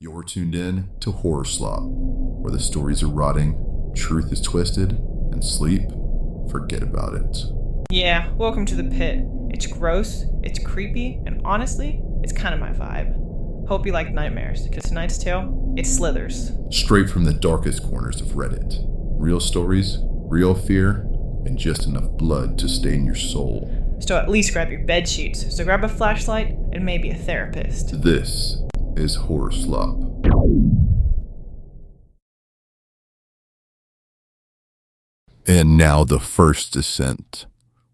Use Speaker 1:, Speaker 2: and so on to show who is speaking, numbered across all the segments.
Speaker 1: You're tuned in to HorrorSlop, where the stories are rotting, truth is twisted, and sleep, forget about it.
Speaker 2: Yeah, welcome to the pit. It's gross, it's creepy, and honestly, it's kind of my vibe. Hope you like nightmares, because tonight's tale, it slithers.
Speaker 1: Straight from the darkest corners of Reddit. Real stories, real fear, and just enough blood to stain your soul.
Speaker 2: So at least grab your bed sheets, so grab a flashlight, and maybe a therapist.
Speaker 1: This is HorrorSlop. And now the first descent.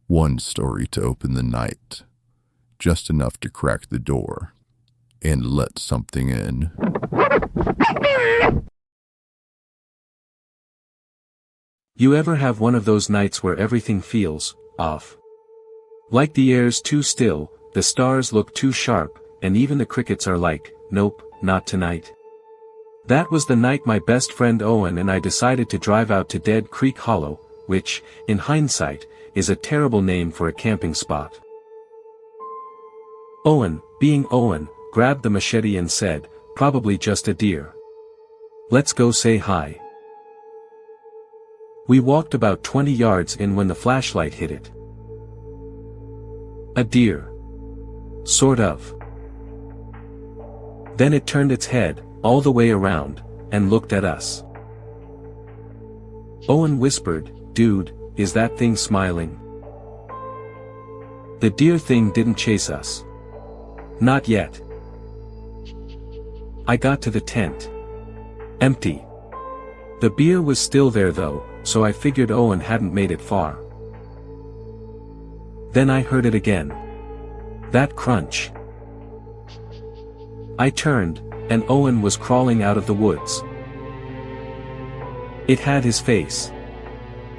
Speaker 1: One story to open the night. Just enough to crack the door and let something in.
Speaker 3: You ever have one of those nights where everything feels off? Like the air's too still, the stars look too sharp, and even the crickets are like, nope, not tonight. That was the night my best friend Owen and I decided to drive out to Dead Creek Hollow, which, in hindsight, is a terrible name for a camping spot. Owen, being Owen, grabbed the machete and said, probably just a deer. Let's go say hi. We walked about 20 yards in when the flashlight hit it. A deer. Sort of. Then it turned its head, all the way around, and looked at us. Owen whispered, dude, is that thing smiling? The deer thing didn't chase us. Not yet. I got to the tent. Empty. The beer was still there though, so I figured Owen hadn't made it far. Then I heard it again. That crunch. I turned, and Owen was crawling out of the woods. It had his face.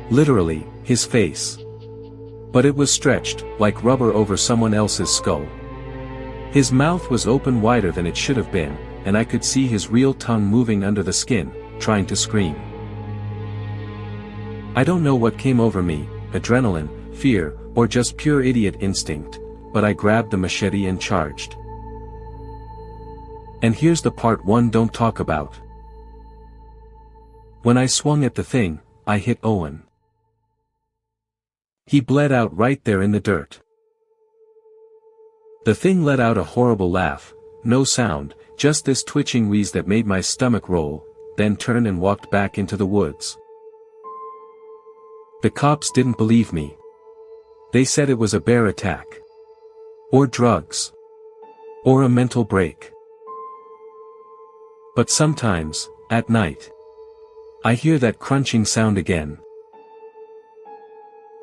Speaker 3: Literally, his face. But it was stretched, like rubber over someone else's skull. His mouth was open wider than it should have been, and I could see his real tongue moving under the skin, trying to scream. I don't know what came over me, adrenaline, fear, or just pure idiot instinct, but I grabbed the machete and charged. And here's the part one don't talk about. When I swung at the thing, I hit Owen. He bled out right there in the dirt. The thing let out a horrible laugh, no sound, just this twitching wheeze that made my stomach roll, then turned and walked back into the woods. The cops didn't believe me. They said it was a bear attack. Or drugs. Or a mental break. But sometimes, at night, I hear that crunching sound again.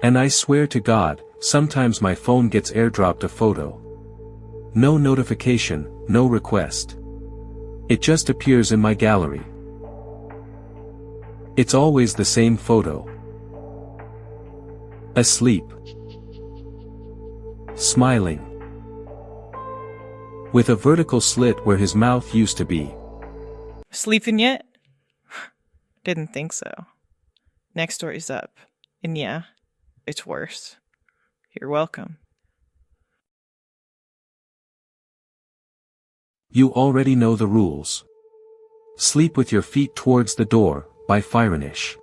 Speaker 3: And I swear to God, sometimes my phone gets airdropped a photo. No notification, no request. It just appears in my gallery. It's always the same photo. Asleep. Smiling. With a vertical slit where his mouth used to be.
Speaker 2: Sleeping yet? Didn't think so. Next story's up. And yeah, it's worse. You're welcome.
Speaker 3: You already know the rules. Sleep with your feet towards the door, by Firenish.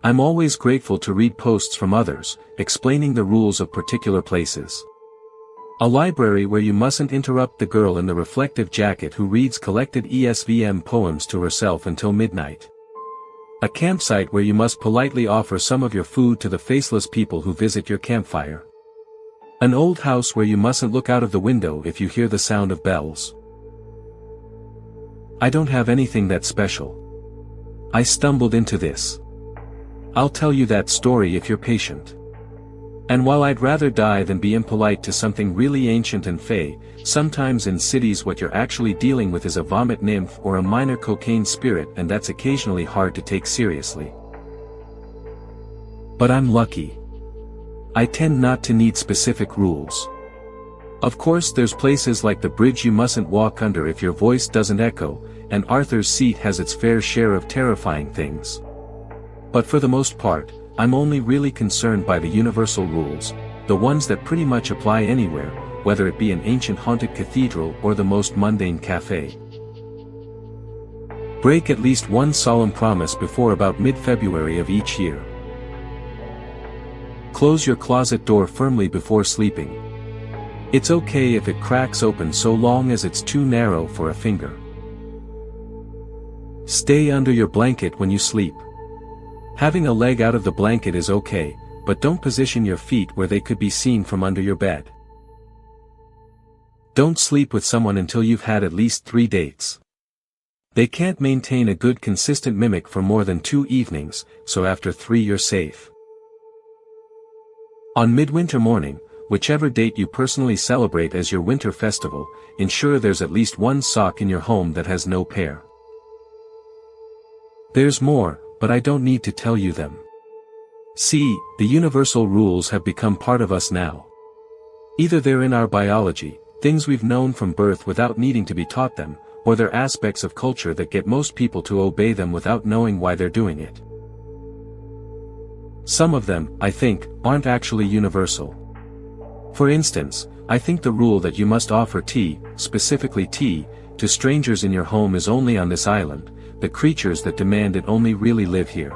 Speaker 3: I'm always grateful to read posts from others, explaining the rules of particular places. A library where you mustn't interrupt the girl in the reflective jacket who reads collected ESVM poems to herself until midnight. A campsite where you must politely offer some of your food to the faceless people who visit your campfire. An old house where you mustn't look out of the window if you hear the sound of bells. I don't have anything that special. I stumbled into this. I'll tell you that story if you're patient. And while I'd rather die than be impolite to something really ancient and fey, sometimes in cities what you're actually dealing with is a vomit nymph or a minor cocaine spirit, and that's occasionally hard to take seriously. But I'm lucky. I tend not to need specific rules. Of course there's places like the bridge you mustn't walk under if your voice doesn't echo, and Arthur's Seat has its fair share of terrifying things. But for the most part, I'm only really concerned by the universal rules, the ones that pretty much apply anywhere, whether it be an ancient haunted cathedral or the most mundane cafe. Break at least one solemn promise before about mid-February of each year. Close your closet door firmly before sleeping. It's okay if it cracks open so long as it's too narrow for a finger. Stay under your blanket when you sleep. Having a leg out of the blanket is okay, but don't position your feet where they could be seen from under your bed. Don't sleep with someone until you've had at least 3 dates. They can't maintain a good consistent mimic for more than 2 evenings, so after 3 you're safe. On midwinter morning, whichever date you personally celebrate as your winter festival, ensure there's at least one sock in your home that has no pair. There's more, but I don't need to tell you them. See, the universal rules have become part of us now. Either they're in our biology, things we've known from birth without needing to be taught them, or they're aspects of culture that get most people to obey them without knowing why they're doing it. Some of them, I think, aren't actually universal. For instance, I think the rule that you must offer tea, specifically tea, to strangers in your home is only on this island. The creatures that demand it only really live here.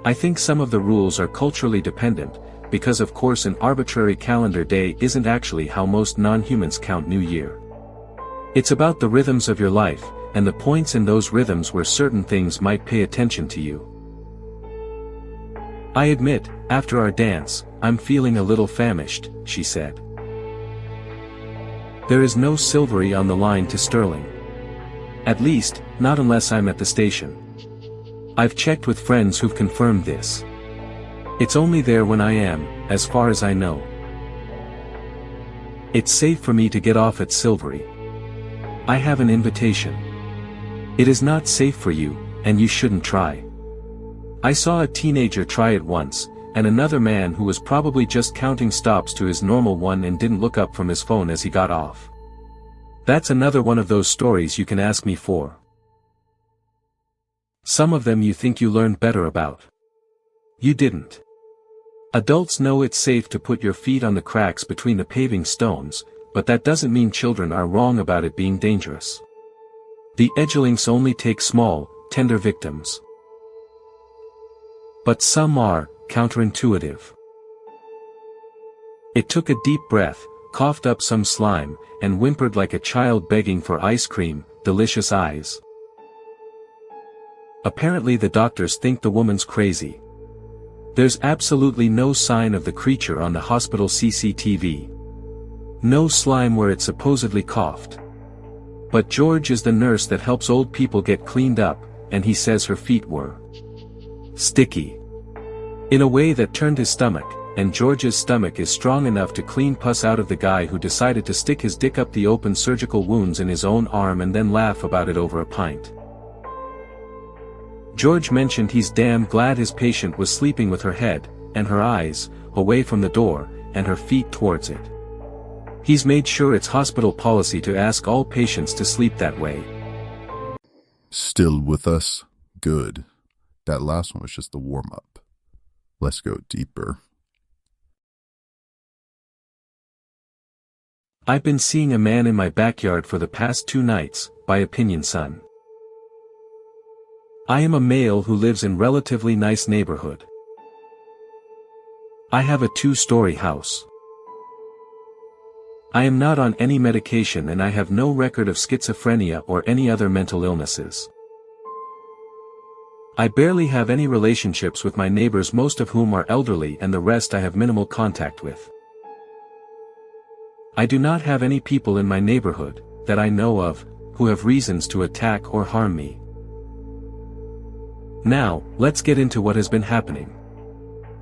Speaker 3: I think some of the rules are culturally dependent, because of course an arbitrary calendar day isn't actually how most non-humans count New Year. It's about the rhythms of your life, and the points in those rhythms where certain things might pay attention to you. I admit, after our dance, I'm feeling a little famished, she said. There is no silvery on the line to sterling. At least, not unless I'm at the station. I've checked with friends who've confirmed this. It's only there when I am, as far as I know. It's safe for me to get off at Silvery. I have an invitation. It is not safe for you, and you shouldn't try. I saw a teenager try it once, and another man who was probably just counting stops to his normal one and didn't look up from his phone as he got off. That's another one of those stories you can ask me for. Some of them you think you learned better about. You didn't. Adults know it's safe to put your feet on the cracks between the paving stones, but that doesn't mean children are wrong about it being dangerous. The edgelings only take small, tender victims. But some are counterintuitive. It took a deep breath, coughed up some slime, and whimpered like a child begging for ice cream, delicious eyes. Apparently the doctors think the woman's crazy. There's absolutely no sign of the creature on the hospital CCTV. No slime where it supposedly coughed. But George is the nurse that helps old people get cleaned up, and he says her feet were sticky. In a way that turned his stomach, and George's stomach is strong enough to clean pus out of the guy who decided to stick his dick up the open surgical wounds in his own arm and then laugh about it over a pint. George mentioned he's damn glad his patient was sleeping with her head, and her eyes, away from the door, and her feet towards it. He's made sure it's hospital policy to ask all patients to sleep that way.
Speaker 1: Still with us? Good. That last one was just the warm-up. Let's go deeper.
Speaker 3: I've been seeing a man in my backyard for the past 2 nights, by opinion son. I am a male who lives in relatively nice neighborhood. I have a 2-story house. I am not on any medication and I have no record of schizophrenia or any other mental illnesses. I barely have any relationships with my neighbors, most of whom are elderly, and the rest I have minimal contact with. I do not have any people in my neighborhood, that I know of, who have reasons to attack or harm me. Now, let's get into what has been happening.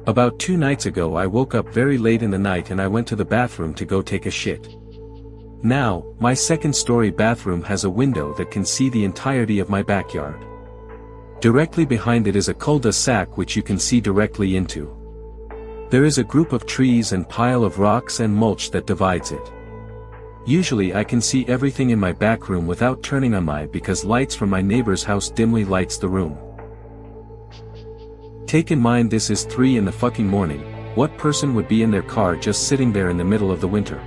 Speaker 3: About 2 nights ago I woke up very late in the night and I went to the bathroom to go take a shit. Now, my 2nd-story bathroom has a window that can see the entirety of my backyard. Directly behind it is a cul-de-sac which you can see directly into. There is a group of trees and pile of rocks and mulch that divides it. Usually I can see everything in my back room without turning on my because lights from my neighbor's house dimly lights the room. Take in mind this is 3 in the fucking morning. What person would be in their car just sitting there in the middle of the winter?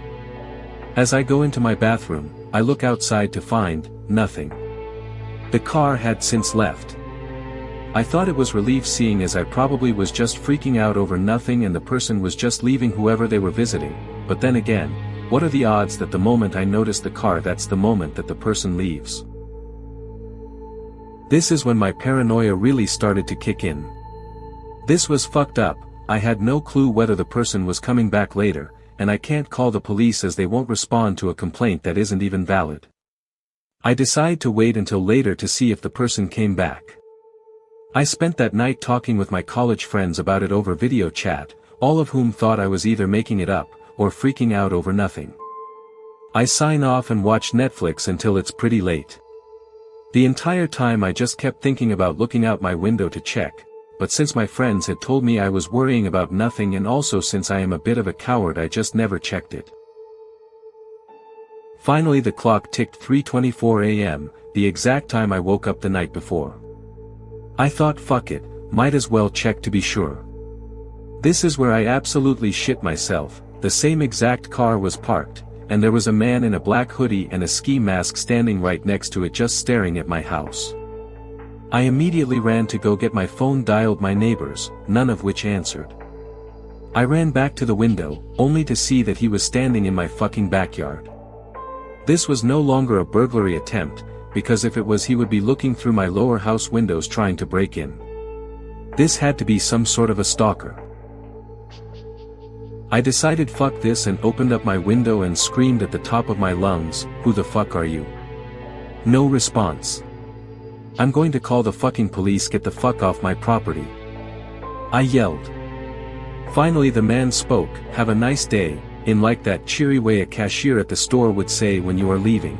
Speaker 3: As I go into my bathroom, I look outside to find nothing. The car had since left. I thought it was relief seeing as I probably was just freaking out over nothing and the person was just leaving whoever they were visiting, but then again, what are the odds that the moment I notice the car that's the moment that the person leaves? This is when my paranoia really started to kick in. This was fucked up. I had no clue whether the person was coming back later, and I can't call the police as they won't respond to a complaint that isn't even valid. I decide to wait until later to see if the person came back. I spent that night talking with my college friends about it over video chat, all of whom thought I was either making it up, or freaking out over nothing. I sign off and watch Netflix until it's pretty late. The entire time I just kept thinking about looking out my window to check, but since my friends had told me I was worrying about nothing and also since I am a bit of a coward I just never checked it. Finally the clock ticked 3:24 a.m., the exact time I woke up the night before. I thought fuck it, might as well check to be sure. This is where I absolutely shit myself. The same exact car was parked, and there was a man in a black hoodie and a ski mask standing right next to it just staring at my house. I immediately ran to go get my phone, dialed my neighbors, none of which answered. I ran back to the window, only to see that he was standing in my fucking backyard. This was no longer a burglary attempt, because if it was he would be looking through my lower house windows trying to break in. This had to be some sort of a stalker. I decided fuck this and opened up my window and screamed at the top of my lungs, "Who the fuck are you?" No response. "I'm going to call the fucking police, get the fuck off my property," I yelled. Finally the man spoke, "Have a nice day," in like that cheery way a cashier at the store would say when you are leaving.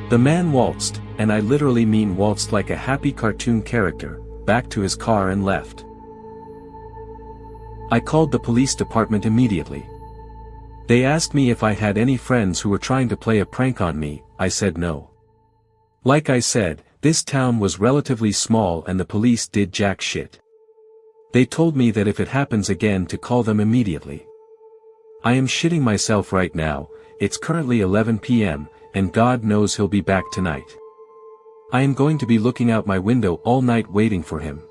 Speaker 3: The man waltzed, and I literally mean waltzed like a happy cartoon character, back to his car and left. I called the police department immediately. They asked me if I had any friends who were trying to play a prank on me. I said no. Like I said, this town was relatively small and the police did jack shit. They told me that if it happens again to call them immediately. I am shitting myself right now. It's currently 11 p.m., and God knows he'll be back tonight. I am going to be looking out my window all night waiting for him.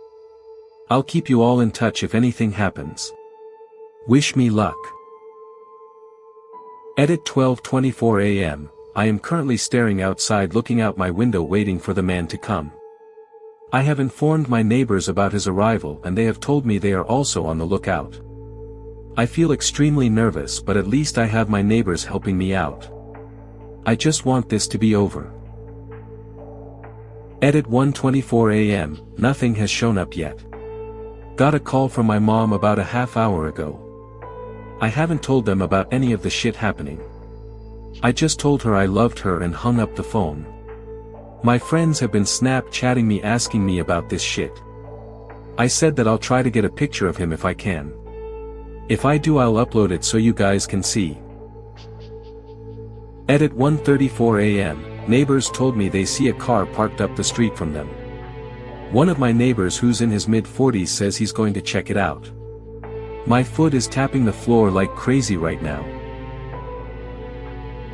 Speaker 3: I'll keep you all in touch if anything happens. Wish me luck. Edit 12:24 a.m. I am currently staring outside looking out my window waiting for the man to come. I have informed my neighbors about his arrival and they have told me they are also on the lookout. I feel extremely nervous, but at least I have my neighbors helping me out. I just want this to be over. Edit 1:24 a.m. Nothing has shown up yet. Got a call from my mom about a half hour ago. I haven't told them about any of the shit happening. I just told her I loved her and hung up the phone. My friends have been Snapchatting me asking me about this shit. I said that I'll try to get a picture of him if I can. If I do, I'll upload it so you guys can see. Edit 1:34 a.m. Neighbors told me they see a car parked up the street from them. One of my neighbors who's in his mid-40s says he's going to check it out. My foot is tapping the floor like crazy right now.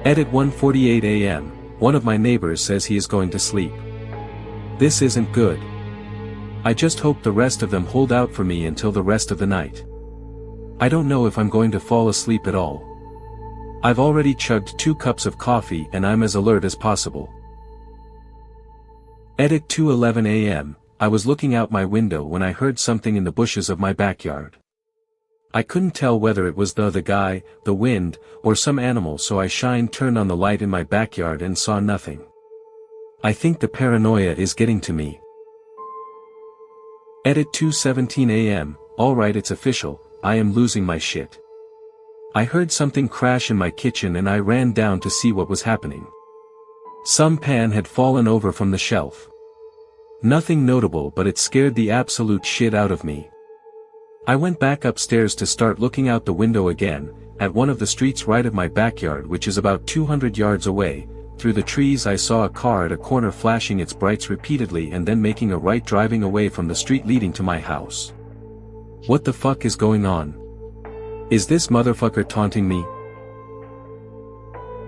Speaker 3: Edit 1:48 a.m. One of my neighbors says he is going to sleep. This isn't good. I just hope the rest of them hold out for me until the rest of the night. I don't know if I'm going to fall asleep at all. I've already chugged 2 cups of coffee and I'm as alert as possible. Edit 2:11 a.m. I was looking out my window when I heard something in the bushes of my backyard. I couldn't tell whether it was the guy, the wind, or some animal, so I turned on the light in my backyard and saw nothing. I think the paranoia is getting to me. Edit 2:17 a.m. Alright, it's official, I am losing my shit. I heard something crash in my kitchen and I ran down to see what was happening. Some pan had fallen over from the shelf. Nothing notable, but it scared the absolute shit out of me. I went back upstairs to start looking out the window again, at one of the streets right of my backyard, which is about 200 yards away. Through the trees I saw a car at a corner flashing its brights repeatedly and then making a right, driving away from the street leading to my house. What the fuck is going on? Is this motherfucker taunting me?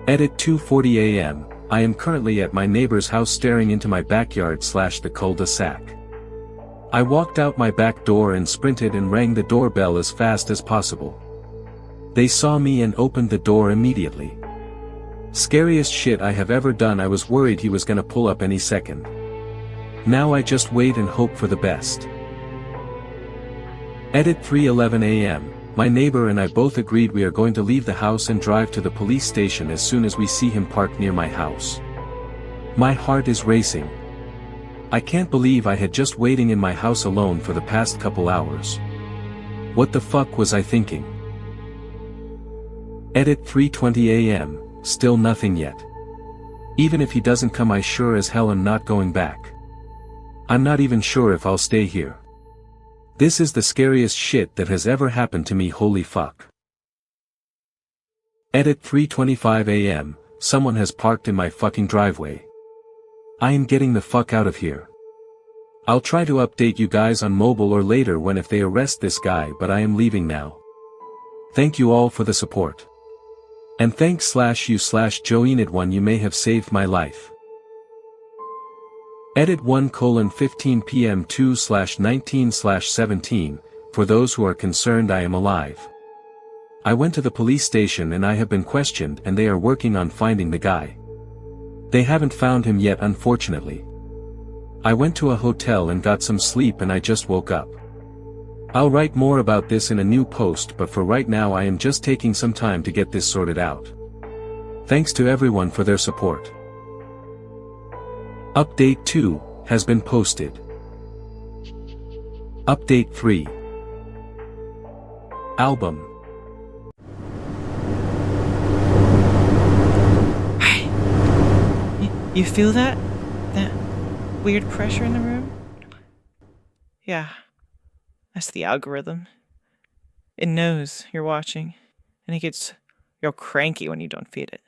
Speaker 3: Edit 2:40 a.m. I am currently at my neighbor's house staring into my backyard/the cul-de-sac. I walked out my back door and sprinted and rang the doorbell as fast as possible. They saw me and opened the door immediately. Scariest shit I have ever done. I was worried he was gonna pull up any second. Now I just wait and hope for the best. Edit 3:11 a.m. My neighbor and I both agreed we are going to leave the house and drive to the police station as soon as we see him parked near my house. My heart is racing. I can't believe I had just waiting in my house alone for the past couple hours. What the fuck was I thinking? Edit 3:20 a.m. Still nothing yet. Even if he doesn't come, I sure as hell am not going back. I'm not even sure if I'll stay here. This is the scariest shit that has ever happened to me. Holy fuck. Edit 3:25 a.m. Someone has parked in my fucking driveway. I am getting the fuck out of here. I'll try to update you guys on mobile or later when if they arrest this guy, but I am leaving now. Thank you all for the support. And thanks/you/Joeenid1, you may have saved my life. Edit 1:15 p.m. 2/19/17, for those who are concerned, I am alive. I went to the police station and I have been questioned and they are working on finding the guy. They haven't found him yet, unfortunately. I went to a hotel and got some sleep and I just woke up. I'll write more about this in a new post, but for right now I am just taking some time to get this sorted out. Thanks to everyone for their support. Update 2 has been posted. Update 3. Album.
Speaker 2: You feel that? That weird pressure in the room? Yeah. That's the algorithm. It knows you're watching, and it gets real cranky when you don't feed it.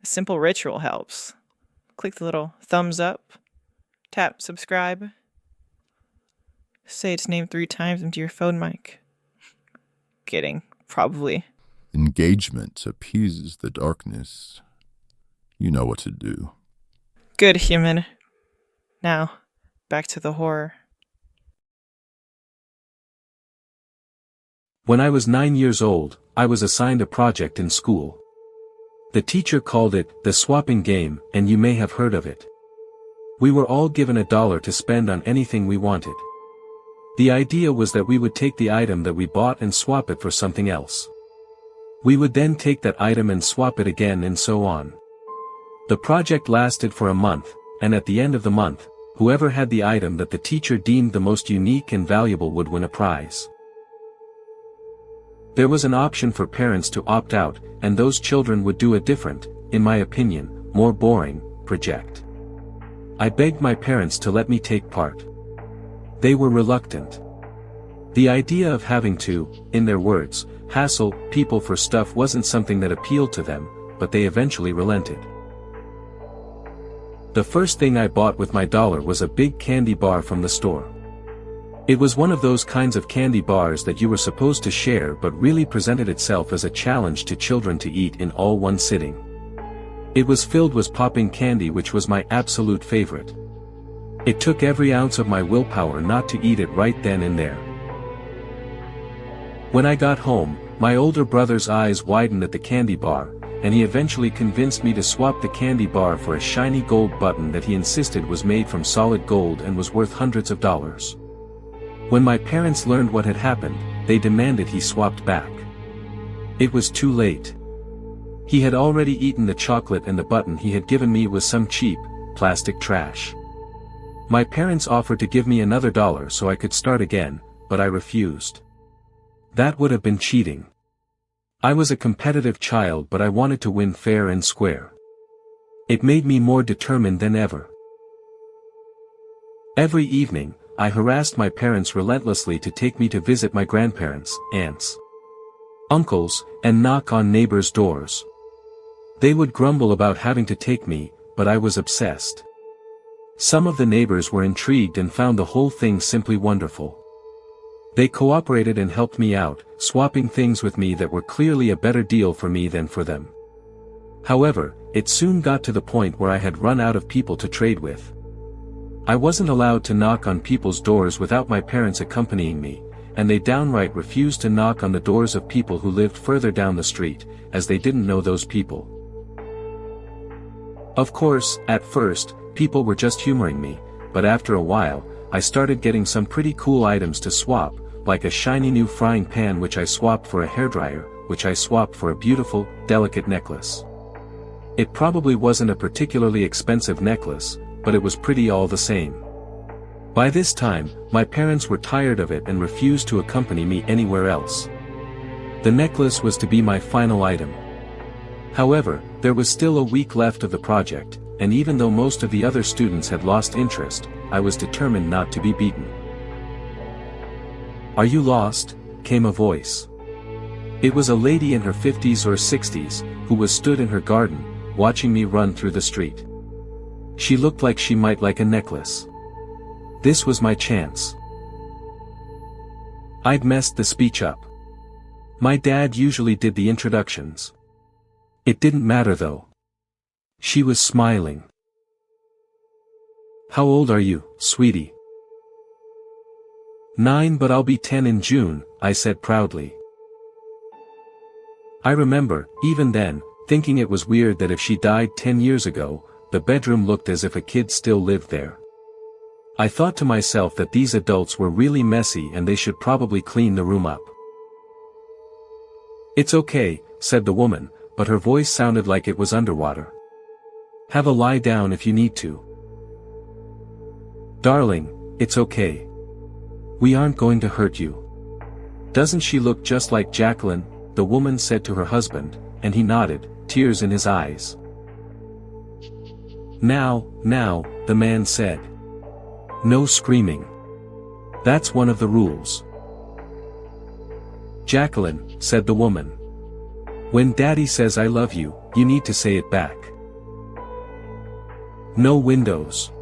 Speaker 2: A simple ritual helps. Click the little thumbs up, tap subscribe, say its name 3 times into your phone mic. Kidding, probably.
Speaker 1: Engagement appeases the darkness. You know what to do.
Speaker 2: Good, human. Now, back to the horror.
Speaker 3: When I was 9 years old, I was assigned a project in school. The teacher called it the swapping game, and you may have heard of it. We were all given $1 to spend on anything we wanted. The idea was that we would take the item that we bought and swap it for something else. We would then take that item and swap it again, and so on. The project lasted for a month, and at the end of the month, whoever had the item that the teacher deemed the most unique and valuable would win a prize. There was an option for parents to opt out, and those children would do a different, in my opinion, more boring, project. I begged my parents to let me take part. They were reluctant. The idea of having to, in their words, hassle people for stuff wasn't something that appealed to them, but they eventually relented. The first thing I bought with my $1 was a big candy bar from the store. It was one of those kinds of candy bars that you were supposed to share, but really presented itself as a challenge to children to eat in all one sitting. It was filled with popping candy, which was my absolute favorite. It took every ounce of my willpower not to eat it right then and there. When I got home, my older brother's eyes widened at the candy bar, and he eventually convinced me to swap the candy bar for a shiny gold button that he insisted was made from solid gold and was worth hundreds of dollars. When my parents learned what had happened, they demanded he swapped back. It was too late. He had already eaten the chocolate, and the button he had given me was some cheap, plastic trash. My parents offered to give me another $1 so I could start again, but I refused. That would have been cheating. I was a competitive child, but I wanted to win fair and square. It made me more determined than ever. Every evening, I harassed my parents relentlessly to take me to visit my grandparents, aunts, uncles, and knock on neighbors' doors. They would grumble about having to take me, but I was obsessed. Some of the neighbors were intrigued and found the whole thing simply wonderful. They cooperated and helped me out, swapping things with me that were clearly a better deal for me than for them. However, it soon got to the point where I had run out of people to trade with. I wasn't allowed to knock on people's doors without my parents accompanying me, and they downright refused to knock on the doors of people who lived further down the street, as they didn't know those people. Of course, at first, people were just humoring me, but after a while, I started getting some pretty cool items to swap, like a shiny new frying pan which I swapped for a hairdryer, which I swapped for a beautiful, delicate necklace. It probably wasn't a particularly expensive necklace, but it was pretty all the same. By this time, my parents were tired of it and refused to accompany me anywhere else. The necklace was to be my final item. However, there was still a week left of the project, and even though most of the other students had lost interest, I was determined not to be beaten. "Are you lost?" came a voice. It was a lady in her 50s or 60s, who was stood in her garden, watching me run through the street. She looked like she might like a necklace. This was my chance. I'd messed the speech up. My dad usually did the introductions. It didn't matter though. She was smiling. "How old are you, sweetie?" "9, but I'll be 10 in June," I said proudly. I remember, even then, thinking it was weird that if she died 10 years ago, the bedroom looked as if a kid still lived there. I thought to myself that these adults were really messy and they should probably clean the room up. "It's okay," said the woman, but her voice sounded like it was underwater. "Have a lie down if you need to." "Darling, it's okay. We aren't going to hurt you. Doesn't she look just like Jacqueline?" the woman said to her husband, and he nodded, tears in his eyes. Now, the man said. "No screaming. That's one of the rules." "Jacqueline," said the woman. "When Daddy says I love you, you need to say it back." "No windows.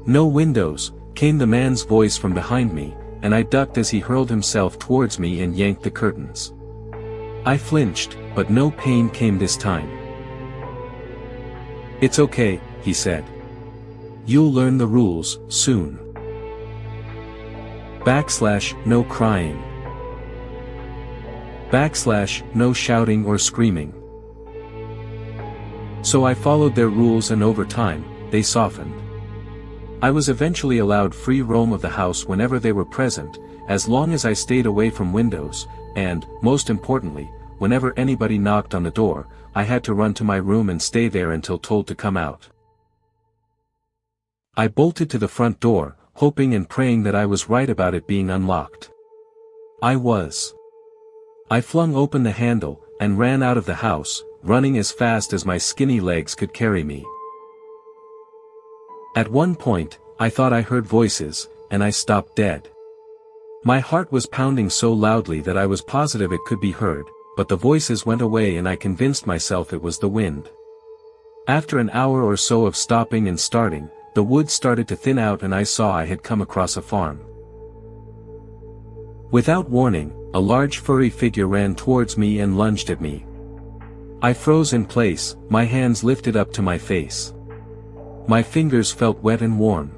Speaker 3: No windows," came the man's voice from behind me, and I ducked as he hurled himself towards me and yanked the curtains. I flinched, but no pain came this time. "It's okay," he said. "You'll learn the rules, soon. /no crying. /no shouting or screaming." So I followed their rules and over time, they softened. I was eventually allowed free roam of the house whenever they were present, as long as I stayed away from windows, and, most importantly, whenever anybody knocked on the door, I had to run to my room and stay there until told to come out. I bolted to the front door, hoping and praying that I was right about it being unlocked. I was. I flung open the handle, and ran out of the house, running as fast as my skinny legs could carry me. At one point, I thought I heard voices, and I stopped dead. My heart was pounding so loudly that I was positive it could be heard, but the voices went away and I convinced myself it was the wind. After an hour or so of stopping and starting, the woods started to thin out and I saw I had come across a farm. Without warning, a large furry figure ran towards me and lunged at me. I froze in place, my hands lifted up to my face. My fingers felt wet and warm.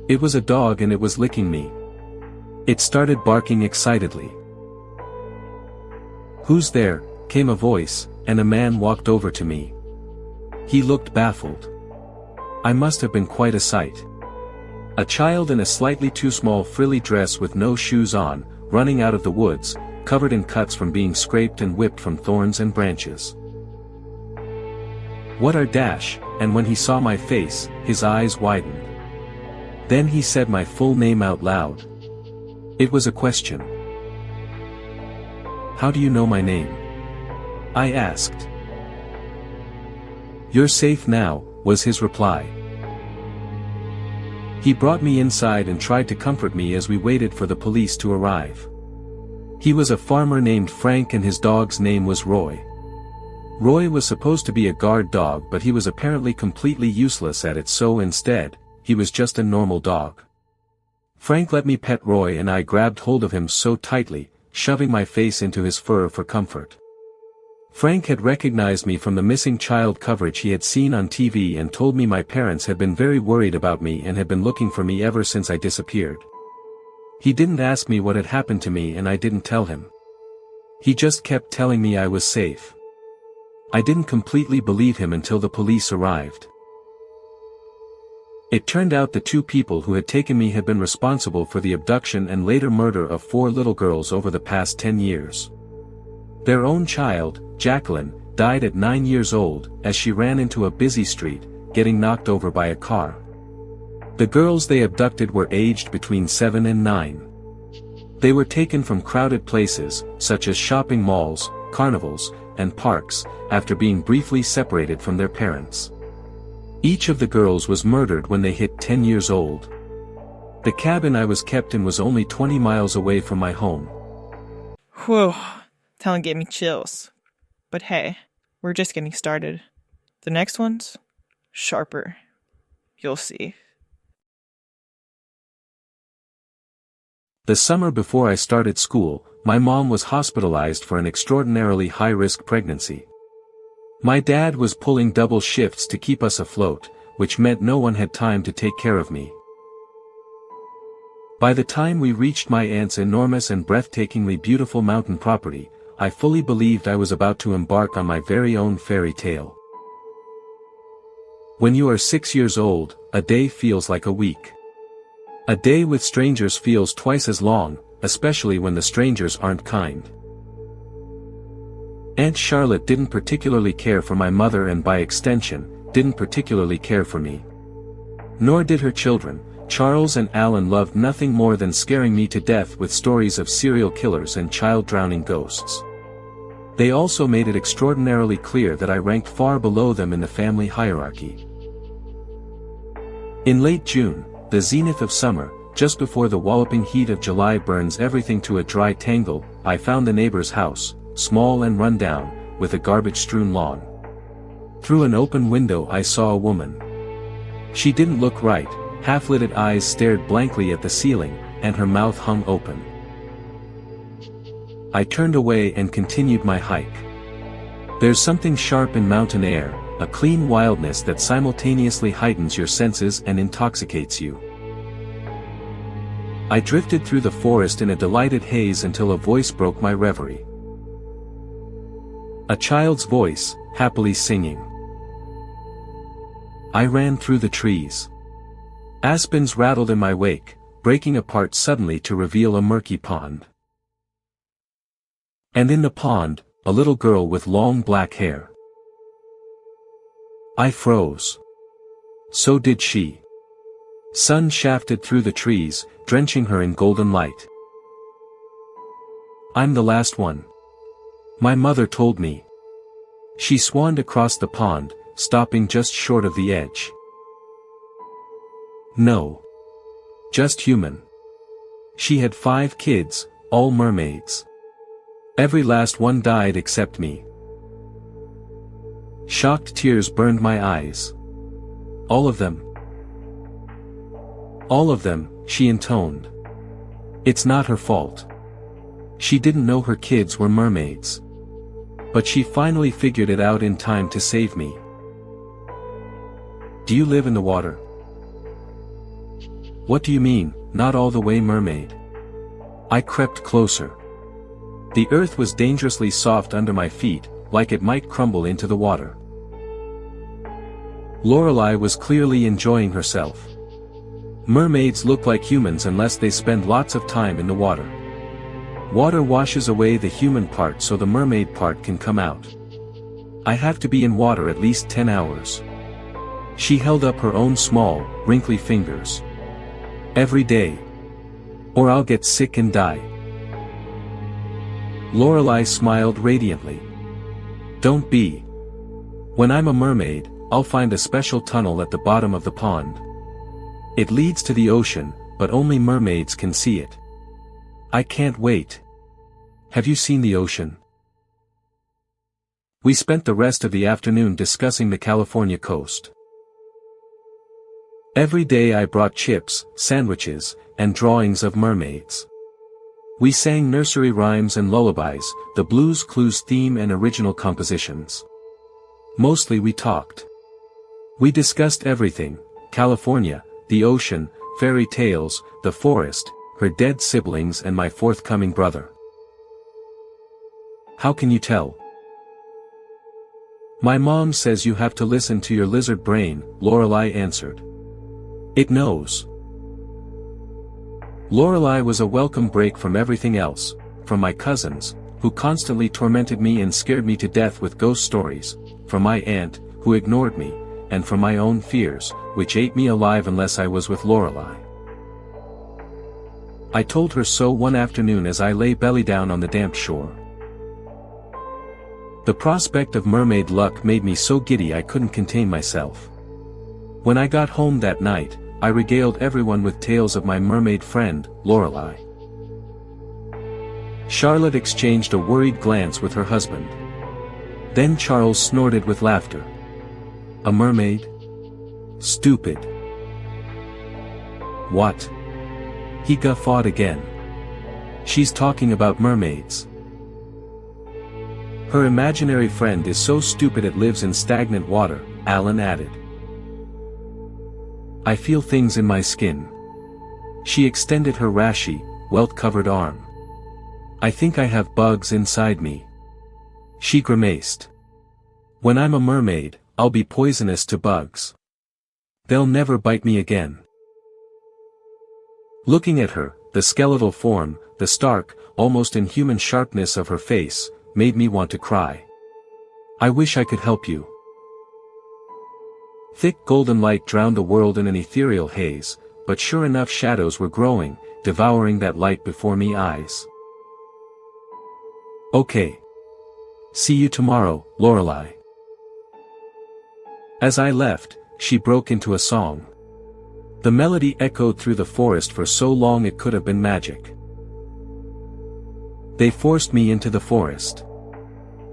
Speaker 3: It was a dog and it was licking me. It started barking excitedly. "Who's there?" came a voice, and a man walked over to me. He looked baffled. I must have been quite a sight. A child in a slightly too small frilly dress with no shoes on, running out of the woods, covered in cuts from being scraped and whipped from thorns and branches. What a dash, and when he saw my face, his eyes widened. Then he said my full name out loud. It was a question. "How do you know my name?" I asked. "You're safe now," was his reply. He brought me inside and tried to comfort me as we waited for the police to arrive. He was a farmer named Frank and his dog's name was Roy. Roy was supposed to be a guard dog, but he was apparently completely useless at it, so instead, he was just a normal dog. Frank let me pet Roy and I grabbed hold of him so tightly, shoving my face into his fur for comfort. Frank had recognized me from the missing child coverage he had seen on TV and told me my parents had been very worried about me and had been looking for me ever since I disappeared. He didn't ask me what had happened to me and I didn't tell him. He just kept telling me I was safe. I didn't completely believe him until the police arrived. It turned out the two people who had taken me had been responsible for the abduction and later murder of 4 little girls over the past 10 years. Their own child, Jacqueline, died at 9 years old as she ran into a busy street, getting knocked over by a car. The girls they abducted were aged between 7 and 9. They were taken from crowded places, such as shopping malls, carnivals, and parks, after being briefly separated from their parents. Each of the girls was murdered when they hit 10 years old. The cabin I was kept in was only 20 miles away from my home.
Speaker 2: Whew, telling gave me chills. But hey, we're just getting started. The next one's sharper. You'll see.
Speaker 3: The summer before I started school, my mom was hospitalized for an extraordinarily high-risk pregnancy. My dad was pulling double shifts to keep us afloat, which meant no one had time to take care of me. By the time we reached my aunt's enormous and breathtakingly beautiful mountain property, I fully believed I was about to embark on my very own fairy tale. When you are 6 years old, a day feels like a week. A day with strangers feels twice as long, especially when the strangers aren't kind. Aunt Charlotte didn't particularly care for my mother and by extension, didn't particularly care for me. Nor did her children. Charles and Alan loved nothing more than scaring me to death with stories of serial killers and child-drowning ghosts. They also made it extraordinarily clear that I ranked far below them in the family hierarchy. In late June, the zenith of summer, just before the walloping heat of July burns everything to a dry tangle, I found the neighbor's house, small and run down, with a garbage-strewn lawn. Through an open window I saw a woman. She didn't look right, half-lidded eyes stared blankly at the ceiling, and her mouth hung open. I turned away and continued my hike. There's something sharp in mountain air, a clean wildness that simultaneously heightens your senses and intoxicates you. I drifted through the forest in a delighted haze until a voice broke my reverie. A child's voice, happily singing. I ran through the trees. Aspens rattled in my wake, breaking apart suddenly to reveal a murky pond. And in the pond, a little girl with long black hair. I froze. So did she. Sun shafted through the trees, drenching her in golden light. I'm the last one. My mother told me. She swanned across the pond, stopping just short of the edge. No. Just human. She had 5 kids, all mermaids. Every last one died except me. Shocked tears burned my eyes. All of them. All of them, she intoned. It's not her fault. She didn't know her kids were mermaids. But she finally figured it out in time to save me. Do you live in the water? What do you mean, not all the way mermaid? I crept closer. The earth was dangerously soft under my feet, like it might crumble into the water. Lorelei was clearly enjoying herself. Mermaids look like humans unless they spend lots of time in the water. Water washes away the human part so the mermaid part can come out. I have to be in water at least 10 hours. She held up her own small, wrinkly fingers. Every day. Or I'll get sick and die. Lorelei smiled radiantly. Don't be. When I'm a mermaid, I'll find a special tunnel at the bottom of the pond. It leads to the ocean, but only mermaids can see it. I can't wait. Have you seen the ocean? We spent the rest of the afternoon discussing the California coast. Every day I brought chips, sandwiches, and drawings of mermaids. We sang nursery rhymes and lullabies, the Blues Clues theme and original compositions. Mostly we talked. We discussed everything: California, the ocean, fairy tales, the forest, her dead siblings and my forthcoming brother. How can you tell? My mom says you have to listen to your lizard brain, Lorelei answered. It knows. Lorelei was a welcome break from everything else, from my cousins, who constantly tormented me and scared me to death with ghost stories, from my aunt, who ignored me, and from my own fears, which ate me alive unless I was with Lorelei. I told her so one afternoon as I lay belly down on the damp shore. The prospect of mermaid luck made me so giddy I couldn't contain myself. When I got home that night, I regaled everyone with tales of my mermaid friend, Lorelei. Charlotte exchanged a worried glance with her husband. Then Charles snorted with laughter. A mermaid? Stupid. What? He guffawed again. She's talking about mermaids. Her imaginary friend is so stupid it lives in stagnant water, Alan added. I feel things in my skin. She extended her rashy, welt-covered arm. I think I have bugs inside me. She grimaced. When I'm a mermaid, I'll be poisonous to bugs. They'll never bite me again. Looking at her, the skeletal form, the stark, almost inhuman sharpness of her face, made me want to cry. I wish I could help you. Thick golden light drowned the world in an ethereal haze, but sure enough shadows were growing, devouring that light before me eyes. Okay. See you tomorrow, Lorelei. As I left, she broke into a song. The melody echoed through the forest for so long it could have been magic. They forced me into the forest.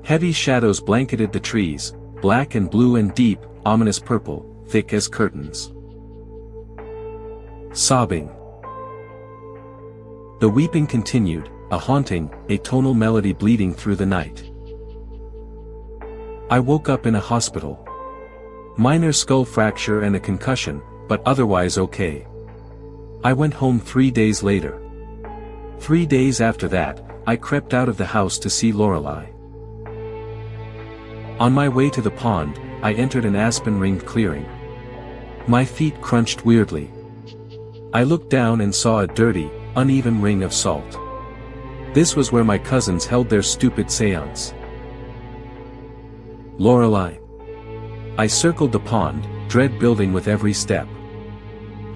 Speaker 3: Heavy shadows blanketed the trees, black and blue and deep, ominous purple, thick as curtains. Sobbing. The weeping continued, a haunting, atonal melody bleeding through the night. I woke up in a hospital. Minor skull fracture and a concussion, but otherwise okay. I went home 3 days later. 3 days after that, I crept out of the house to see Lorelei. On my way to the pond, I entered an aspen-ringed clearing. My feet crunched weirdly. I looked down and saw a dirty, uneven ring of salt. This was where my cousins held their stupid seance. Lorelei. I circled the pond, dread building with every step.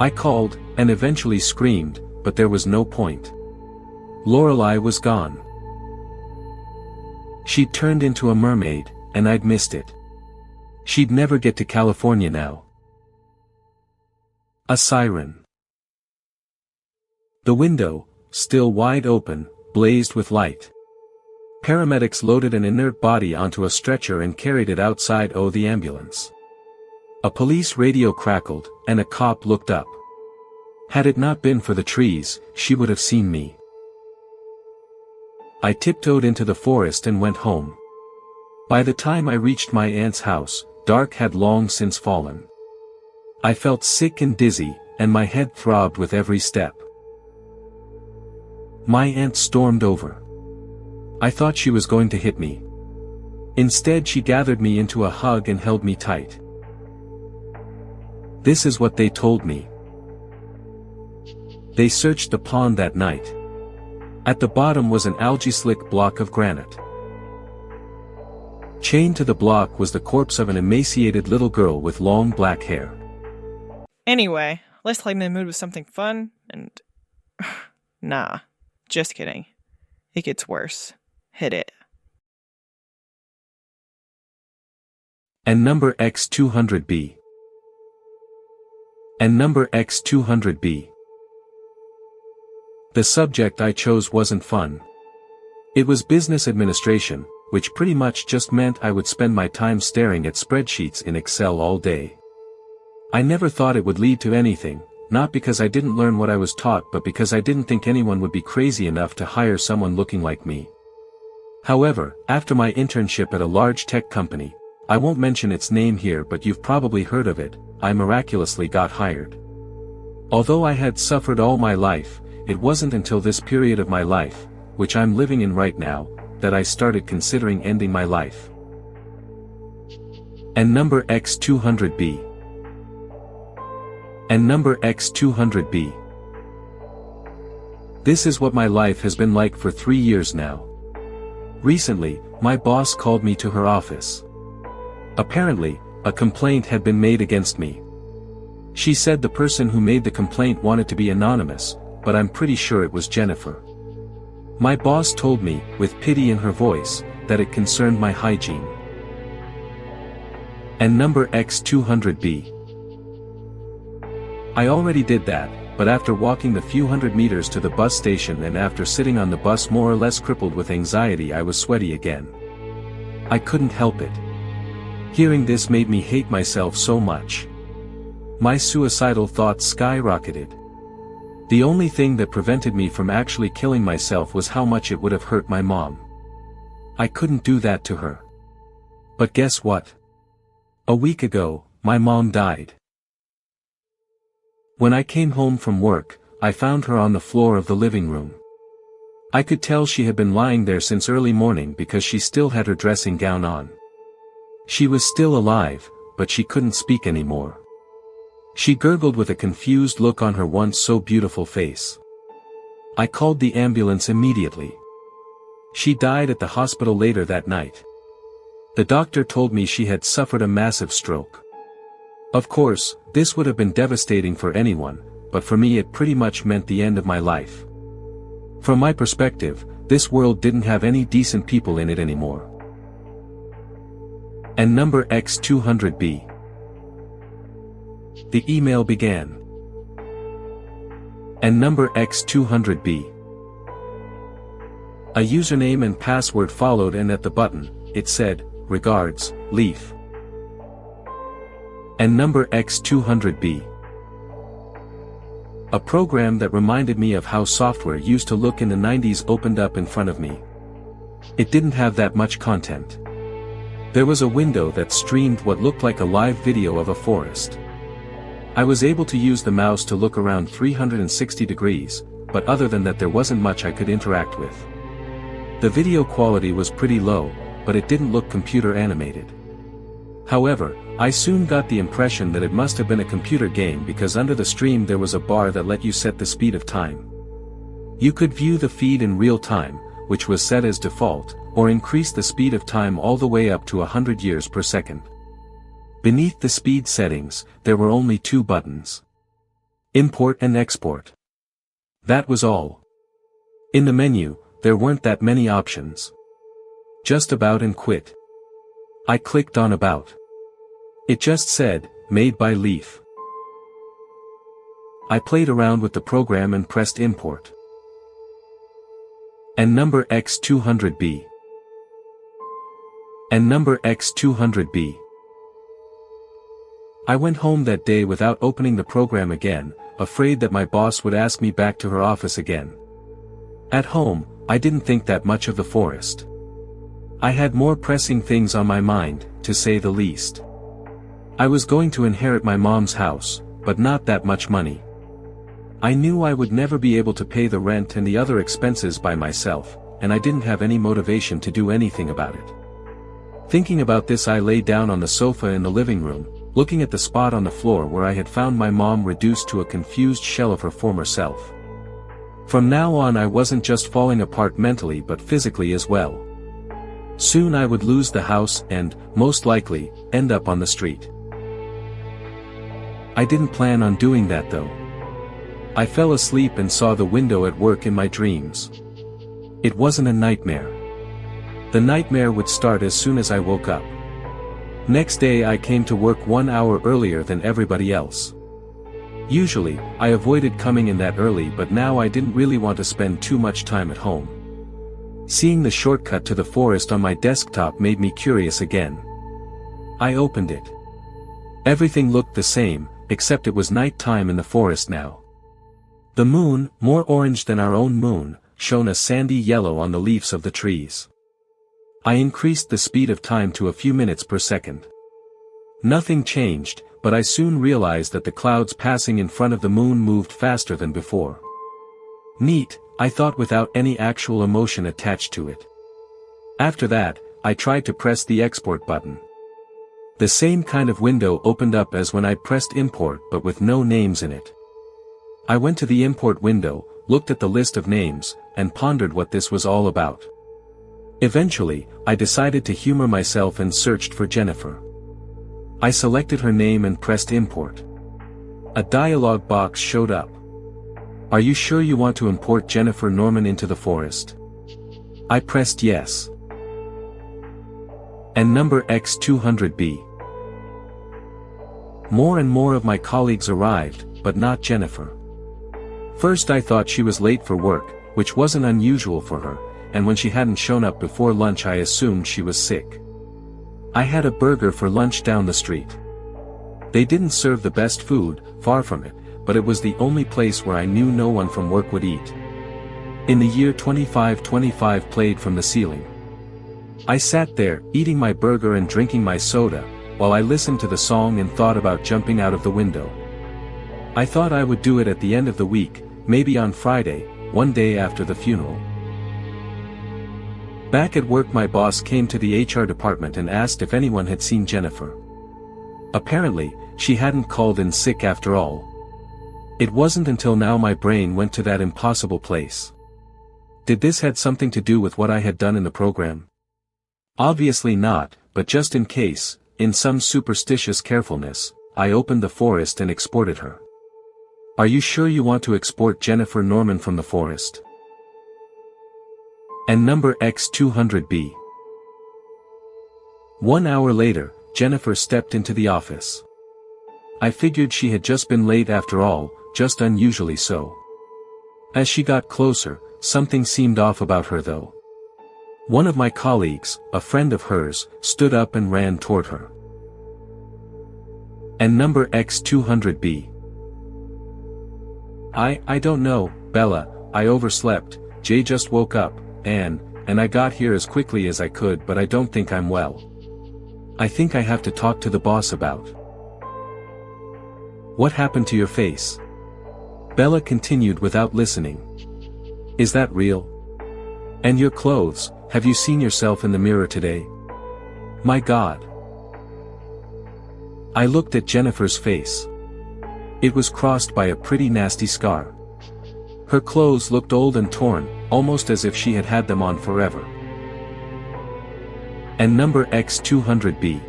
Speaker 3: I called, and eventually screamed, but there was no point. Lorelei was gone. She'd turned into a mermaid, and I'd missed it. She'd never get to California now. A siren. The window, still wide open, blazed with light. Paramedics loaded an inert body onto a stretcher and carried it outside the ambulance. A police radio crackled, and a cop looked up. Had it not been for the trees, she would have seen me. I tiptoed into the forest and went home. By the time I reached my aunt's house, dark had long since fallen. I felt sick and dizzy, and my head throbbed with every step. My aunt stormed over. I thought she was going to hit me. Instead, she gathered me into a hug and held me tight. This is what they told me. They searched the pond that night. At the bottom was an algae-slick block of granite. Chained to the block was the corpse of an emaciated little girl with long black hair.
Speaker 2: Anyway, let's lighten the mood with something fun and... Nah, just kidding. It gets worse. Hit it.
Speaker 3: And number X200B. And number X200B. The subject I chose wasn't fun. It was business administration, which pretty much just meant I would spend my time staring at spreadsheets in Excel all day. I never thought it would lead to anything, not because I didn't learn what I was taught but because I didn't think anyone would be crazy enough to hire someone looking like me. However, after my internship at a large tech company, I won't mention its name here but you've probably heard of it, I miraculously got hired. Although I had suffered all my life, it wasn't until this period of my life, which I'm living in right now, that I started considering ending my life. And number X200B. And number X200B. This is what my life has been like for 3 years now. Recently, my boss called me to her office. Apparently, a complaint had been made against me. She said the person who made the complaint wanted to be anonymous, but I'm pretty sure it was Jennifer. My boss told me, with pity in her voice, that it concerned my hygiene. And number X200B. I already did that, but after walking the few hundred meters to the bus station and after sitting on the bus more or less crippled with anxiety, I was sweaty again. I couldn't help it. Hearing this made me hate myself so much. My suicidal thoughts skyrocketed. The only thing that prevented me from actually killing myself was how much it would have hurt my mom. I couldn't do that to her. But guess what? A week ago, my mom died. When I came home from work, I found her on the floor of the living room. I could tell she had been lying there since early morning because she still had her dressing gown on. She was still alive, but she couldn't speak anymore. She gurgled with a confused look on her once so beautiful face. I called the ambulance immediately. She died at the hospital later that night. The doctor told me she had suffered a massive stroke. Of course, this would have been devastating for anyone, but for me it pretty much meant the end of my life. From my perspective, this world didn't have any decent people in it anymore. And number X200B. The email began. And number X200B. A username and password followed and at the button, it said, "Regards, Leaf." And number X200B. A program that reminded me of how software used to look in the 90s opened up in front of me. It didn't have that much content. There was a window that streamed what looked like a live video of a forest. I was able to use the mouse to look around 360 degrees, but other than that there wasn't much I could interact with. The video quality was pretty low, but it didn't look computer animated. However, I soon got the impression that it must have been a computer game because under the stream there was a bar that let you set the speed of time. You could view the feed in real time, which was set as default, or increase the speed of time all the way up to 100 years per second. Beneath the speed settings, there were only 2 buttons. Import and export. That was all. In the menu, there weren't that many options. Just about and quit. I clicked on about. It just said, made by Leaf. I played around with the program and pressed import. And number X200B. And number X200B. I went home that day without opening the program again, afraid that my boss would ask me back to her office again. At home, I didn't think that much of the forest. I had more pressing things on my mind, to say the least. I was going to inherit my mom's house, but not that much money. I knew I would never be able to pay the rent and the other expenses by myself, and I didn't have any motivation to do anything about it. Thinking about this, I lay down on the sofa in the living room, looking at the spot on the floor where I had found my mom reduced to a confused shell of her former self. From now on I wasn't just falling apart mentally but physically as well. Soon I would lose the house and, most likely, end up on the street. I didn't plan on doing that though. I fell asleep and saw the window at work in my dreams. It wasn't a nightmare. The nightmare would start as soon as I woke up. Next day I came to work 1 hour earlier than everybody else. Usually, I avoided coming in that early, but now I didn't really want to spend too much time at home. Seeing the shortcut to the forest on my desktop made me curious again. I opened it. Everything looked the same, except it was night time in the forest now. The moon, more orange than our own moon, shone a sandy yellow on the leaves of the trees. I increased the speed of time to a few minutes per second. Nothing changed, but I soon realized that the clouds passing in front of the moon moved faster than before. Neat, I thought without any actual emotion attached to it. After that, I tried to press the export button. The same kind of window opened up as when I pressed import but with no names in it. I went to the import window, looked at the list of names, and pondered what this was all about. Eventually, I decided to humor myself and searched for Jennifer. I selected her name and pressed import. A dialog box showed up. Are you sure you want to import Jennifer Norman into the forest? I pressed yes. And number X200B. More and more of my colleagues arrived, but not Jennifer. First I thought she was late for work, which wasn't unusual for her, and when she hadn't shown up before lunch I assumed she was sick. I had a burger for lunch down the street. They didn't serve the best food, far from it, but it was the only place where I knew no one from work would eat. In the year 2525 played from the ceiling. I sat there, eating my burger and drinking my soda, while I listened to the song and thought about jumping out of the window. I thought I would do it at the end of the week, maybe on Friday, one day after the funeral. Back at work my boss came to the HR department and asked if anyone had seen Jennifer. Apparently, she hadn't called in sick after all. It wasn't until now my brain went to that impossible place. Did this had something to do with what I had done in the program? Obviously not, but just in case, in some superstitious carefulness, I opened the forest and exported her. Are you sure you want to export Jennifer Norman from the forest? And number X200B. 1 hour later, Jennifer stepped into the office. I figured she had just been late after all, just unusually so. As she got closer, something seemed off about her though. One of my colleagues, a friend of hers, stood up and ran toward her. And number X200B. I don't know, Bella, I overslept, Jay just woke up, and I got here as quickly as I could but I don't think I'm well. I think I have to talk to the boss about. What happened to your face? Bella continued without listening. Is that real? And your clothes, have you seen yourself in the mirror today? My God. I looked at Jennifer's face. It was crossed by a pretty nasty scar. Her clothes looked old and torn, almost as if she had had them on forever. And number X200B.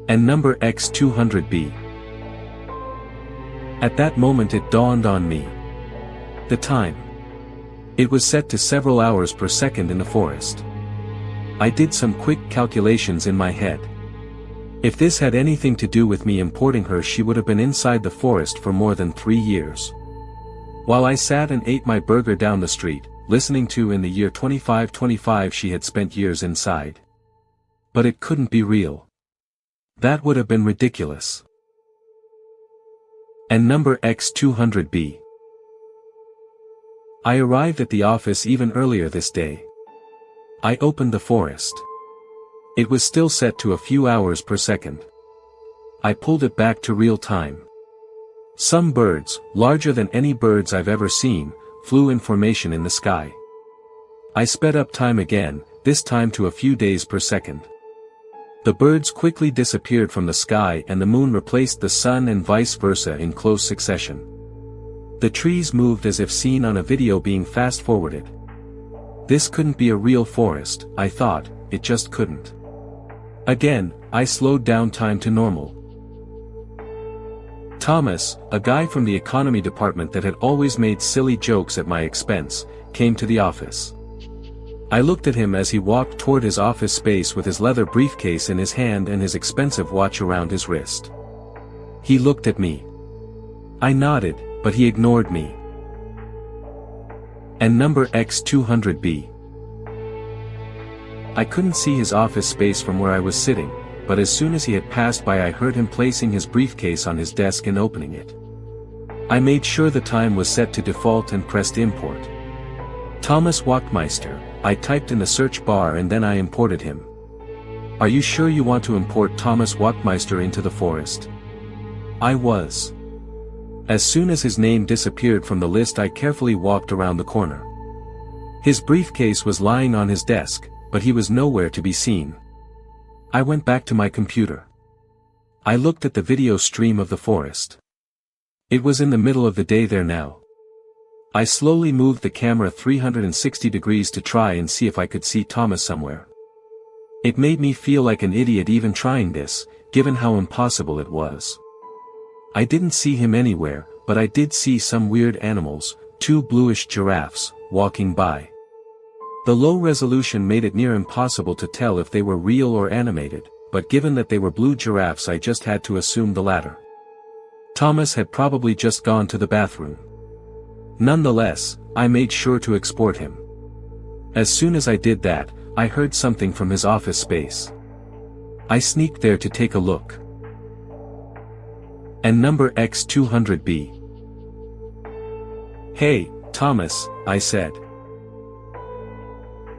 Speaker 3: And number X200B. At that moment it dawned on me. The time. It was set to several hours per second in the forest. I did some quick calculations in my head. If this had anything to do with me importing her, she would have been inside the forest for more than 3 years. While I sat and ate my burger down the street, listening to in the year 2525 she had spent years inside. But it couldn't be real. That would have been ridiculous. And number X200B. I arrived at the office even earlier this day. I opened the forest. It was still set to a few hours per second. I pulled it back to real time. Some birds, larger than any birds I've ever seen, flew in formation in the sky. I sped up time again, this time to a few days per second. The birds quickly disappeared from the sky and the moon replaced the sun and vice versa in close succession. The trees moved as if seen on a video being fast-forwarded. This couldn't be a real forest, I thought, it just couldn't. Again, I slowed down time to normal. Thomas, a guy from the economy department that had always made silly jokes at my expense, came to the office. I looked at him as he walked toward his office space with his leather briefcase in his hand and his expensive watch around his wrist. He looked at me. I nodded, but he ignored me. And number X200B. I couldn't see his office space from where I was sitting, but as soon as he had passed by I heard him placing his briefcase on his desk and opening it. I made sure the time was set to default and pressed import. Thomas Wachtmeister, I typed in the search bar and then I imported him. Are you sure you want to import Thomas Wachtmeister into the forest? I was. As soon as his name disappeared from the list I carefully walked around the corner. His briefcase was lying on his desk, but he was nowhere to be seen. I went back to my computer. I looked at the video stream of the forest. It was in the middle of the day there now. I slowly moved the camera 360 degrees to try and see if I could see Thomas somewhere. It made me feel like an idiot even trying this, given how impossible it was. I didn't see him anywhere, but I did see some weird animals, 2 bluish giraffes, walking by. The low resolution made it near impossible to tell if they were real or animated, but given that they were blue giraffes I just had to assume the latter. Thomas had probably just gone to the bathroom. Nonetheless, I made sure to export him. As soon as I did that, I heard something from his office space. I sneaked there to take a look. And number X200B. Hey, Thomas, I said.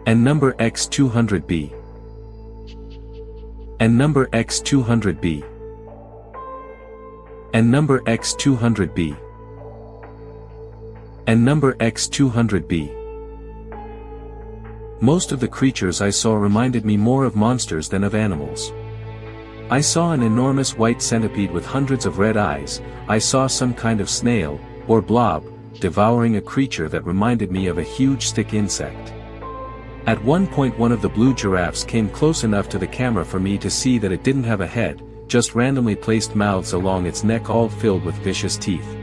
Speaker 3: And number X200B. And number X200B. And number X200B. And number X200B. Most of the creatures I saw reminded me more of monsters than of animals. I saw an enormous white centipede with hundreds of red eyes. I saw some kind of snail, or blob, devouring a creature that reminded me of a huge thick insect. At one point one of the blue giraffes came close enough to the camera for me to see that it didn't have a head, just randomly placed mouths along its neck all filled with vicious teeth.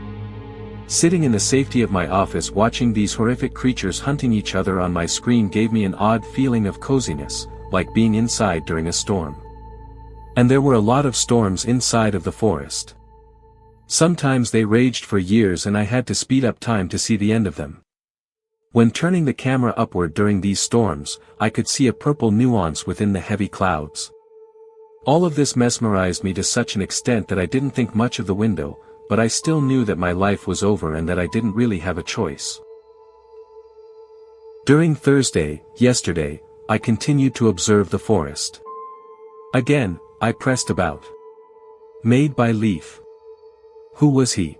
Speaker 3: Sitting in the safety of my office watching these horrific creatures hunting each other on my screen gave me an odd feeling of coziness, like being inside during a storm. And there were a lot of storms inside of the forest. Sometimes they raged for years and I had to speed up time to see the end of them. When turning the camera upward during these storms, I could see a purple nuance within the heavy clouds. All of this mesmerized me to such an extent that I didn't think much of the window, but I still knew that my life was over and that I didn't really have a choice. During Thursday, yesterday, I continued to observe the forest. Again, I pressed about. Made by Leaf. Who was he?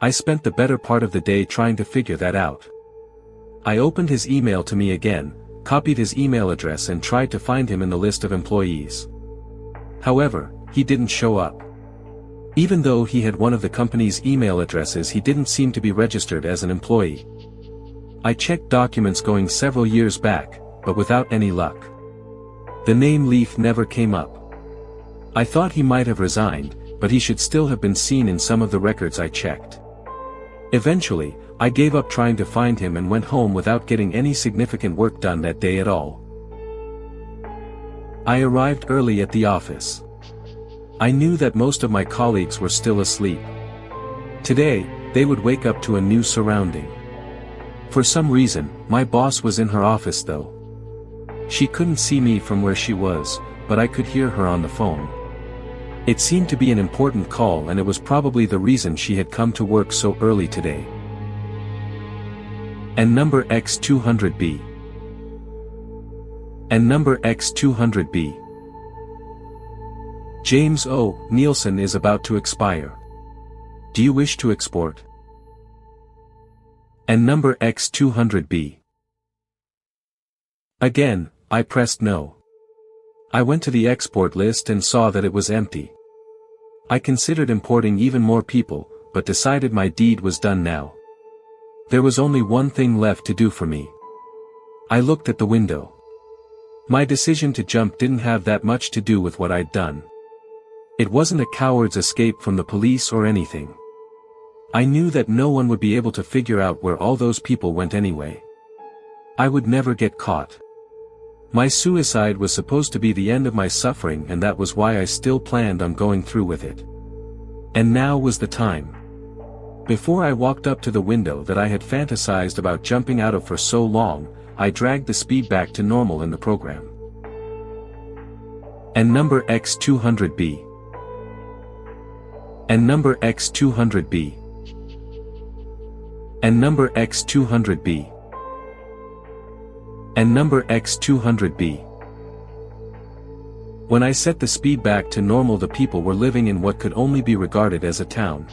Speaker 3: I spent the better part of the day trying to figure that out. I opened his email to me again, copied his email address and tried to find him in the list of employees. However, he didn't show up. Even though he had one of the company's email addresses, he didn't seem to be registered as an employee. I checked documents going several years back, but without any luck. The name Leaf never came up. I thought he might have resigned, but he should still have been seen in some of the records I checked. Eventually, I gave up trying to find him and went home without getting any significant work done that day at all. I arrived early at the office. I knew that most of my colleagues were still asleep. Today, they would wake up to a new surrounding. For some reason, my boss was in her office though. She couldn't see me from where she was, but I could hear her on the phone. It seemed to be an important call and it was probably the reason she had come to work so early today. And number X200B. And number X200B. James O. Nielsen is about to expire. Do you wish to export? And number X200B. Again, I pressed no. I went to the export list and saw that it was empty. I considered importing even more people, but decided my deed was done now. There was only one thing left to do for me. I looked at the window. My decision to jump didn't have that much to do with what I'd done. It wasn't a coward's escape from the police or anything. I knew that no one would be able to figure out where all those people went anyway. I would never get caught. My suicide was supposed to be the end of my suffering, and that was why I still planned on going through with it. And now was the time. Before I walked up to the window that I had fantasized about jumping out of for so long, I dragged the speed back to normal in the program. And number X200B. And number X200B. And number X200B. And number X200B. When I set the speed back to normal, the people were living in what could only be regarded as a town.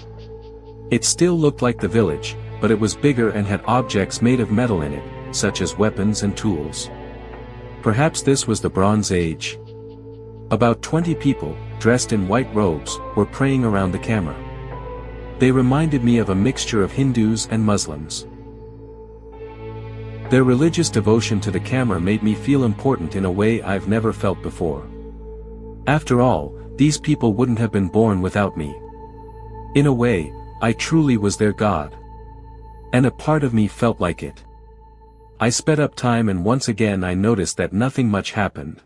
Speaker 3: It still looked like the village, but it was bigger and had objects made of metal in it, such as weapons and tools. Perhaps this was the Bronze Age. About 20 people, dressed in white robes, were praying around the camera. They reminded me of a mixture of Hindus and Muslims. Their religious devotion to the camera made me feel important in a way I've never felt before. After all, these people wouldn't have been born without me. In a way, I truly was their god. And a part of me felt like it. I sped up time and once again I noticed that nothing much happened.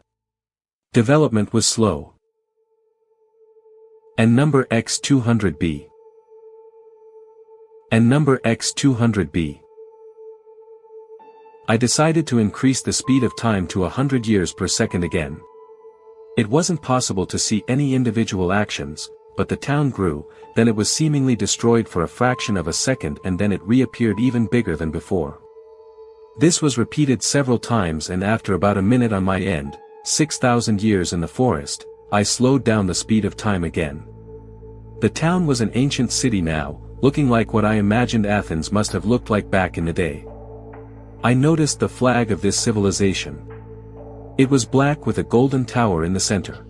Speaker 3: Development was slow. And number X200B. And number X200B. I decided to increase the speed of time to 100 years per second again. It wasn't possible to see any individual actions, but the town grew, then it was seemingly destroyed for a fraction of a second and then it reappeared even bigger than before. This was repeated several times and after about a minute on my end, 6,000 years in the forest, I slowed down the speed of time again. The town was an ancient city now, looking like what I imagined Athens must have looked like back in the day. I noticed the flag of this civilization. It was black with a golden tower in the center.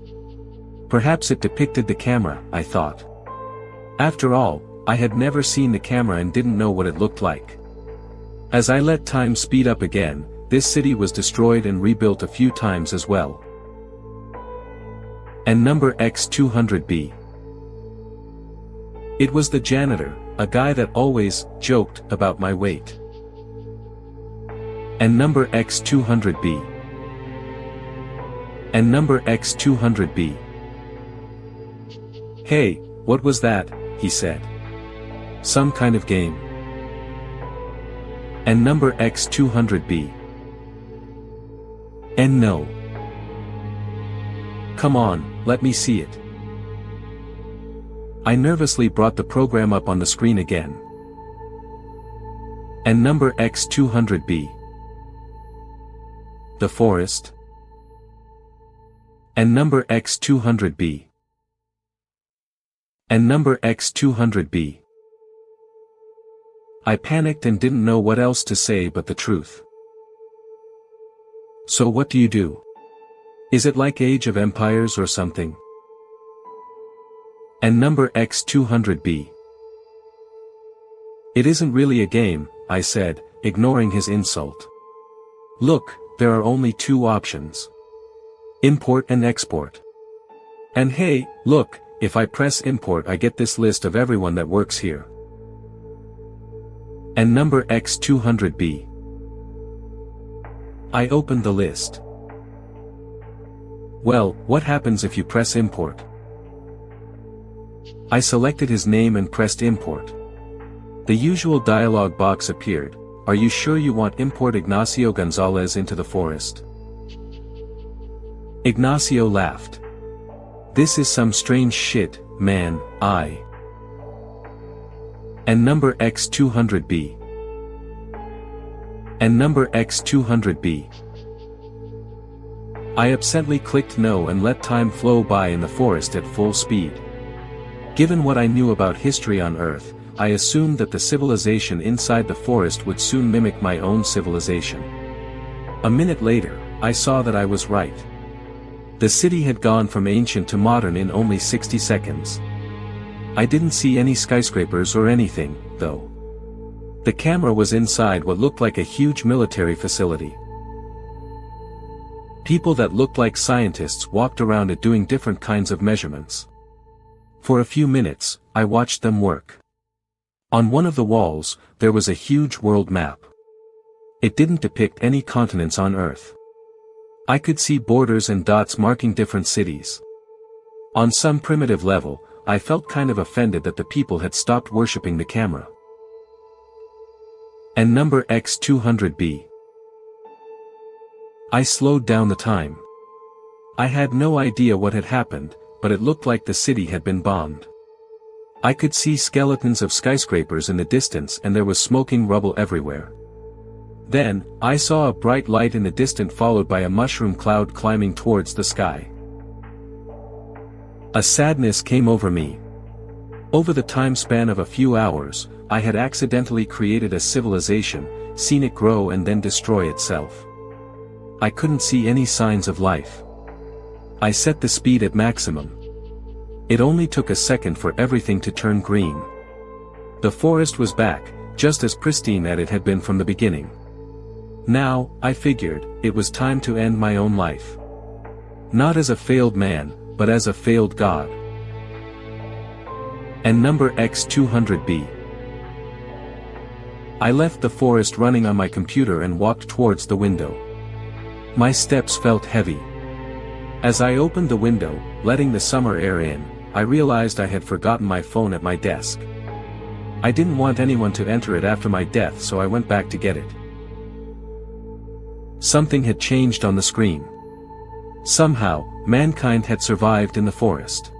Speaker 3: Perhaps it depicted the camera, I thought. After all, I had never seen the camera and didn't know what it looked like. As I let time speed up again, this city was destroyed and rebuilt a few times as well. And number X200B. It was the janitor, a guy that always joked about my weight. And number X200B. And number X200B. Hey, what was that? He said. Some kind of game. And number X200B. And no. Come on, let me see it. I nervously brought the program up on the screen again. And number X200B. The forest. And number X200B. And number X200B. I panicked and didn't know what else to say but the truth. So what do you do? Is it like Age of Empires or something? And number X200B. It isn't really a game, I said, ignoring his insult. Look, there are only two options. Import and export. And hey, look, if I press import I get this list of everyone that works here. And number X200B. I opened the list. Well, what happens if you press import? I selected his name and pressed import. The usual dialog box appeared. Are you sure you want import Ignacio Gonzalez into the forest? Ignacio laughed. This is some strange shit, man, And number X200B. And number X200B. I absently clicked no and let time flow by in the forest at full speed. Given what I knew about history on Earth, I assumed that the civilization inside the forest would soon mimic my own civilization. A minute later, I saw that I was right. The city had gone from ancient to modern in only 60 seconds. I didn't see any skyscrapers or anything, though. The camera was inside what looked like a huge military facility. People that looked like scientists walked around it doing different kinds of measurements. For a few minutes, I watched them work. On one of the walls, there was a huge world map. It didn't depict any continents on Earth. I could see borders and dots marking different cities. On some primitive level, I felt kind of offended that the people had stopped worshipping the camera. And number X200B. I slowed down the time. I had no idea what had happened, but it looked like the city had been bombed. I could see skeletons of skyscrapers in the distance and there was smoking rubble everywhere. Then, I saw a bright light in the distance followed by a mushroom cloud climbing towards the sky. A sadness came over me. Over the time span of a few hours, I had accidentally created a civilization, seen it grow and then destroy itself. I couldn't see any signs of life. I set the speed at maximum. It only took a second for everything to turn green. The forest was back, just as pristine as it had been from the beginning. Now, I figured, it was time to end my own life. Not as a failed man, but as a failed god. And number X200B. I left the forest running on my computer and walked towards the window. My steps felt heavy. As I opened the window, letting the summer air in, I realized I had forgotten my phone at my desk. I didn't want anyone to enter it after my death, so I went back to get it. Something had changed on the screen. Somehow, mankind had survived in the forest.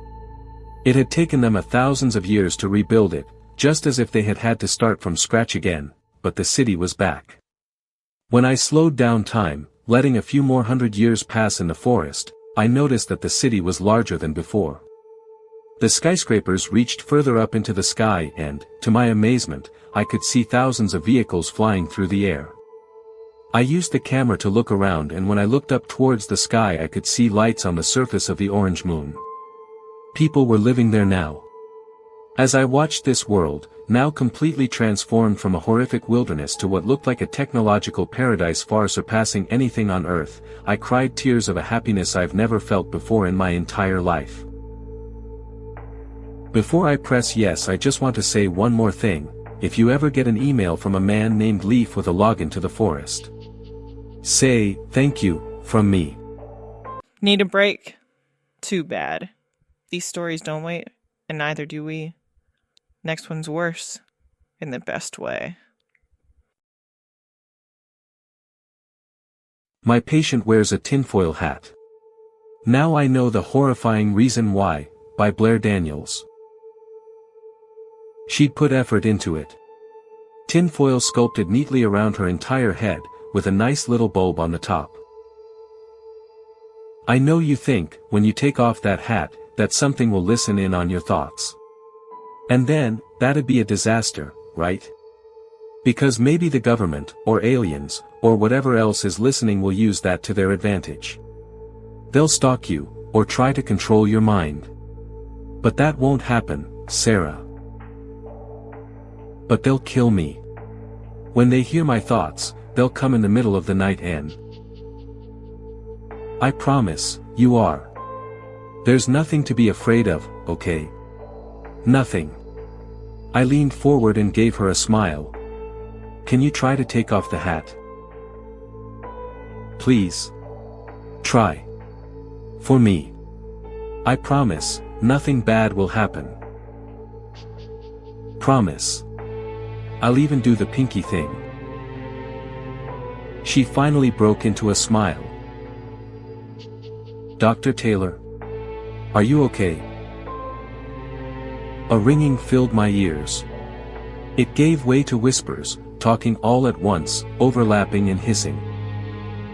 Speaker 3: It had taken them thousands of years to rebuild it, just as if they had had to start from scratch again, but the city was back. When I slowed down time, letting a few more 100 years pass in the forest, I noticed that the city was larger than before. The skyscrapers reached further up into the sky and, to my amazement, I could see thousands of vehicles flying through the air. I used the camera to look around, and when I looked up towards the sky I could see lights on the surface of the orange moon. People were living there now. As I watched this world, now completely transformed from a horrific wilderness to what looked like a technological paradise far surpassing anything on Earth, I cried tears of a happiness I've never felt before in my entire life. Before I press yes, I just want to say one more thing. If you ever get an email from a man named Leaf with a login to the forest, say, thank you, from me.
Speaker 2: Need a break? Too bad. These stories don't wait, and neither do we. Next one's worse, in the best way.
Speaker 3: My patient wears a tinfoil hat. Now I know the horrifying reason why, by Blair Daniels. She'd put effort into it. Tinfoil sculpted neatly around her entire head, with a nice little bulb on the top. I know you think, when you take off that hat, that something will listen in on your thoughts. And then, that'd be a disaster, right? Because maybe the government, or aliens, or whatever else is listening will use that to their advantage. They'll stalk you, or try to control your mind. But that won't happen, Sarah. But they'll kill me. When they hear my thoughts, they'll come in the middle of the night and... I promise, you are. There's nothing to be afraid of, okay? Nothing. I leaned forward and gave her a smile. Can you try to take off the hat? Please. Try. For me. I promise, nothing bad will happen. Promise. I'll even do the pinky thing. She finally broke into a smile. Dr. Taylor? Are you okay? A ringing filled my ears. It gave way to whispers, talking all at once, overlapping and hissing.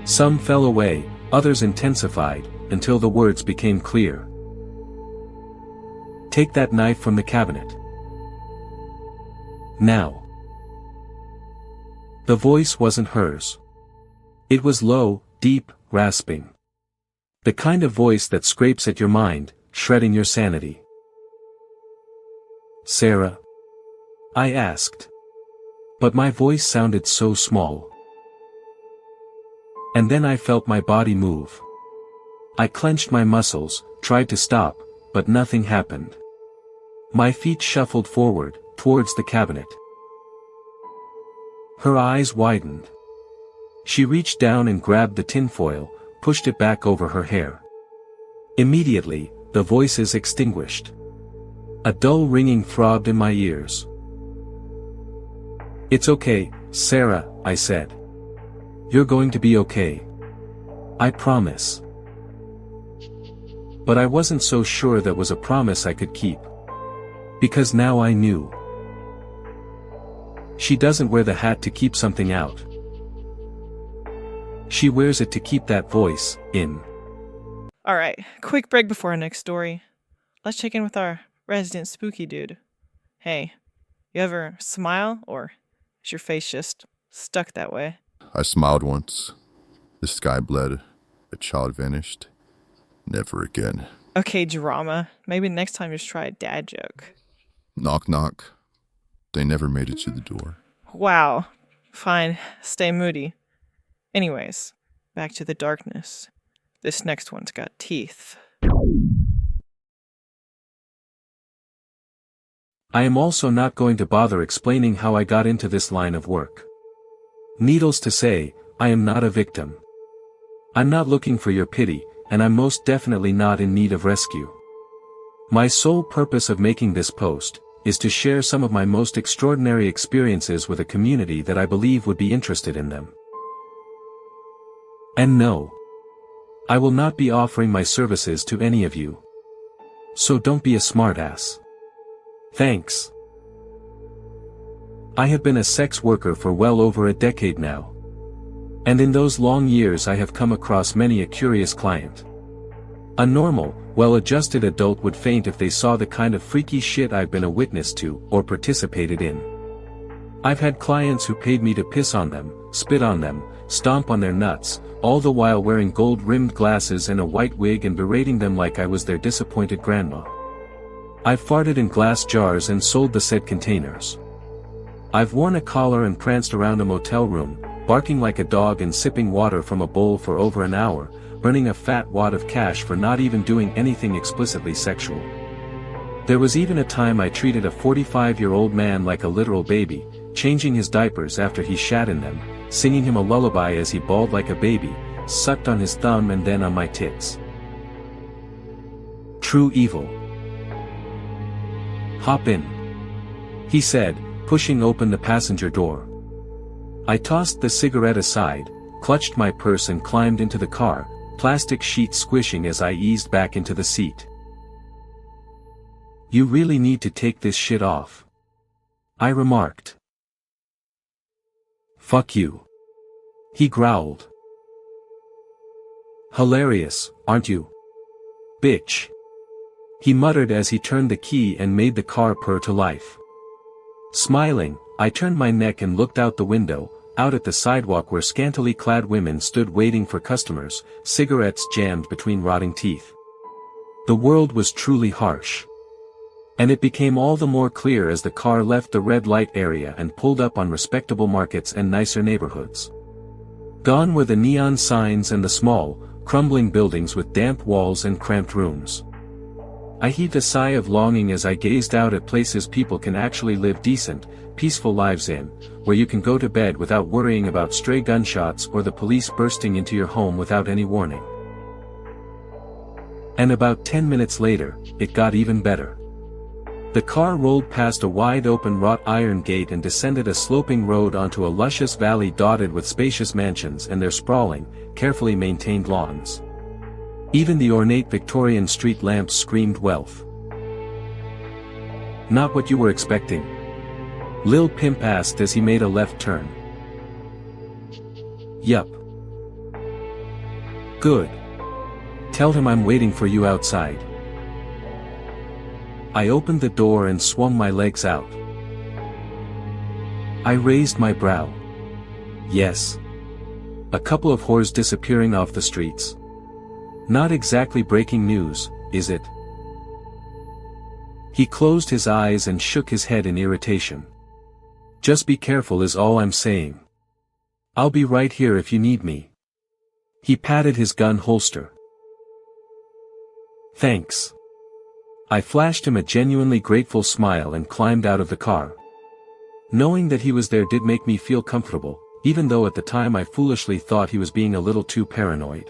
Speaker 3: Some fell away, others intensified, until the words became clear. Take that knife from the cabinet. Now. The voice wasn't hers. It was low, deep, rasping. The kind of voice that scrapes at your mind, shredding your sanity. Sarah? I asked. But my voice sounded so small. And then I felt my body move. I clenched my muscles, tried to stop, but nothing happened. My feet shuffled forward, towards the cabinet. Her eyes widened. She reached down and grabbed the tinfoil, pushed it back over her hair. Immediately, the voices extinguished. A dull ringing throbbed in my ears. It's okay, Sarah, I said. You're going to be okay. I promise. But I wasn't so sure that was a promise I could keep. Because now I knew. She doesn't wear the hat to keep something out. She wears it to keep that voice in.
Speaker 2: Alright, quick break before our next story. Let's check in with our resident spooky dude. Hey, you ever smile, or is your face just stuck that way?
Speaker 1: I smiled once. The sky bled. A child vanished. Never again.
Speaker 2: Okay, drama. Maybe next time just try a dad joke.
Speaker 1: Knock, knock. They never made it to the door.
Speaker 2: Wow. Fine, stay moody. Anyways, back to the darkness. This next one's got teeth.
Speaker 3: I am also not going to bother explaining how I got into this line of work. Needless to say, I am not a victim. I'm not looking for your pity, and I'm most definitely not in need of rescue. My sole purpose of making this post is to share some of my most extraordinary experiences with a community that I believe would be interested in them. And no, I will not be offering my services to any of you. So don't be a smartass. Thanks. I have been a sex worker for well over a decade now. And in those long years I have come across many a curious client. A normal, well-adjusted adult would faint if they saw the kind of freaky shit I've been a witness to or participated in. I've had clients who paid me to piss on them, spit on them, stomp on their nuts, all the while wearing gold-rimmed glasses and a white wig and berating them like I was their disappointed grandma. I've farted in glass jars and sold the said containers. I've worn a collar and pranced around a motel room, barking like a dog and sipping water from a bowl for over an hour, earning a fat wad of cash for not even doing anything explicitly sexual. There was even a time I treated a 45-year-old man like a literal baby, changing his diapers after he shat in them, singing him a lullaby as he bawled like a baby, sucked on his thumb and then on my tits. True evil. Hop in, he said, pushing open the passenger door. I tossed the cigarette aside, clutched my purse and climbed into the car, plastic sheet squishing as I eased back into the seat. You really need to take this shit off, I remarked. Fuck you, he growled. Hilarious, aren't you? Bitch, he muttered as he turned the key and made the car purr to life. Smiling, I turned my neck and looked out the window, out at the sidewalk where scantily clad women stood waiting for customers, cigarettes jammed between rotting teeth. The world was truly harsh. And it became all the more clear as the car left the red light area and pulled up on respectable markets and nicer neighborhoods. Gone were the neon signs and the small, crumbling buildings with damp walls and cramped rooms. I heaved a sigh of longing as I gazed out at places people can actually live decent, peaceful lives in, where you can go to bed without worrying about stray gunshots or the police bursting into your home without any warning. And about 10 minutes later, it got even better. The car rolled past a wide-open wrought iron gate and descended a sloping road onto a luscious valley dotted with spacious mansions and their sprawling, carefully maintained lawns. Even the ornate Victorian street lamps screamed wealth. Not what you were expecting? Lil Pimp asked as he made a left turn. Yup. Good. Tell him I'm waiting for you outside. I opened the door and swung my legs out. I raised my brow. Yes. A couple of whores disappearing off the streets. Not exactly breaking news, is it? He closed his eyes and shook his head in irritation. Just be careful is all I'm saying. I'll be right here if you need me. He patted his gun holster. Thanks. I flashed him a genuinely grateful smile and climbed out of the car. Knowing that he was there did make me feel comfortable, even though at the time I foolishly thought he was being a little too paranoid.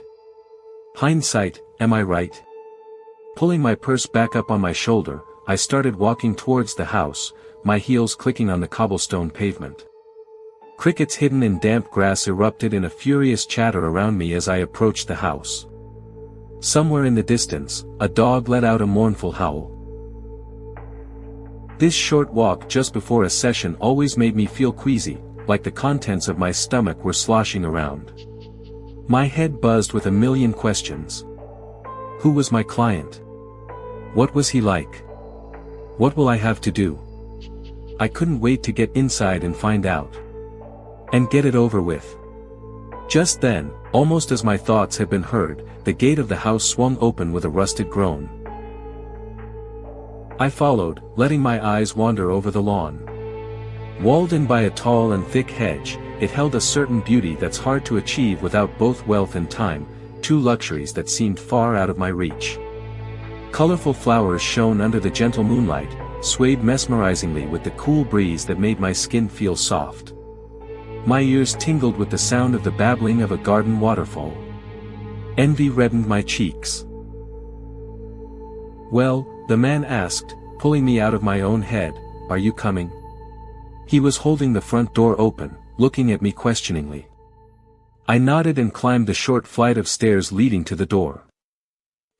Speaker 3: Hindsight, am I right? Pulling my purse back up on my shoulder, I started walking towards the house, my heels clicking on the cobblestone pavement. Crickets hidden in damp grass erupted in a furious chatter around me as I approached the house. Somewhere in the distance, a dog let out a mournful howl. This short walk just before a session always made me feel queasy, like the contents of my stomach were sloshing around. My head buzzed with a million questions. Who was my client? What was he like? What will I have to do? I couldn't wait to get inside and find out. And get it over with. Just then, almost as my thoughts had been heard, the gate of the house swung open with a rusted groan. I followed, letting my eyes wander over the lawn. Walled in by a tall and thick hedge, it held a certain beauty that's hard to achieve without both wealth and time, two luxuries that seemed far out of my reach. Colorful flowers shone under the gentle moonlight, swayed mesmerizingly with the cool breeze that made my skin feel soft. My ears tingled with the sound of the babbling of a garden waterfall. Envy reddened my cheeks. "Well," the man asked, pulling me out of my own head, "are you coming?" He was holding the front door open, looking at me questioningly. I nodded and climbed the short flight of stairs leading to the door.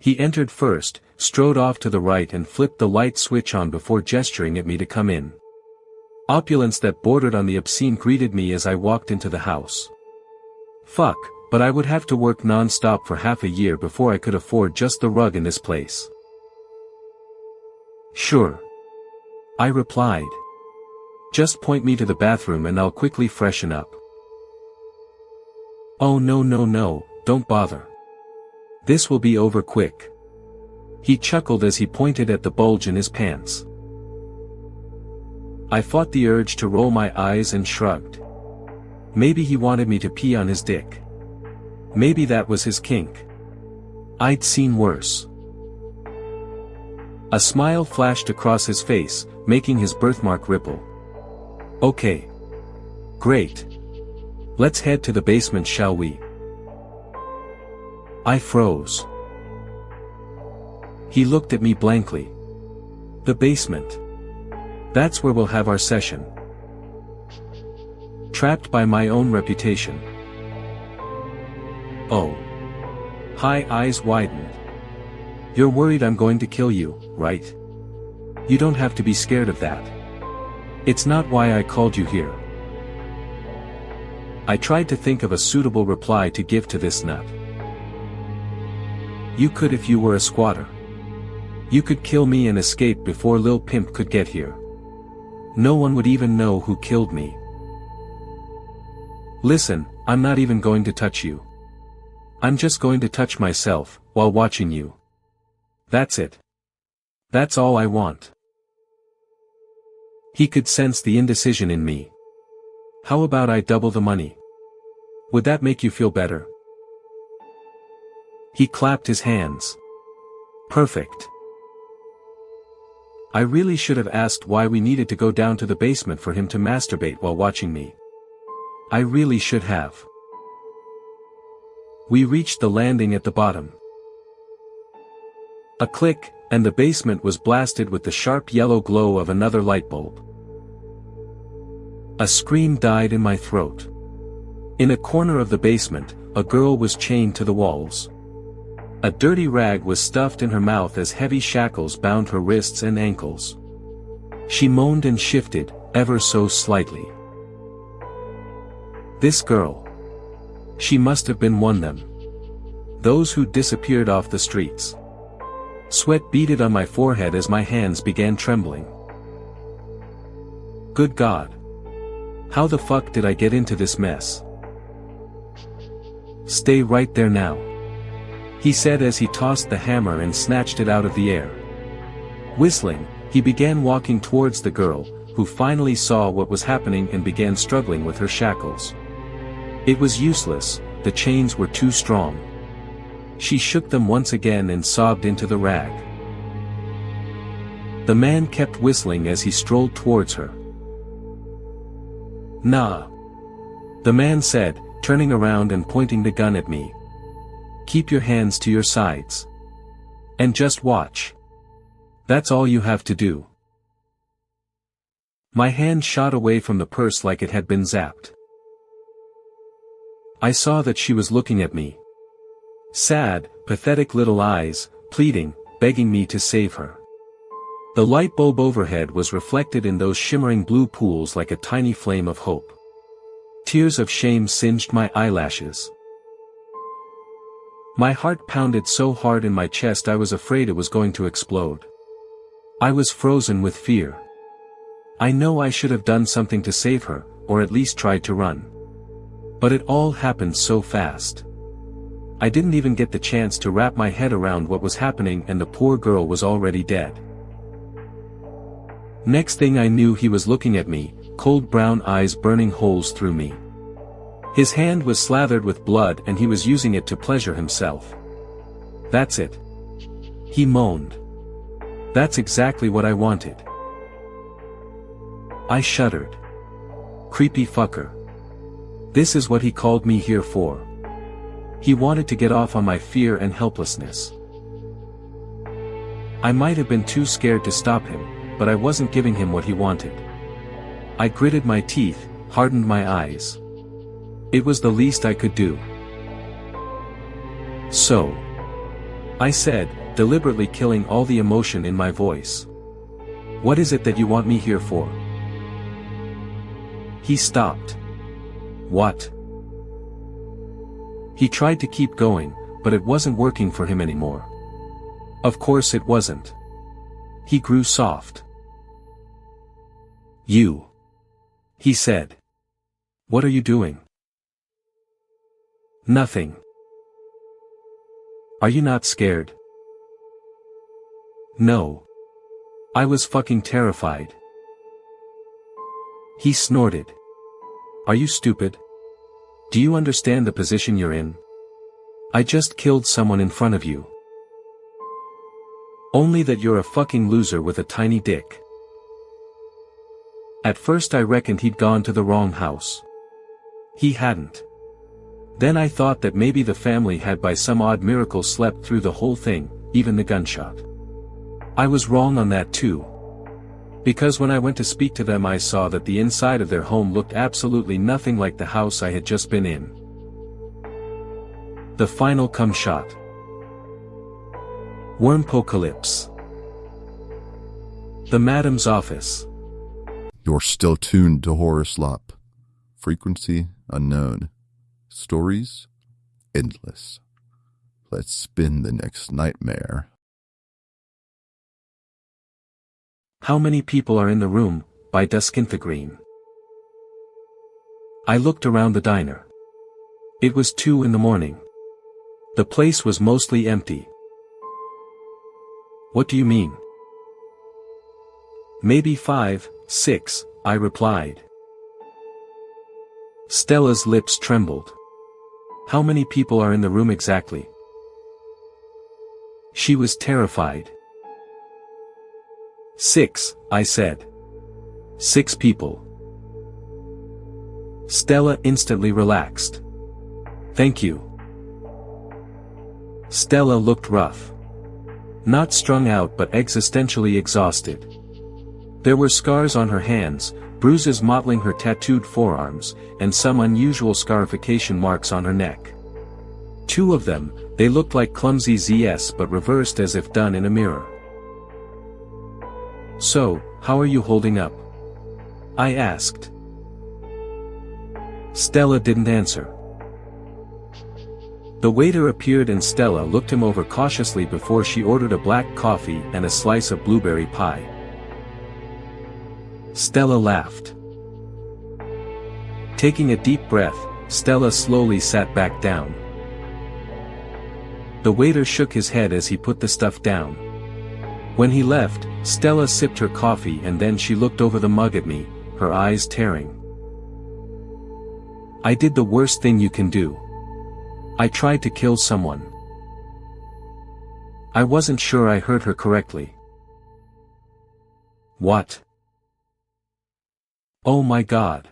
Speaker 3: He entered first, strode off to the right and flipped the light switch on before gesturing at me to come in. Opulence that bordered on the obscene greeted me as I walked into the house. Fuck, but I would have to work non-stop for half a year before I could afford just the rug in this place. "Sure," I replied. "Just point me to the bathroom and I'll quickly freshen up." "Oh no, don't bother. This will be over quick." He chuckled as he pointed at the bulge in his pants. I fought the urge to roll my eyes and shrugged. Maybe he wanted me to pee on his dick. Maybe that was his kink. I'd seen worse. A smile flashed across his face, making his birthmark ripple. "Okay. Great. Let's head to the basement, shall we?" I froze. He looked at me blankly. "The basement. That's where we'll have our session." Trapped by my own reputation. Oh. High eyes widened. "You're worried I'm going to kill you, right? You don't have to be scared of that. It's not why I called you here." I tried to think of a suitable reply to give to this nut. "You could if you were a squatter. You could kill me and escape before Lil Pimp could get here. No one would even know who killed me. Listen, I'm not even going to touch you. I'm just going to touch myself, while watching you. That's it. That's all I want." He could sense the indecision in me. "How about I double the money? Would that make you feel better?" He clapped his hands. "Perfect." I really should have asked why we needed to go down to the basement for him to masturbate while watching me. I really should have. We reached the landing at the bottom. A click, and the basement was blasted with the sharp yellow glow of another light bulb. A scream died in my throat. In a corner of the basement, a girl was chained to the walls. A dirty rag was stuffed in her mouth as heavy shackles bound her wrists and ankles. She moaned and shifted, ever so slightly. This girl. She must have been one of them. Those who disappeared off the streets. Sweat beaded on my forehead as my hands began trembling. Good God. How the fuck did I get into this mess? "Stay right there now," he said as he tossed the hammer and snatched it out of the air. Whistling, he began walking towards the girl, who finally saw what was happening and began struggling with her shackles. It was useless, the chains were too strong. She shook them once again and sobbed into the rag. The man kept whistling as he strolled towards her. "Nah," the man said, turning around and pointing the gun at me. "Keep your hands to your sides. And just watch. That's all you have to do." My hand shot away from the purse like it had been zapped. I saw that she was looking at me. Sad, pathetic little eyes, pleading, begging me to save her. The light bulb overhead was reflected in those shimmering blue pools like a tiny flame of hope. Tears of shame singed my eyelashes. My heart pounded so hard in my chest I was afraid it was going to explode. I was frozen with fear. I know I should have done something to save her, or at least tried to run. But it all happened so fast. I didn't even get the chance to wrap my head around what was happening and the poor girl was already dead. Next thing I knew he was looking at me, cold brown eyes burning holes through me. His hand was slathered with blood and he was using it to pleasure himself. That's it. He moaned. That's exactly what I wanted. I shuddered. Creepy fucker. This is what he called me here for. He wanted to get off on my fear and helplessness. I might have been too scared to stop him, but I wasn't giving him what he wanted. I gritted my teeth, hardened my eyes. It was the least I could do. So, I said, deliberately killing all the emotion in my voice. What is it that you want me here for? He stopped. What? He tried to keep going, but it wasn't working for him anymore. Of course it wasn't. He grew soft. You. He said. What are you doing? Nothing. Are you not scared? No. I was fucking terrified. He snorted. Are you stupid? Do you understand the position you're in? I just killed someone in front of you. Only that you're a fucking loser with a tiny dick. At first I reckoned he'd gone to the wrong house. He hadn't. Then I thought that maybe the family had by some odd miracle slept through the whole thing, even the gunshot. I was wrong on that too. Because when I went to speak to them I saw that the inside of their home looked absolutely nothing like the house I had just been in. The final cum shot. Wormpocalypse. The madam's office.
Speaker 1: You're still tuned to HorrorSlop. Frequency unknown. Stories endless. Let's spin the next nightmare.
Speaker 3: How Many People Are in the Room, by Green. I looked around the diner. It was 2 a.m. The place was mostly empty. What do you mean? Maybe 5, 6, I replied. Stella's lips trembled. How many people are in the room exactly? She was terrified. 6, I said. 6 people. Stella instantly relaxed. Thank you. Stella looked rough. Not strung out but existentially exhausted. There were scars on her hands, bruises mottling her tattooed forearms, and some unusual scarification marks on her neck. 2 of them, they looked like clumsy ZS but reversed as if done in a mirror. So, how are you holding up? I asked. Stella didn't answer. The waiter appeared and Stella looked him over cautiously before she ordered a black coffee and a slice of blueberry pie. Stella laughed. Taking a deep breath, Stella slowly sat back down. The waiter shook his head as he put the stuff down. When he left, Stella sipped her coffee and then she looked over the mug at me, her eyes tearing. I did the worst thing you can do. I tried to kill someone. I wasn't sure I heard her correctly. What? Oh my God.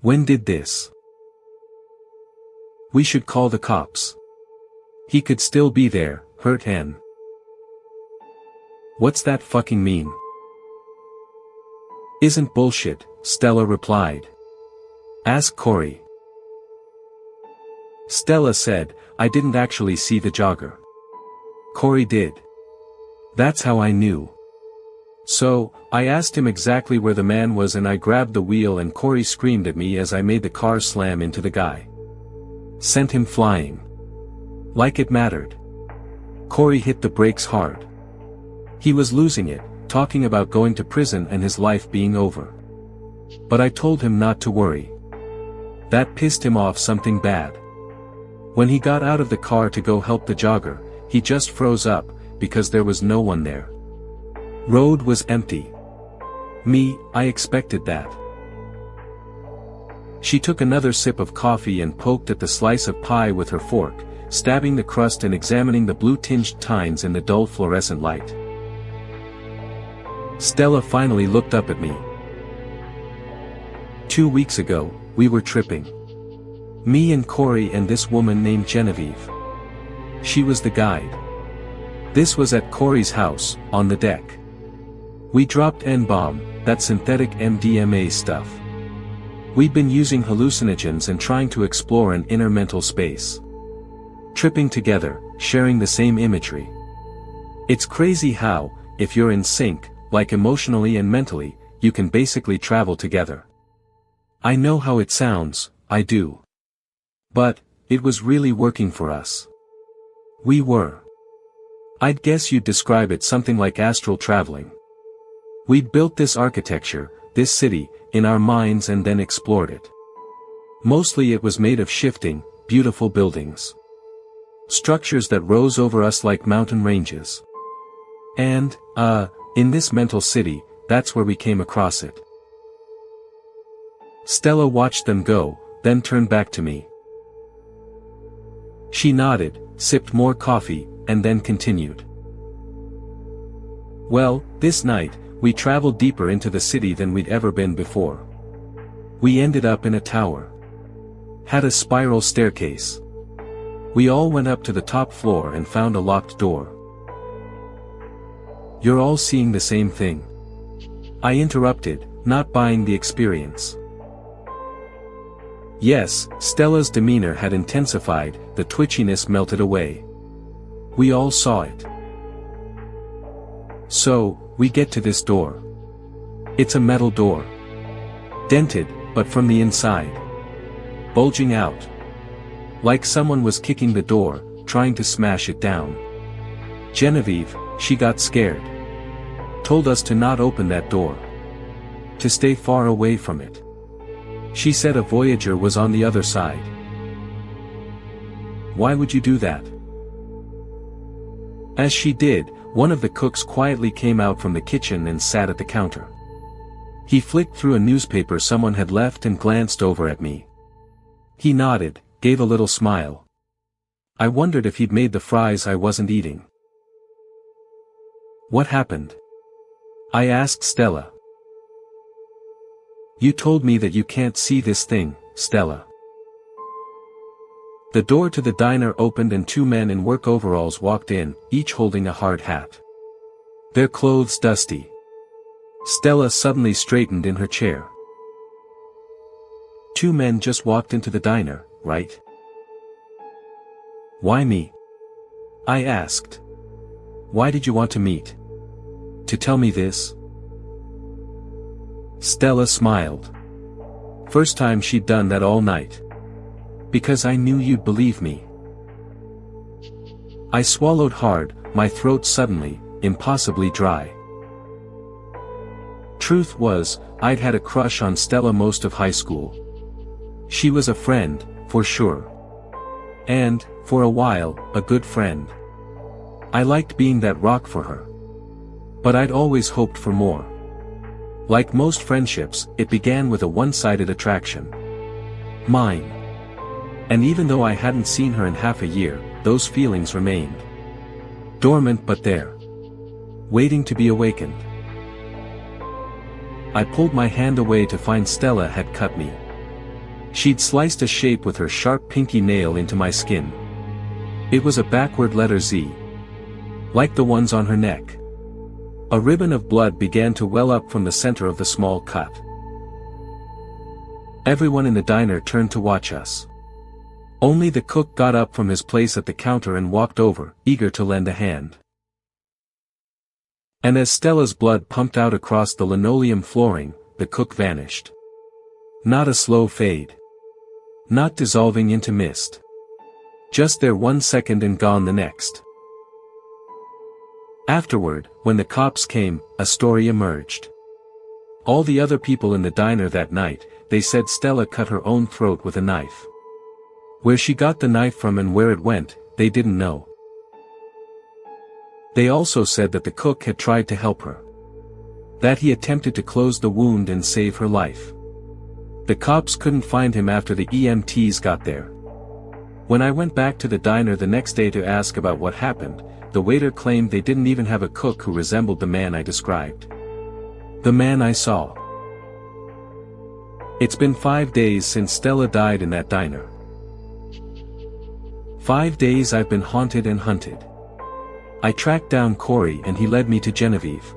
Speaker 3: When did this? We should call the cops. He could still be there, hurt and... What's that fucking mean? Isn't bullshit, Stella replied. Ask Corey. Stella said, I didn't actually see the jogger. Corey did. That's how I knew. So, I asked him exactly where the man was and I grabbed the wheel and Corey screamed at me as I made the car slam into the guy. Sent him flying. Like it mattered. Corey hit the brakes hard. He was losing it, talking about going to prison and his life being over. But I told him not to worry. That pissed him off something bad. When he got out of the car to go help the jogger, he just froze up, because there was no one there. Road was empty. Me, I expected that. She took another sip of coffee and poked at the slice of pie with her fork, stabbing the crust and examining the blue-tinged tines in the dull fluorescent light. Stella finally looked up at me. 2 weeks ago, we were tripping. Me and Corey and this woman named Genevieve. She was the guide. This was at Corey's house, on the deck. We dropped N-bomb, that synthetic MDMA stuff. We'd been using hallucinogens and trying to explore an inner mental space. Tripping together, sharing the same imagery. It's crazy how, if you're in sync, like emotionally and mentally, you can basically travel together. I know how it sounds, I do. But, it was really working for us. We were. I'd guess you'd describe it something like astral traveling. We'd built this architecture, this city, in our minds and then explored it. Mostly it was made of shifting, beautiful buildings. Structures that rose over us like mountain ranges. And, in this mental city, that's where we came across it. Stella watched them go, then turned back to me. She nodded, sipped more coffee, and then continued. Well, this night, we traveled deeper into the city than we'd ever been before. We ended up in a tower. Had a spiral staircase. We all went up to the top floor and found a locked door. You're all seeing the same thing. I interrupted, not buying the experience. Yes, Stella's demeanor had intensified, the twitchiness melted away. We all saw it. So, we get to this door. It's a metal door. Dented, but from the inside. Bulging out. Like someone was kicking the door, trying to smash it down. Genevieve, she got scared. Told us to not open that door. To stay far away from it. She said a Voyager was on the other side. Why would you do that? As she did, one of the cooks quietly came out from the kitchen and sat at the counter. He flicked through a newspaper someone had left and glanced over at me. He nodded, gave a little smile. I wondered if he'd made the fries I wasn't eating. What happened? I asked Stella. You told me that you can't see this thing, Stella. The door to the diner opened and 2 men in work overalls walked in, each holding a hard hat. Their clothes dusty. Stella suddenly straightened in her chair. 2 men just walked into the diner, right? Why me? I asked. Why did you want to meet? To tell me this? Stella smiled. First time she'd done that all night. Because I knew you'd believe me. I swallowed hard, my throat suddenly, impossibly dry. Truth was, I'd had a crush on Stella most of high school. She was a friend, for sure. And, for a while, a good friend. I liked being that rock for her. But I'd always hoped for more. Like most friendships, it began with a one-sided attraction. Mine. And even though I hadn't seen her in half a year, those feelings remained. Dormant but there. Waiting to be awakened. I pulled my hand away to find Stella had cut me. She'd sliced a shape with her sharp pinky nail into my skin. It was a backward letter Z. Like the ones on her neck. A ribbon of blood began to well up from the center of the small cut. Everyone in the diner turned to watch us. Only the cook got up from his place at the counter and walked over, eager to lend a hand. And as Stella's blood pumped out across the linoleum flooring, the cook vanished. Not a slow fade. Not dissolving into mist. Just there 1 second and gone the next. Afterward, when the cops came, a story emerged. All the other people in the diner that night, they said Stella cut her own throat with a knife. Where she got the knife from and where it went, they didn't know. They also said that the cook had tried to help her. That he attempted to close the wound and save her life. The cops couldn't find him after the EMTs got there. When I went back to the diner the next day to ask about what happened, the waiter claimed they didn't even have a cook who resembled the man I described. The man I saw. It's been 5 days since Stella died in that diner. 5 days I've been haunted and hunted. I tracked down Corey and he led me to Genevieve.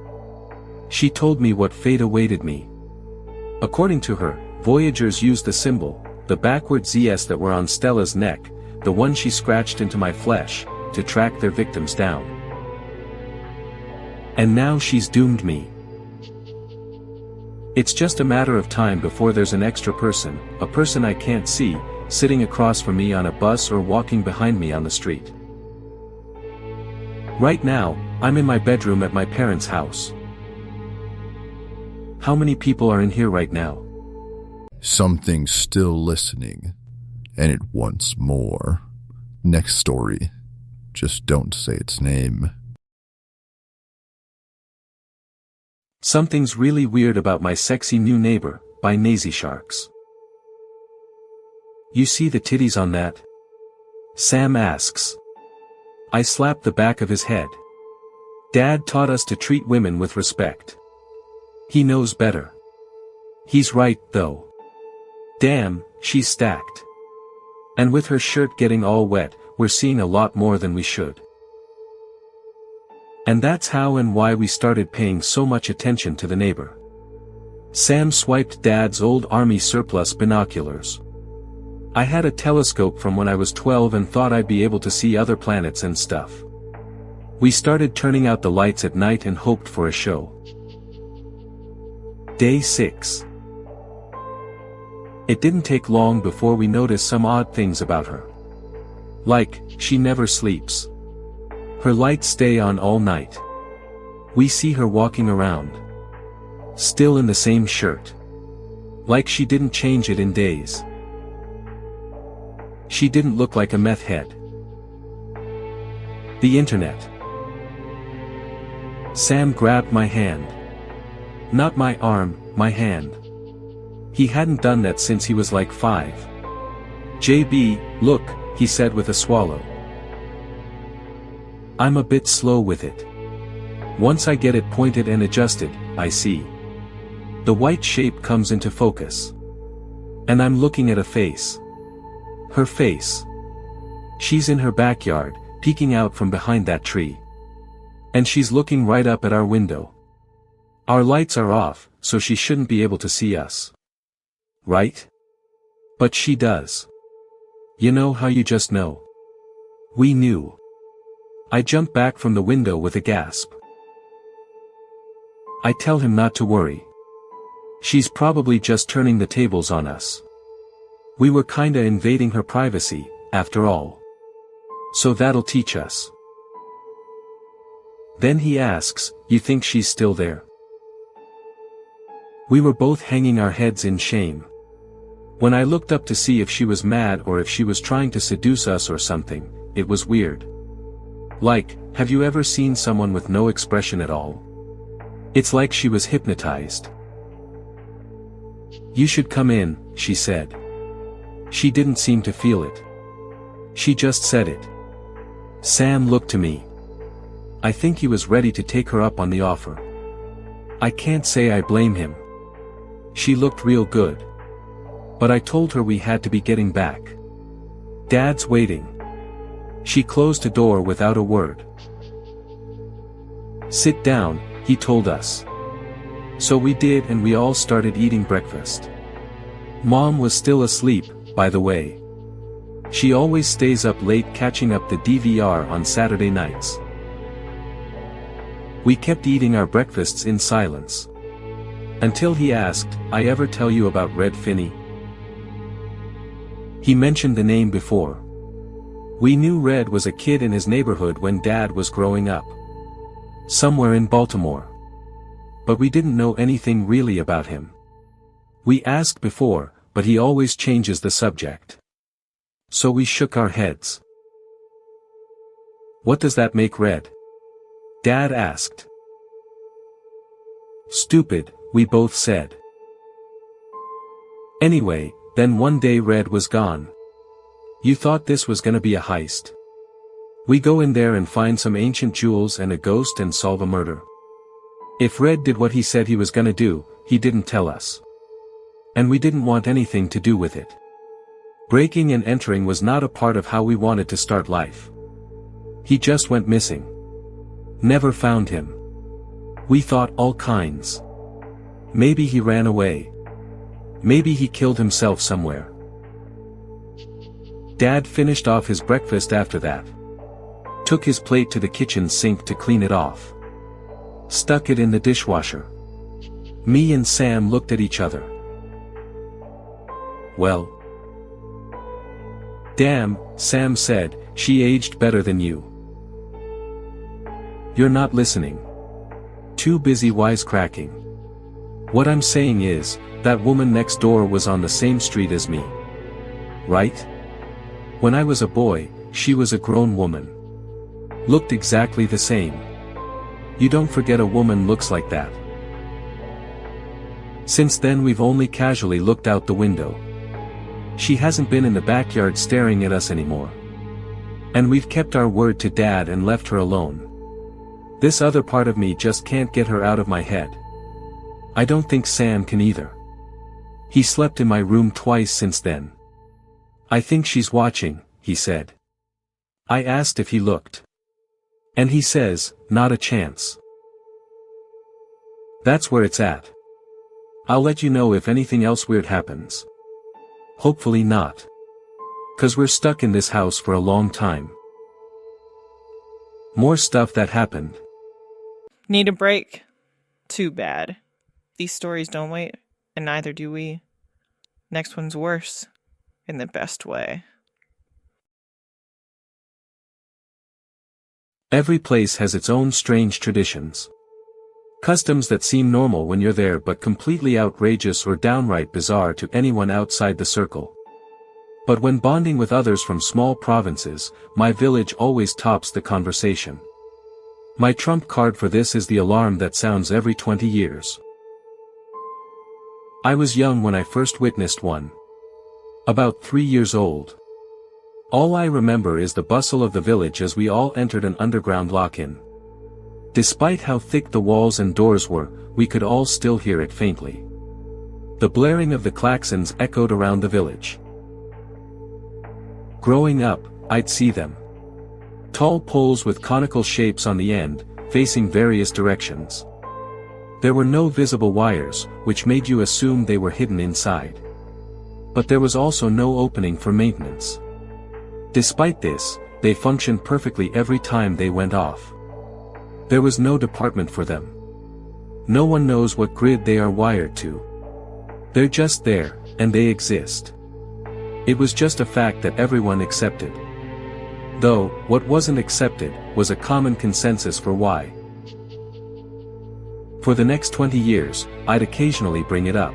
Speaker 3: She told me what fate awaited me. According to her, Voyagers used the symbol, the backward ZS that were on Stella's neck, the one she scratched into my flesh, to track their victims down. And now she's doomed me. It's just a matter of time before there's an extra person, a person I can't see, sitting across from me on a bus or walking behind me on the street. Right now, I'm in my bedroom at my parents' house. How many people are in here right now?
Speaker 1: Something's still listening, and it wants more. Next story. Just don't say its name.
Speaker 3: Something's really weird about my sexy new neighbor, by Nazy Sharks. You see the titties on that? Sam asks. I slap the back of his head. Dad taught us to treat women with respect. He knows better. He's right, though. Damn, she's stacked. And with her shirt getting all wet, we're seeing a lot more than we should. And that's how and why we started paying so much attention to the neighbor. Sam swiped Dad's old army surplus binoculars. I had a telescope from when I was 12 and thought I'd be able to see other planets and stuff. We started turning out the lights at night and hoped for a show. Day 6. It didn't take long before we noticed some odd things about her. Like, she never sleeps. Her lights stay on all night. We see her walking around. Still in the same shirt. Like she didn't change it in days. She didn't look like a meth head. The internet. Sam grabbed my hand. Not my arm, my hand. He hadn't done that since he was like 5. JB, look, he said with a swallow. I'm a bit slow with it. Once I get it pointed and adjusted, I see. The white shape comes into focus. And I'm looking at a face. Her face. She's in her backyard, peeking out from behind that tree. And she's looking right up at our window. Our lights are off, so she shouldn't be able to see us. Right? But she does. You know how you just know? We knew. I jump back from the window with a gasp. I tell him not to worry. She's probably just turning the tables on us. We were kinda invading her privacy, after all. So that'll teach us. Then he asks, you think she's still there? We were both hanging our heads in shame. When I looked up to see if she was mad or if she was trying to seduce us or something, it was weird. Like, have you ever seen someone with no expression at all? It's like she was hypnotized. You should come in, she said. She didn't seem to feel it. She just said it. Sam looked to me. I think he was ready to take her up on the offer. I can't say I blame him. She looked real good. But I told her we had to be getting back. Dad's waiting. She closed the door without a word. Sit down, he told us. So we did and we all started eating breakfast. Mom was still asleep, by the way. She always stays up late catching up the DVR on Saturday nights. We kept eating our breakfasts in silence. Until he asked, "I ever tell you about Red Finney?" He mentioned the name before. We knew Red was a kid in his neighborhood when Dad was growing up. Somewhere in Baltimore. But we didn't know anything really about him. We asked before, but he always changes the subject. So we shook our heads. "What does that make Red?" Dad asked. "Stupid," we both said. Anyway, then one day Red was gone. You thought this was gonna be a heist. We go in there and find some ancient jewels and a ghost and solve a murder. If Red did what he said he was gonna do, he didn't tell us. And we didn't want anything to do with it. Breaking and entering was not a part of how we wanted to start life. He just went missing. Never found him. We thought all kinds. Maybe he ran away. Maybe he killed himself somewhere. Dad finished off his breakfast after that. Took his plate to the kitchen sink to clean it off. Stuck it in the dishwasher. Me and Sam looked at each other. "Well." "Damn," Sam said, "she aged better than you." You're not listening. Too busy wisecracking. What I'm saying is, that woman next door was on the same street as me. Right? When I was a boy, she was a grown woman. Looked exactly the same. You don't forget a woman looks like that. Since then we've only casually looked out the window. She hasn't been in the backyard staring at us anymore. And we've kept our word to Dad and left her alone. This other part of me just can't get her out of my head. I don't think Sam can either. He slept in my room twice since then. "I think she's watching," he said. I asked if he looked. And he says, "Not a chance." That's where it's at. I'll let you know if anything else weird happens. Hopefully not. 'Cause we're stuck in this house for a long time. More stuff that happened.
Speaker 2: Need a break? Too bad. These stories don't wait, and neither do we. Next one's worse. In the best way.
Speaker 3: Every place has its own strange traditions. Customs that seem normal when you're there but completely outrageous or downright bizarre to anyone outside the circle. But when bonding with others from small provinces, my village always tops the conversation. My trump card for this is the alarm that sounds every 20 years. I was young when I first witnessed one. About 3 years old. All I remember is the bustle of the village as we all entered an underground lock-in. Despite how thick the walls and doors were, we could all still hear it faintly. The blaring of the klaxons echoed around the village. Growing up, I'd see them. Tall poles with conical shapes on the end, facing various directions. There were no visible wires, which made you assume they were hidden inside. But there was also no opening for maintenance. Despite this, they functioned perfectly every time they went off. There was no department for them. No one knows what grid they are wired to. They're just there, and they exist. It was just a fact that everyone accepted. Though, what wasn't accepted, was a common consensus for why. For the next 20 years, I'd occasionally bring it up.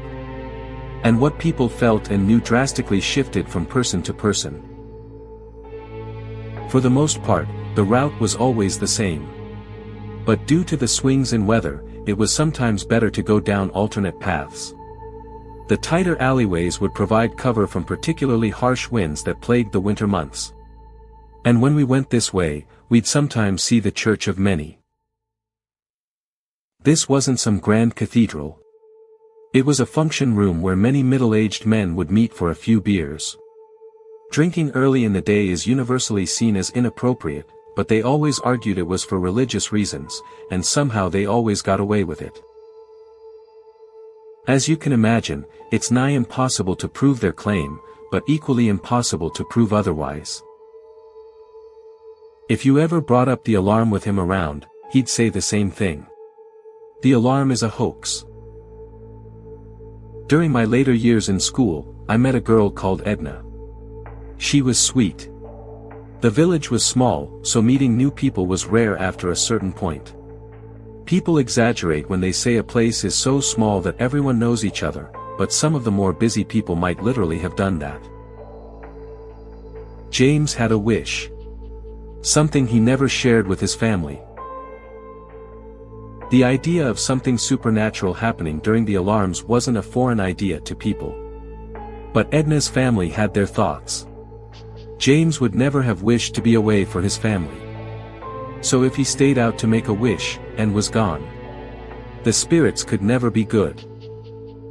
Speaker 3: And what people felt and knew drastically shifted from person to person. For the most part, the route was always the same. But due to the swings in weather, it was sometimes better to go down alternate paths. The tighter alleyways would provide cover from particularly harsh winds that plagued the winter months. And when we went this way, we'd sometimes see the Church of Many. This wasn't some grand cathedral. It was a function room where many middle-aged men would meet for a few beers. Drinking early in the day is universally seen as inappropriate, but they always argued it was for religious reasons, and somehow they always got away with it. As you can imagine, it's nigh impossible to prove their claim, but equally impossible to prove otherwise. If you ever brought up the alarm with him around, he'd say the same thing. The alarm is a hoax. During my later years in school, I met a girl called Edna. She was sweet. The village was small, so meeting new people was rare after a certain point. People exaggerate when they say a place is so small that everyone knows each other, but some of the more busy people might literally have done that. James had a wish. Something he never shared with his family. The idea of something supernatural happening during the alarms wasn't a foreign idea to people. But Edna's family had their thoughts. James would never have wished to be away for his family. So if he stayed out to make a wish, and was gone, the spirits could never be good.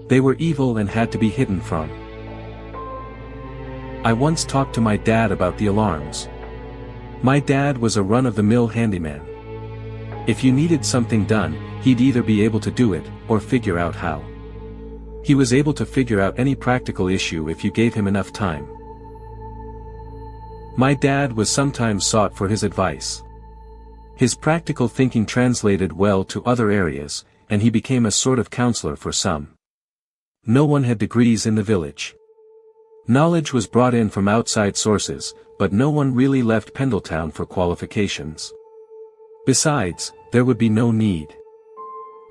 Speaker 3: They were evil and had to be hidden from. I once talked to my dad about the alarms. My dad was a run-of-the-mill handyman. If you needed something done, he'd either be able to do it, or figure out how. He was able to figure out any practical issue if you gave him enough time. My dad was sometimes sought for his advice. His practical thinking translated well to other areas, and he became a sort of counselor for some. No one had degrees in the village. Knowledge was brought in from outside sources, but no one really left Pendletown for qualifications. Besides, there would be no need.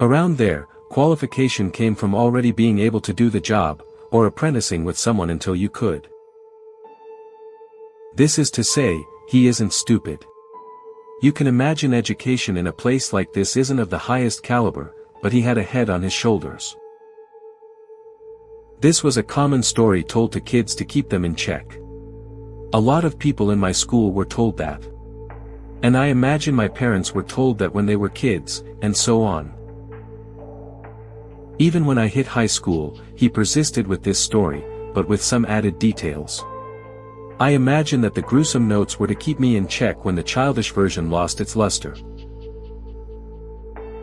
Speaker 3: Around there, qualification came from already being able to do the job, or apprenticing with someone until you could. This is to say, he isn't stupid. You can imagine education in a place like this isn't of the highest caliber, but he had a head on his shoulders. This was a common story told to kids to keep them in check. A lot of people in my school were told that. And I imagine my parents were told that when they were kids, and so on. Even when I hit high school, he persisted with this story, but with some added details. I imagine that the gruesome notes were to keep me in check when the childish version lost its luster.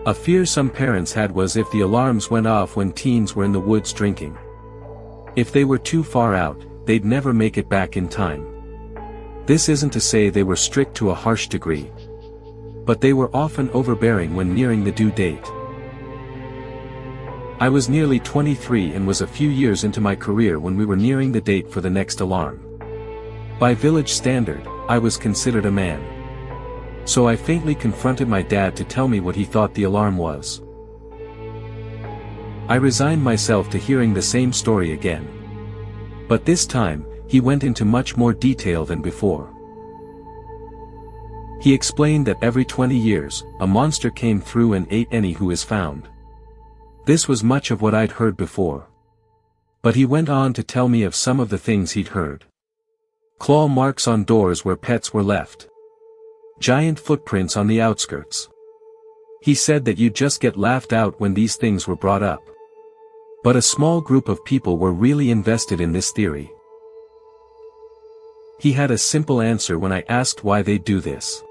Speaker 3: A fear some parents had was if the alarms went off when teens were in the woods drinking. If they were too far out, they'd never make it back in time. This isn't to say they were strict to a harsh degree. But they were often overbearing when nearing the due date. I was nearly 23 and was a few years into my career when we were nearing the date for the next alarm. By village standard, I was considered a man. So I faintly confronted my dad to tell me what he thought the alarm was. I resigned myself to hearing the same story again. But this time, he went into much more detail than before. He explained that every 20 years, a monster came through and ate any who is found. This was much of what I'd heard before. But he went on to tell me of some of the things he'd heard. Claw marks on doors where pets were left. Giant footprints on the outskirts. He said that you'd just get laughed out when these things were brought up. But a small group of people were really invested in this theory. He had a simple answer when I asked why they do this.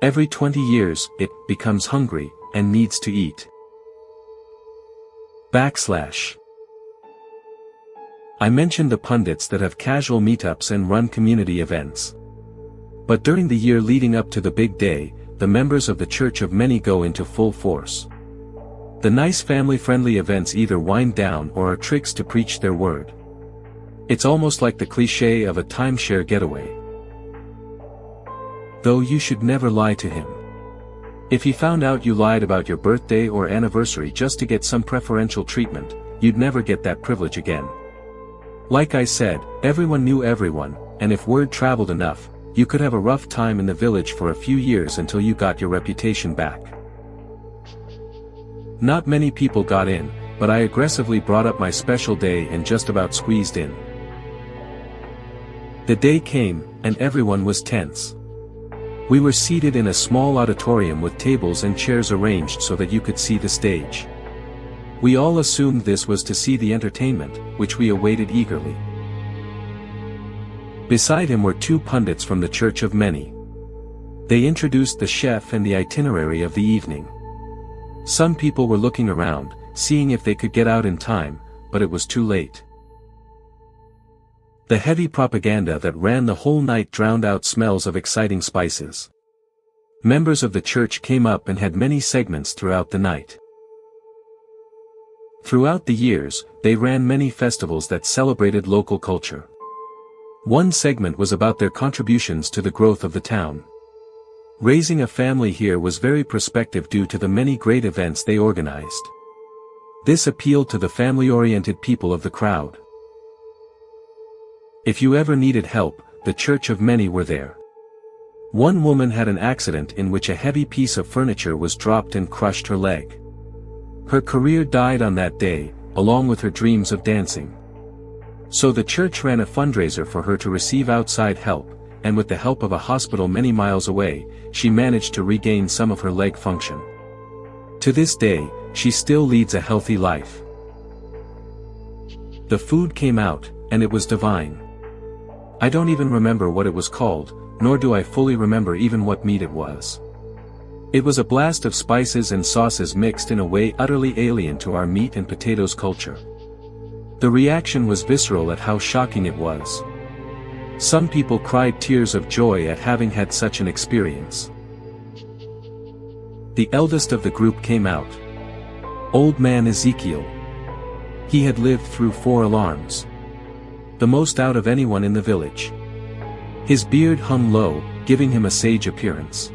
Speaker 3: Every 20 years, it becomes hungry, and needs to eat. I mentioned the pundits that have casual meetups and run community events. But during the year leading up to the big day, the members of the Church of Many go into full force. The nice family-friendly events either wind down or are tricks to preach their word. It's almost like the cliché of a timeshare getaway. Though you should never lie to him. If he found out you lied about your birthday or anniversary just to get some preferential treatment, you'd never get that privilege again. Like I said, everyone knew everyone, and if word traveled enough, you could have a rough time in the village for a few years until you got your reputation back. Not many people got in, but I aggressively brought up my special day and just about squeezed in. The day came, and everyone was tense. We were seated in a small auditorium with tables and chairs arranged so that you could see the stage. We all assumed this was to see the entertainment, which we awaited eagerly. Beside him were two pundits from the Church of Many. They introduced the chef and the itinerary of the evening. Some people were looking around, seeing if they could get out in time, but it was too late. The heavy propaganda that ran the whole night drowned out smells of exciting spices. Members of the church came up and had many segments throughout the night. Throughout the years, they ran many festivals that celebrated local culture. One segment was about their contributions to the growth of the town. Raising a family here was very prospective due to the many great events they organized. This appealed to the family-oriented people of the crowd. If you ever needed help, the Church of Many were there. One woman had an accident in which a heavy piece of furniture was dropped and crushed her leg. Her career died on that day, along with her dreams of dancing. So the church ran a fundraiser for her to receive outside help, and with the help of a hospital many miles away, she managed to regain some of her leg function. To this day, she still leads a healthy life. The food came out, and it was divine. I don't even remember what it was called, nor do I fully remember even what meat it was. It was a blast of spices and sauces mixed in a way utterly alien to our meat and potatoes culture. The reaction was visceral at how shocking it was. Some people cried tears of joy at having had such an experience. The eldest of the group came out. Old man Ezekiel. He had lived through 4 alarms. The most out of anyone in the village. His beard hung low, giving him a sage appearance.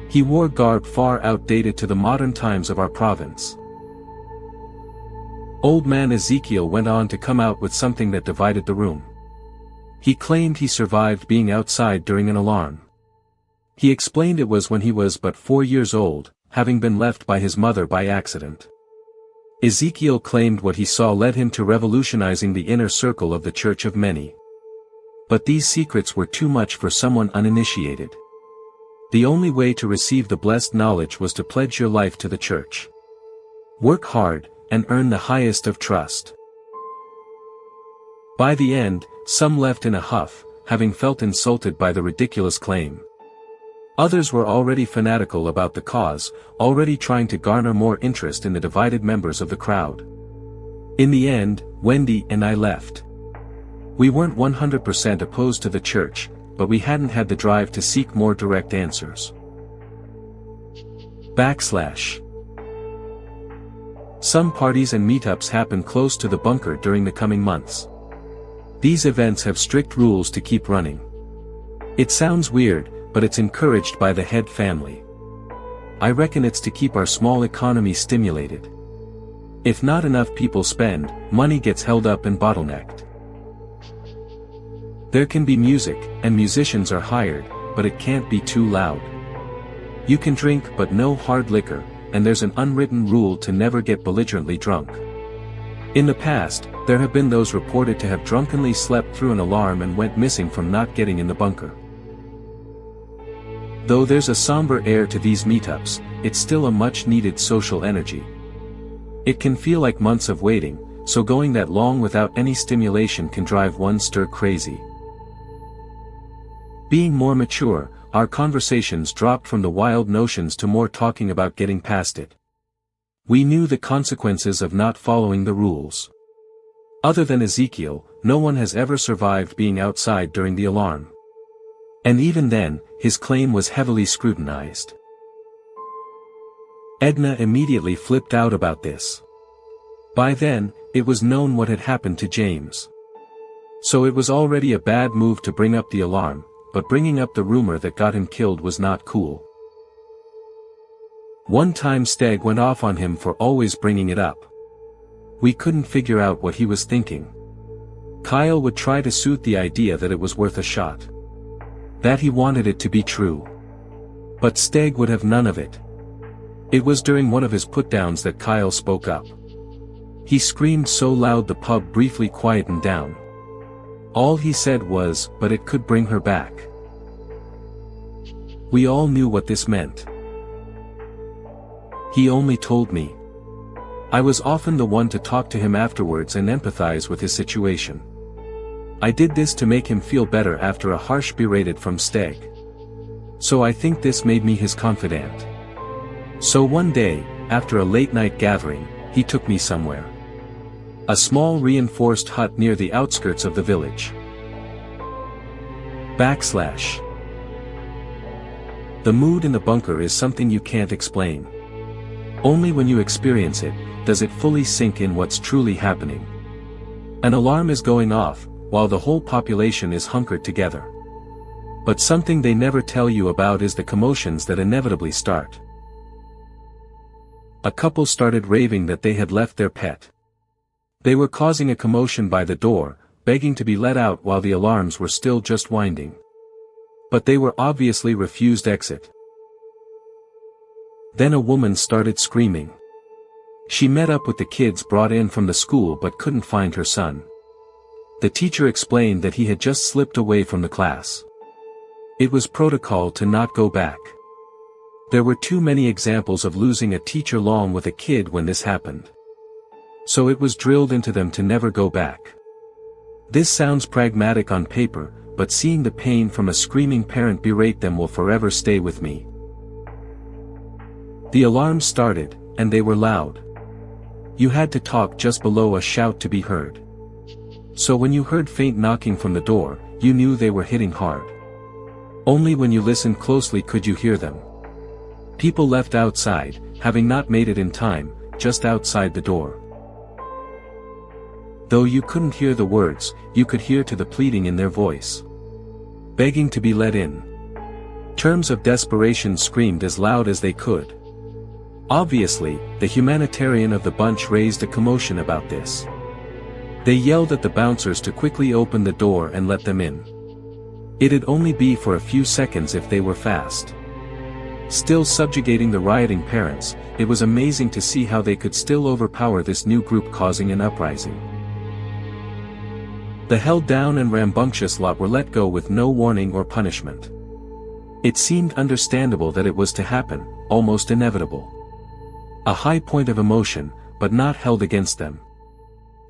Speaker 3: He wore garb far outdated to the modern times of our province. Old man Ezekiel went on to come out with something that divided the room. He claimed he survived being outside during an alarm. He explained it was when he was but 4 years old, having been left by his mother by accident. Ezekiel claimed what he saw led him to revolutionizing the inner circle of the Church of Many. But these secrets were too much for someone uninitiated. The only way to receive the blessed knowledge was to pledge your life to the church. Work hard, and earn the highest of trust. By the end, some left in a huff, having felt insulted by the ridiculous claim. Others were already fanatical about the cause, already trying to garner more interest in the divided members of the crowd. In the end, Wendy and I left. We weren't 100% opposed to the church, but we hadn't had the drive to seek more direct answers. Some parties and meetups happen close to the bunker during the coming months. These events have strict rules to keep running. It sounds weird, but it's encouraged by the head family. I reckon it's to keep our small economy stimulated. If not enough people spend, money gets held up and bottlenecked. There can be music, and musicians are hired, but it can't be too loud. You can drink but no hard liquor, and there's an unwritten rule to never get belligerently drunk. In the past, there have been those reported to have drunkenly slept through an alarm and went missing from not getting in the bunker. Though there's a somber air to these meetups, it's still a much-needed social energy. It can feel like months of waiting, so going that long without any stimulation can drive one stir crazy. Being more mature, our conversations dropped from the wild notions to more talking about getting past it. We knew the consequences of not following the rules. Other than Ezekiel, no one has ever survived being outside during the alarm. And even then, his claim was heavily scrutinized. Edna immediately flipped out about this. By then, it was known what had happened to James. So it was already a bad move to bring up the alarm, but bringing up the rumor that got him killed was not cool. One time Steg went off on him for always bringing it up. We couldn't figure out what he was thinking. Kyle would try to suit the idea that it was worth a shot. That he wanted it to be true. But Steg would have none of it. It was during one of his put-downs that Kyle spoke up. He screamed so loud the pub briefly quietened down. All he said was, "But it could bring her back." We all knew what this meant. He only told me. I was often the one to talk to him afterwards and empathize with his situation. I did this to make him feel better after a harsh berated from Steg. So I think this made me his confidant. So one day, after a late-night gathering, he took me somewhere. A small reinforced hut near the outskirts of the village. / The mood in the bunker is something you can't explain. Only when you experience it, does it fully sink in what's truly happening. An alarm is going off, while the whole population is hunkered together. But something they never tell you about is the commotions that inevitably start. A couple started raving that they had left their pet. They were causing a commotion by the door, begging to be let out while the alarms were still just winding. But they were obviously refused exit. Then a woman started screaming. She met up with the kids brought in from the school but couldn't find her son. The teacher explained that he had just slipped away from the class. It was protocol to not go back. There were too many examples of losing a teacher along with a kid when this happened. So it was drilled into them to never go back. This sounds pragmatic on paper, but seeing the pain from a screaming parent berate them will forever stay with me. The alarms started, and they were loud. You had to talk just below a shout to be heard. So when you heard faint knocking from the door, you knew they were hitting hard. Only when you listened closely could you hear them. People left outside, having not made it in time, just outside the door. Though you couldn't hear the words, you could hear to the pleading in their voice. Begging to be let in. Terms of desperation screamed as loud as they could. Obviously, the humanitarian of the bunch raised a commotion about this. They yelled at the bouncers to quickly open the door and let them in. It'd only be for a few seconds if they were fast. Still subjugating the rioting parents, it was amazing to see how they could still overpower this new group causing an uprising. The held down and rambunctious lot were let go with no warning or punishment. It seemed understandable that it was to happen, almost inevitable. A high point of emotion, but not held against them.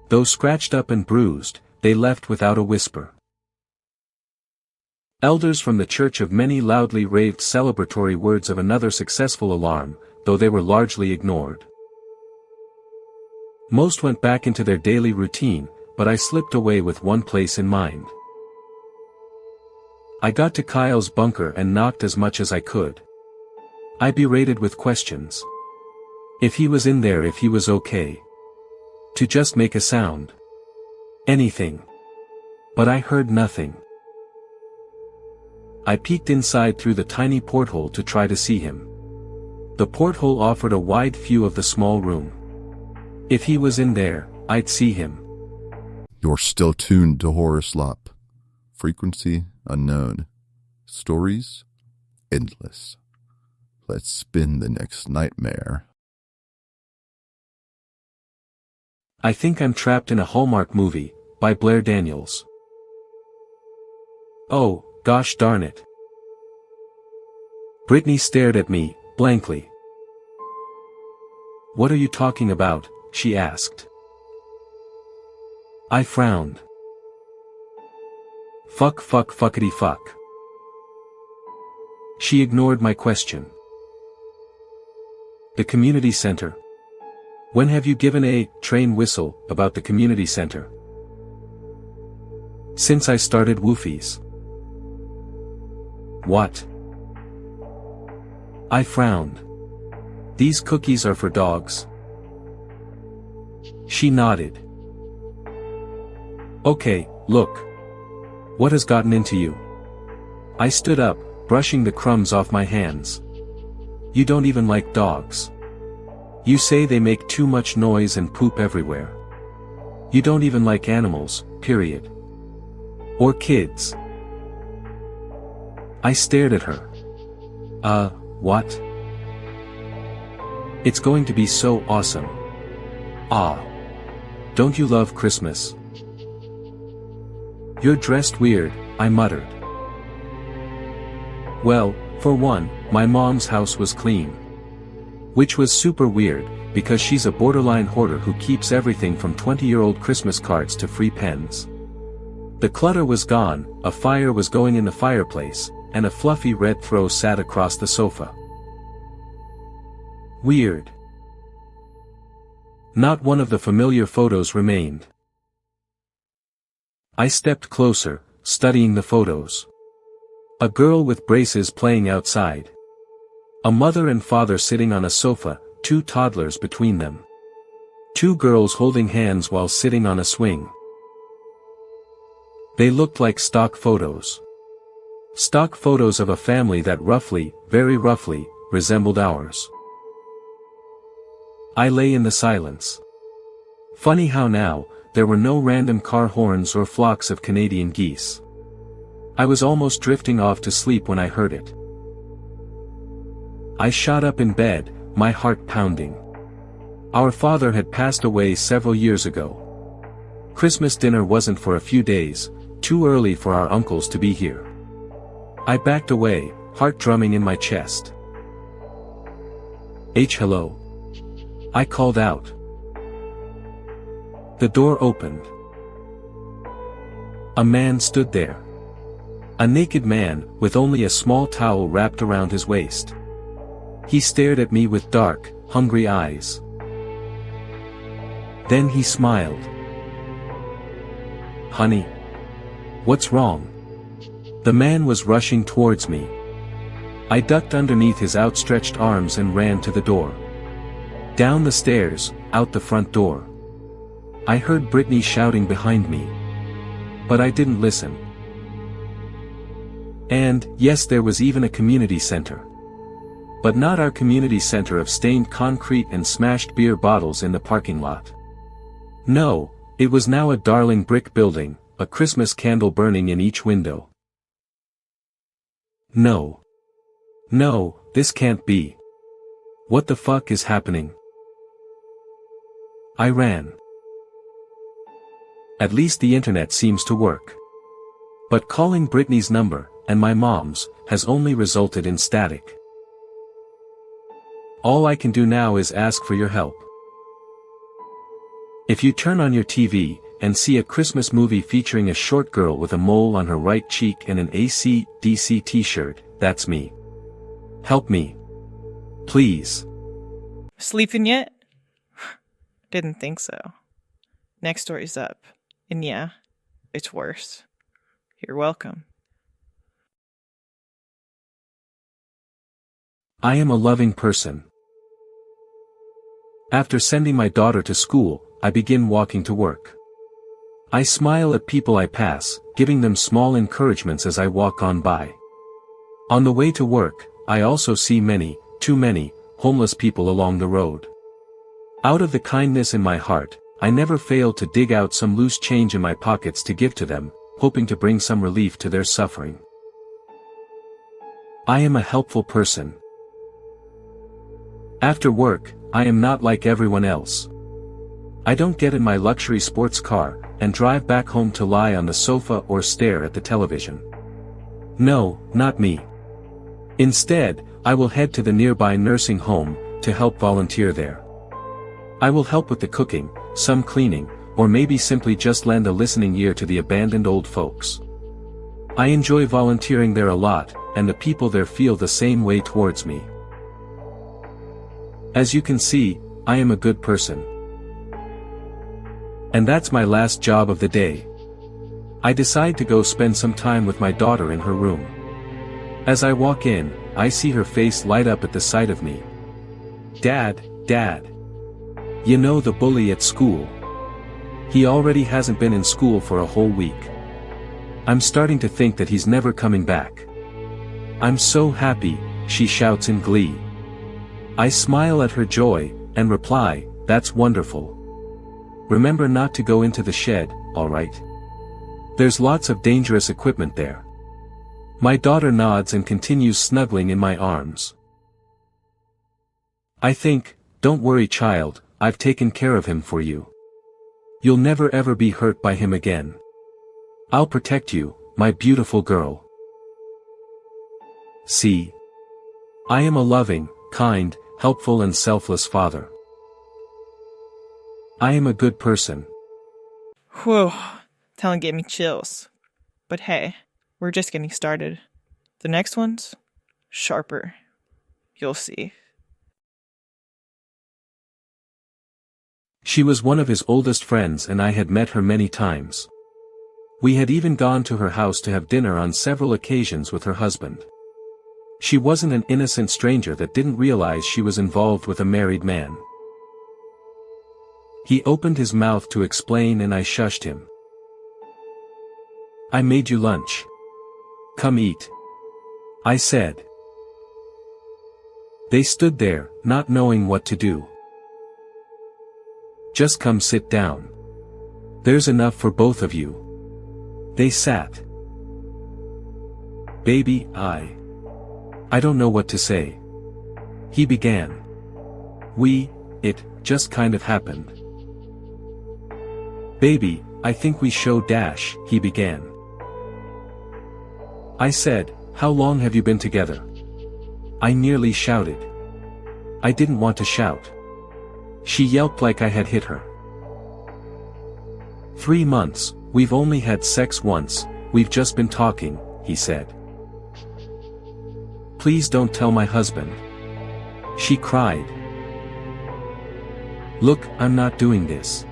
Speaker 3: Though scratched up and bruised, they left without a whisper. Elders from the Church of Many loudly raved celebratory words of another successful alarm, though they were largely ignored. Most went back into their daily routine, but I slipped away with one place in mind. I got to Kyle's bunker and knocked as much as I could. I berated with questions. If he was in there, if he was okay. To just make a sound. Anything. But I heard nothing. I peeked inside through the tiny porthole to try to see him. The porthole offered a wide view of the small room. If he was in there, I'd see him.
Speaker 1: You're still tuned to HorrorSlop. Frequency unknown. Stories endless. Let's spin the next nightmare.
Speaker 3: I Think I'm Trapped in a Hallmark Movie, by Blair Daniels. Oh, gosh darn it. Brittany stared at me, blankly. What are you talking about? She asked. I frowned. Fuckity fuck. She ignored my question. The community center. When have you given a train whistle about the community center? Since I started Woofies. What? I frowned. These cookies are for dogs. She nodded. Okay, look. What has gotten into you? I stood up, brushing the crumbs off my hands. You don't even like dogs. You say they make too much noise and poop everywhere. You don't even like animals, period. Or kids. I stared at her. What? It's going to be so awesome. Ah. Don't you love Christmas? You're dressed weird, I muttered. Well, for one, my mom's house was clean. Which was super weird, because she's a borderline hoarder who keeps everything from 20-year-old Christmas cards to free pens. The clutter was gone, a fire was going in the fireplace, and a fluffy red throw sat across the sofa. Weird. Not one of the familiar photos remained. I stepped closer, studying the photos. A girl with braces playing outside. A mother and father sitting on a sofa, 2 toddlers between them. 2 girls holding hands while sitting on a swing. They looked like stock photos. Stock photos of a family that roughly, very roughly, resembled ours. I lay in the silence. Funny how now, there were no random car horns or flocks of Canadian geese. I was almost drifting off to sleep when I heard it. I shot up in bed, my heart pounding. Our father had passed away several years ago. Christmas dinner wasn't for a few days, too early for our uncles to be here. I backed away, heart drumming in my chest. Hello. I called out. The door opened. A man stood there. A naked man, with only a small towel wrapped around his waist. He stared at me with dark, hungry eyes. Then he smiled. Honey. What's wrong? The man was rushing towards me. I ducked underneath his outstretched arms and ran to the door. Down the stairs, out the front door. I heard Brittany shouting behind me. But I didn't listen. And, yes, there was even a community center. But not our community center of stained concrete and smashed beer bottles in the parking lot. No, it was now a darling brick building, a Christmas candle burning in each window. No. No, this can't be. What the fuck is happening? I ran. At least the internet seems to work. But calling Brittany's number, and my mom's, has only resulted in static. All I can do now is ask for your help. If you turn on your TV, and see a Christmas movie featuring a short girl with a mole on her right cheek and an AC/DC t-shirt, that's me. Help me. Please.
Speaker 2: Sleeping yet? Didn't think so. Next story's up. And yeah, it's worse. You're welcome.
Speaker 3: I am a loving person. After sending my daughter to school, I begin walking to work. I smile at people I pass, giving them small encouragements as I walk on by. On the way to work, I also see many, too many, homeless people along the road. Out of the kindness in my heart, I never fail to dig out some loose change in my pockets to give to them, hoping to bring some relief to their suffering. I am a helpful person. After work, I am not like everyone else. I don't get in my luxury sports car, and drive back home to lie on the sofa or stare at the television. No, not me. Instead, I will head to the nearby nursing home, to help volunteer there. I will help with the cooking, some cleaning, or maybe simply just lend a listening ear to the abandoned old folks. I enjoy volunteering there a lot, and the people there feel the same way towards me. As you can see, I am a good person. And that's my last job of the day. I decide to go spend some time with my daughter in her room. As I walk in, I see her face light up at the sight of me. Dad, Dad. You know, the bully at school. He already hasn't been in school for a whole week. I'm starting to think that he's never coming back. I'm so happy, she shouts in glee. I smile at her joy, and reply, that's wonderful. Remember not to go into the shed, alright? There's lots of dangerous equipment there. My daughter nods and continues snuggling in my arms. I think, don't worry child, I've taken care of him for you. You'll never ever be hurt by him again. I'll protect you, my beautiful girl. See? I am a loving, kind, helpful and selfless father. I am a good person.
Speaker 2: Whew, telling gave me chills. But hey, we're just getting started. The next one's sharper. You'll see.
Speaker 3: She was one of his oldest friends and I had met her many times. We had even gone to her house to have dinner on several occasions with her husband. She wasn't an innocent stranger that didn't realize she was involved with a married man. He opened his mouth to explain and I shushed him. I made you lunch. Come eat. I said. They stood there, not knowing what to do. Just come sit down. There's enough for both of you. They sat. Baby, I don't know what to say. He began. It just kind of happened. Baby, I think we should dash, he began. I said, how long have you been together? I nearly shouted. I didn't want to shout. She yelped like I had hit her. 3 months, we've only had sex once, we've just been talking, he said. Please don't tell my husband. She cried. Look, I'm not doing this.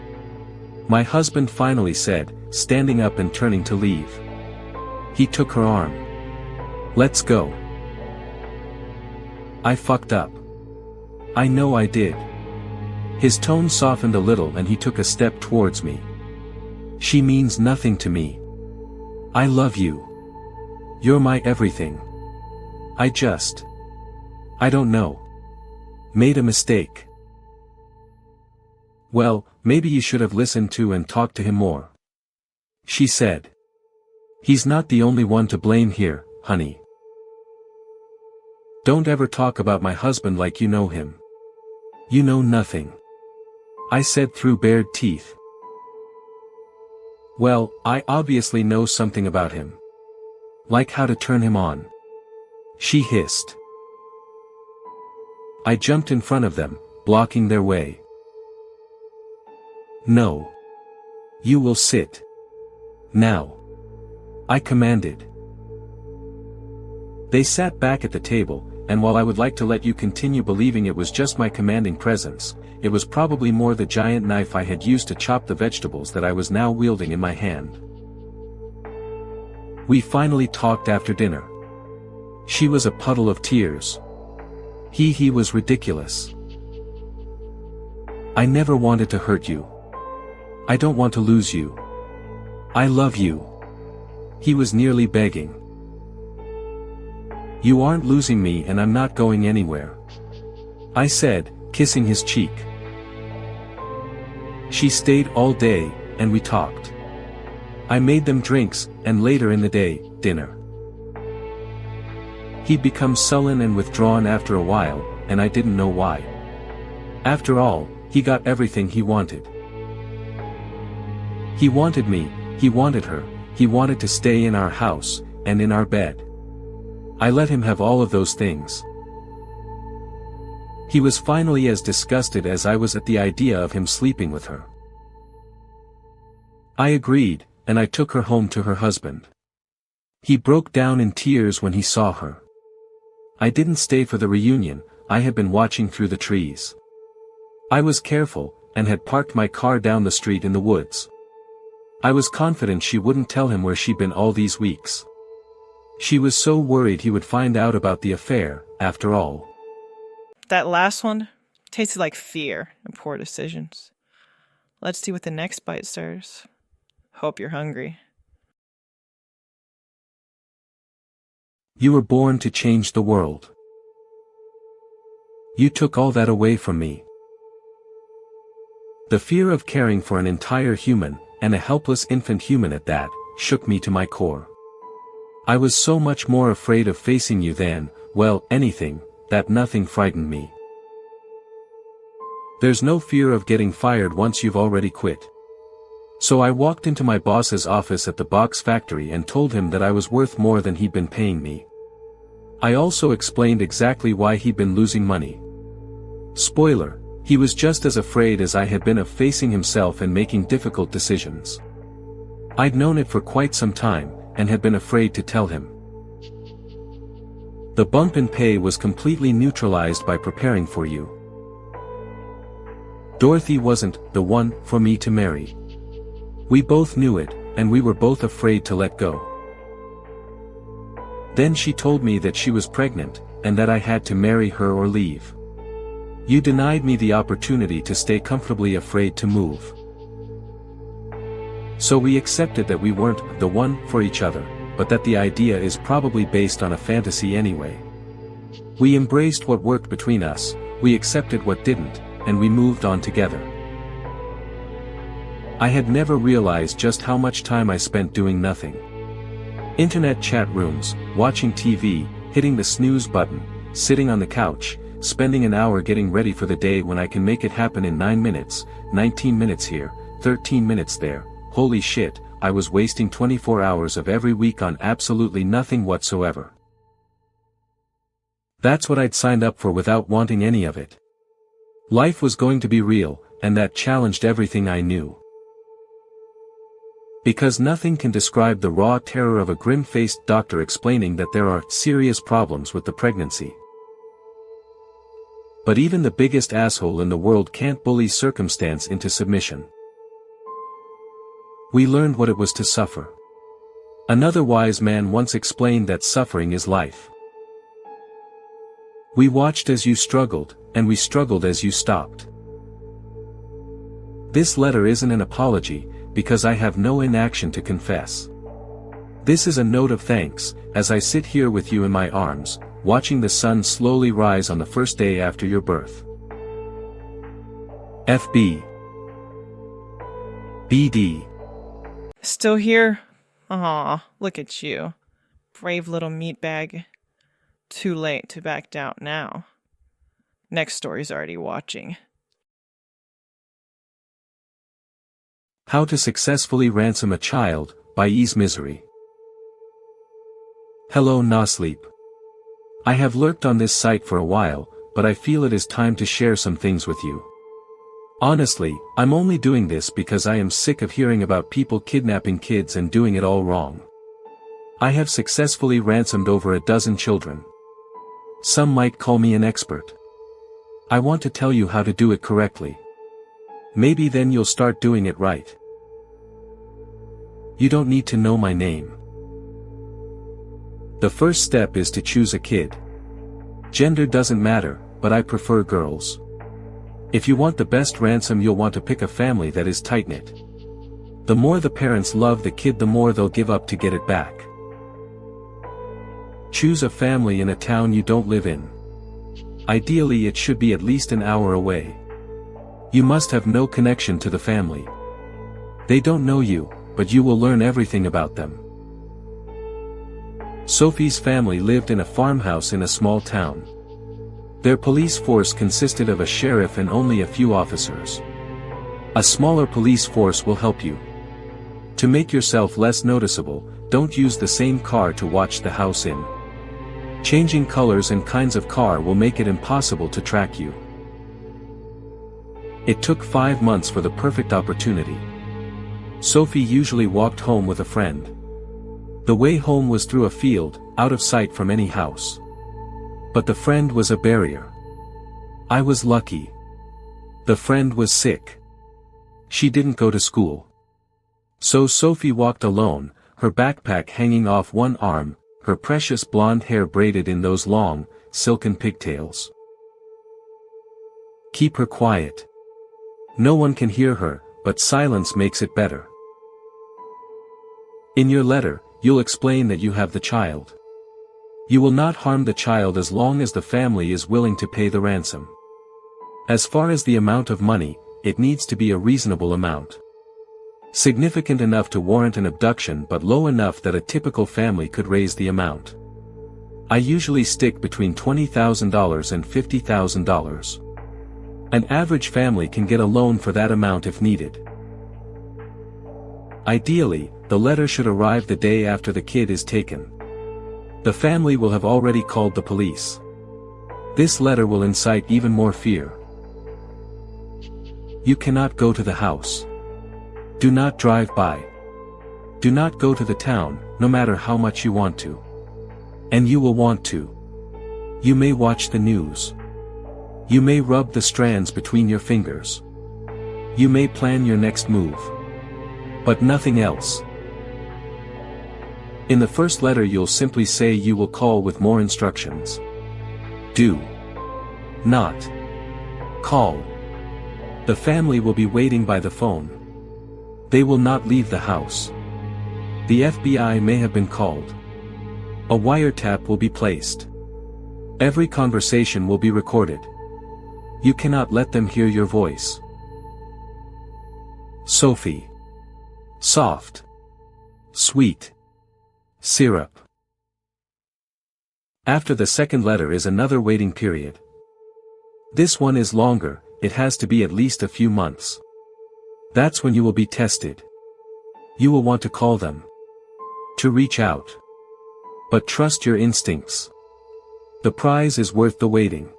Speaker 3: My husband finally said, standing up and turning to leave. He took her arm. Let's go. I fucked up. I know I did. His tone softened a little and he took a step towards me. She means nothing to me. I love you. You're my everything. I don't know. Made a mistake. Well, maybe you should have listened to and talked to him more. She said. He's not the only one to blame here, honey. Don't ever talk about my husband like you know him. You know nothing. I said through bared teeth. Well, I obviously know something about him. Like how to turn him on. She hissed. I jumped in front of them, blocking their way. No. You will sit. Now. I commanded. They sat back at the table, and while I would like to let you continue believing it was just my commanding presence, it was probably more the giant knife I had used to chop the vegetables that I was now wielding in my hand. We finally talked after dinner. She was a puddle of tears. He was ridiculous. I never wanted to hurt you. I don't want to lose you. I love you. He was nearly begging. You aren't losing me and I'm not going anywhere. I said, kissing his cheek. She stayed all day, and we talked. I made them drinks, and later in the day, dinner. He'd become sullen and withdrawn after a while, and I didn't know why. After all, he got everything he wanted. He wanted me, he wanted her, he wanted to stay in our house, and in our bed. I let him have all of those things. He was finally as disgusted as I was at the idea of him sleeping with her. I agreed, and I took her home to her husband. He broke down in tears when he saw her. I didn't stay for the reunion, I had been watching through the trees. I was careful, and had parked my car down the street in the woods. I was confident she wouldn't tell him where she'd been all these weeks. She was so worried he would find out about the affair, after all.
Speaker 2: That last one tasted like fear and poor decisions. Let's see what the next bite serves. Hope you're hungry.
Speaker 3: You were born to change the world. You took all that away from me. The fear of caring for an entire human, and a helpless infant human at that, shook me to my core. I was so much more afraid of facing you than, well, anything, that nothing frightened me. There's no fear of getting fired once you've already quit. So I walked into my boss's office at the box factory and told him that I was worth more than he'd been paying me. I also explained exactly why he'd been losing money. Spoiler, he was just as afraid as I had been of facing himself and making difficult decisions. I'd known it for quite some time, and had been afraid to tell him. The bump in pay was completely neutralized by preparing for you. Dorothy wasn't the one for me to marry. We both knew it, and we were both afraid to let go. Then she told me that she was pregnant, and that I had to marry her or leave. You denied me the opportunity to stay comfortably afraid to move. So we accepted that we weren't the one for each other, but that the idea is probably based on a fantasy anyway. We embraced what worked between us, we accepted what didn't, and we moved on together. I had never realized just how much time I spent doing nothing. Internet chat rooms, watching TV, hitting the snooze button, sitting on the couch, spending an hour getting ready for the day when I can make it happen in 9 minutes, 19 minutes here, 13 minutes there. Holy shit, I was wasting 24 hours of every week on absolutely nothing whatsoever. That's what I'd signed up for without wanting any of it. Life was going to be real, and that challenged everything I knew. Because nothing can describe the raw terror of a grim-faced doctor explaining that there are serious problems with the pregnancy. But even the biggest asshole in the world can't bully circumstance into submission. We learned what it was to suffer. Another wise man once explained that suffering is life. We watched as you struggled, and we struggled as you stopped. This letter isn't an apology, because I have no inaction to confess. This is a note of thanks, as I sit here with you in my arms, watching the sun slowly rise on the first day after your birth. FB BD.
Speaker 2: Still here? Aw, look at you. Brave little meatbag. Too late to back down now. Next story's already watching.
Speaker 3: How to Successfully Ransom a Child, by Ease Misery. Hello HorrorSlop. I have lurked on this site for a while, but I feel it is time to share some things with you. Honestly, I'm only doing this because I am sick of hearing about people kidnapping kids and doing it all wrong. I have successfully ransomed over a dozen children. Some might call me an expert. I want to tell you how to do it correctly. Maybe then you'll start doing it right. You don't need to know my name. The first step is to choose a kid. Gender doesn't matter, but I prefer girls. If you want the best ransom, you'll want to pick a family that is tight-knit. The more the parents love the kid, the more they'll give up to get it back. Choose a family in a town you don't live in. Ideally, it should be at least an hour away. You must have no connection to the family. They don't know you, but you will learn everything about them. Sophie's family lived in a farmhouse in a small town. Their police force consisted of a sheriff and only a few officers. A smaller police force will help you. To make yourself less noticeable, don't use the same car to watch the house in. Changing colors and kinds of car will make it impossible to track you. It took 5 months for the perfect opportunity. Sophie usually walked home with a friend. The way home was through a field, out of sight from any house. But the friend was a barrier. I was lucky. The friend was sick. She didn't go to school. So Sophie walked alone, her backpack hanging off one arm, her precious blonde hair braided in those long, silken pigtails. Keep her quiet. No one can hear her, but silence makes it better. In your letter, you'll explain that you have the child. You will not harm the child as long as the family is willing to pay the ransom. As far as the amount of money, it needs to be a reasonable amount. Significant enough to warrant an abduction but low enough that a typical family could raise the amount. I usually stick between $20,000 and $50,000. An average family can get a loan for that amount if needed. Ideally, the letter should arrive the day after the kid is taken. The family will have already called the police. This letter will incite even more fear. You cannot go to the house. Do not drive by. Do not go to the town, no matter how much you want to. And you will want to. You may watch the news. You may rub the strands between your fingers. You may plan your next move. But nothing else. In the first letter you'll simply say you will call with more instructions. Do not call. The family will be waiting by the phone. They will not leave the house. The FBI may have been called. A wiretap will be placed. Every conversation will be recorded. You cannot let them hear your voice. Sophie. Soft. Sweet. Syrup. After the second letter is another waiting period. This one is longer, it has to be at least a few months. That's when you will be tested. You will want to call them. To reach out. But trust your instincts. The prize is worth the waiting.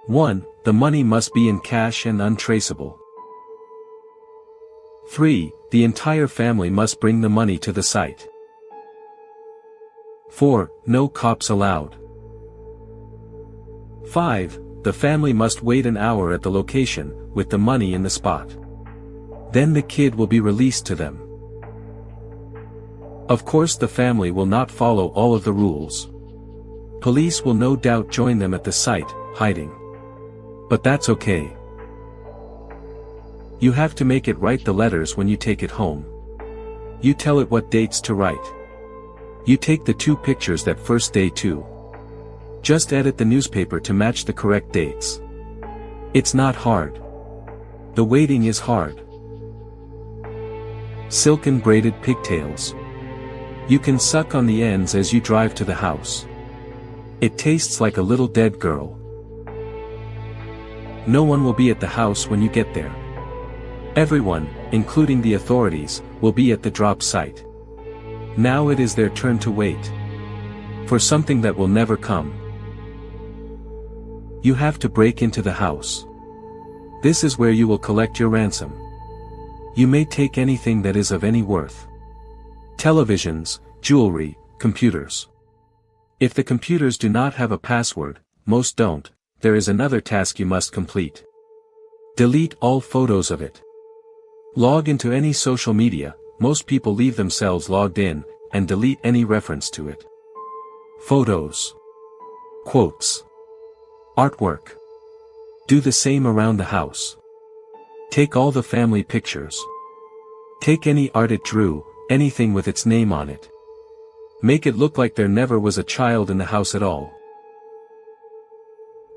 Speaker 3: 1. The money must be in cash and untraceable. 3. The entire family must bring the money to the site. 4. No cops allowed. 5. The family must wait an hour at the location, with the money in the spot. Then the kid will be released to them. Of course the family will not follow all of the rules. Police will no doubt join them at the site, hiding. But that's okay. You have to make it write the letters when you take it home. You tell it what dates to write. You take the 2 pictures that first day too. Just edit the newspaper to match the correct dates. It's not hard. The waiting is hard. Silken braided pigtails. You can suck on the ends as you drive to the house. It tastes like a little dead girl. No one will be at the house when you get there. Everyone, including the authorities, will be at the drop site. Now it is their turn to wait. For something that will never come. You have to break into the house. This is where you will collect your ransom. You may take anything that is of any worth. Televisions, jewelry, computers. If the computers do not have a password, most don't, there is another task you must complete. Delete all photos of it. Log into any social media, most people leave themselves logged in, and delete any reference to it. Photos. Quotes. Artwork. Do the same around the house. Take all the family pictures. Take any art it drew, anything with its name on it. Make it look like there never was a child in the house at all.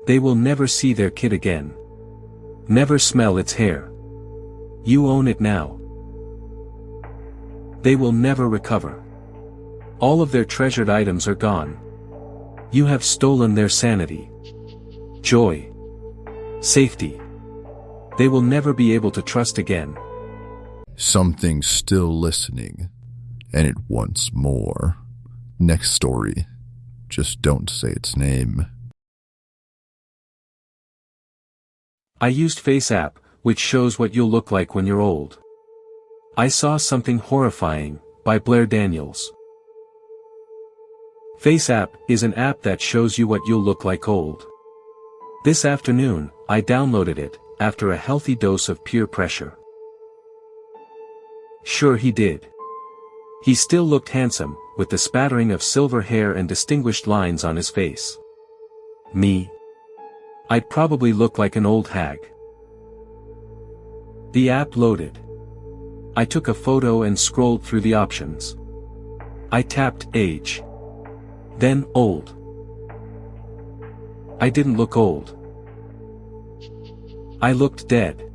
Speaker 3: They will never see their kid again. Never smell its hair. You own it now. They will never recover. All of their treasured items are gone. You have stolen their sanity. Joy. Safety. They will never be able to trust again.
Speaker 1: Something's still listening, and it wants more. Next story. Just don't say its name.
Speaker 3: I used Face app, which shows what you'll look like when you're old. I Saw Something Horrifying, by Blair Daniels. Face app is an app that shows you what you'll look like old. This afternoon, I downloaded it, after a healthy dose of peer pressure. Sure he did. He still looked handsome, with the spattering of silver hair and distinguished lines on his face. Me? I'd probably look like an old hag. The app loaded. I took a photo and scrolled through the options. I tapped age. Then old. I didn't look old. I looked dead.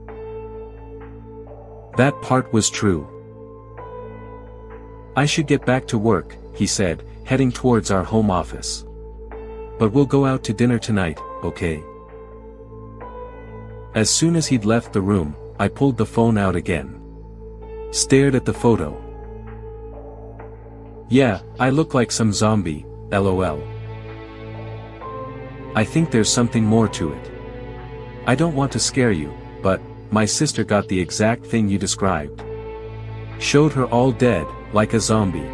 Speaker 3: That part was true. I should get back to work, he said, heading towards our home office. But we'll go out to dinner tonight, okay? As soon as he'd left the room, I pulled the phone out again. Stared at the photo. Yeah, I look like some zombie, LOL. I think there's something more to it. I don't want to scare you, but my sister got the exact thing you described. Showed her all dead, like a zombie.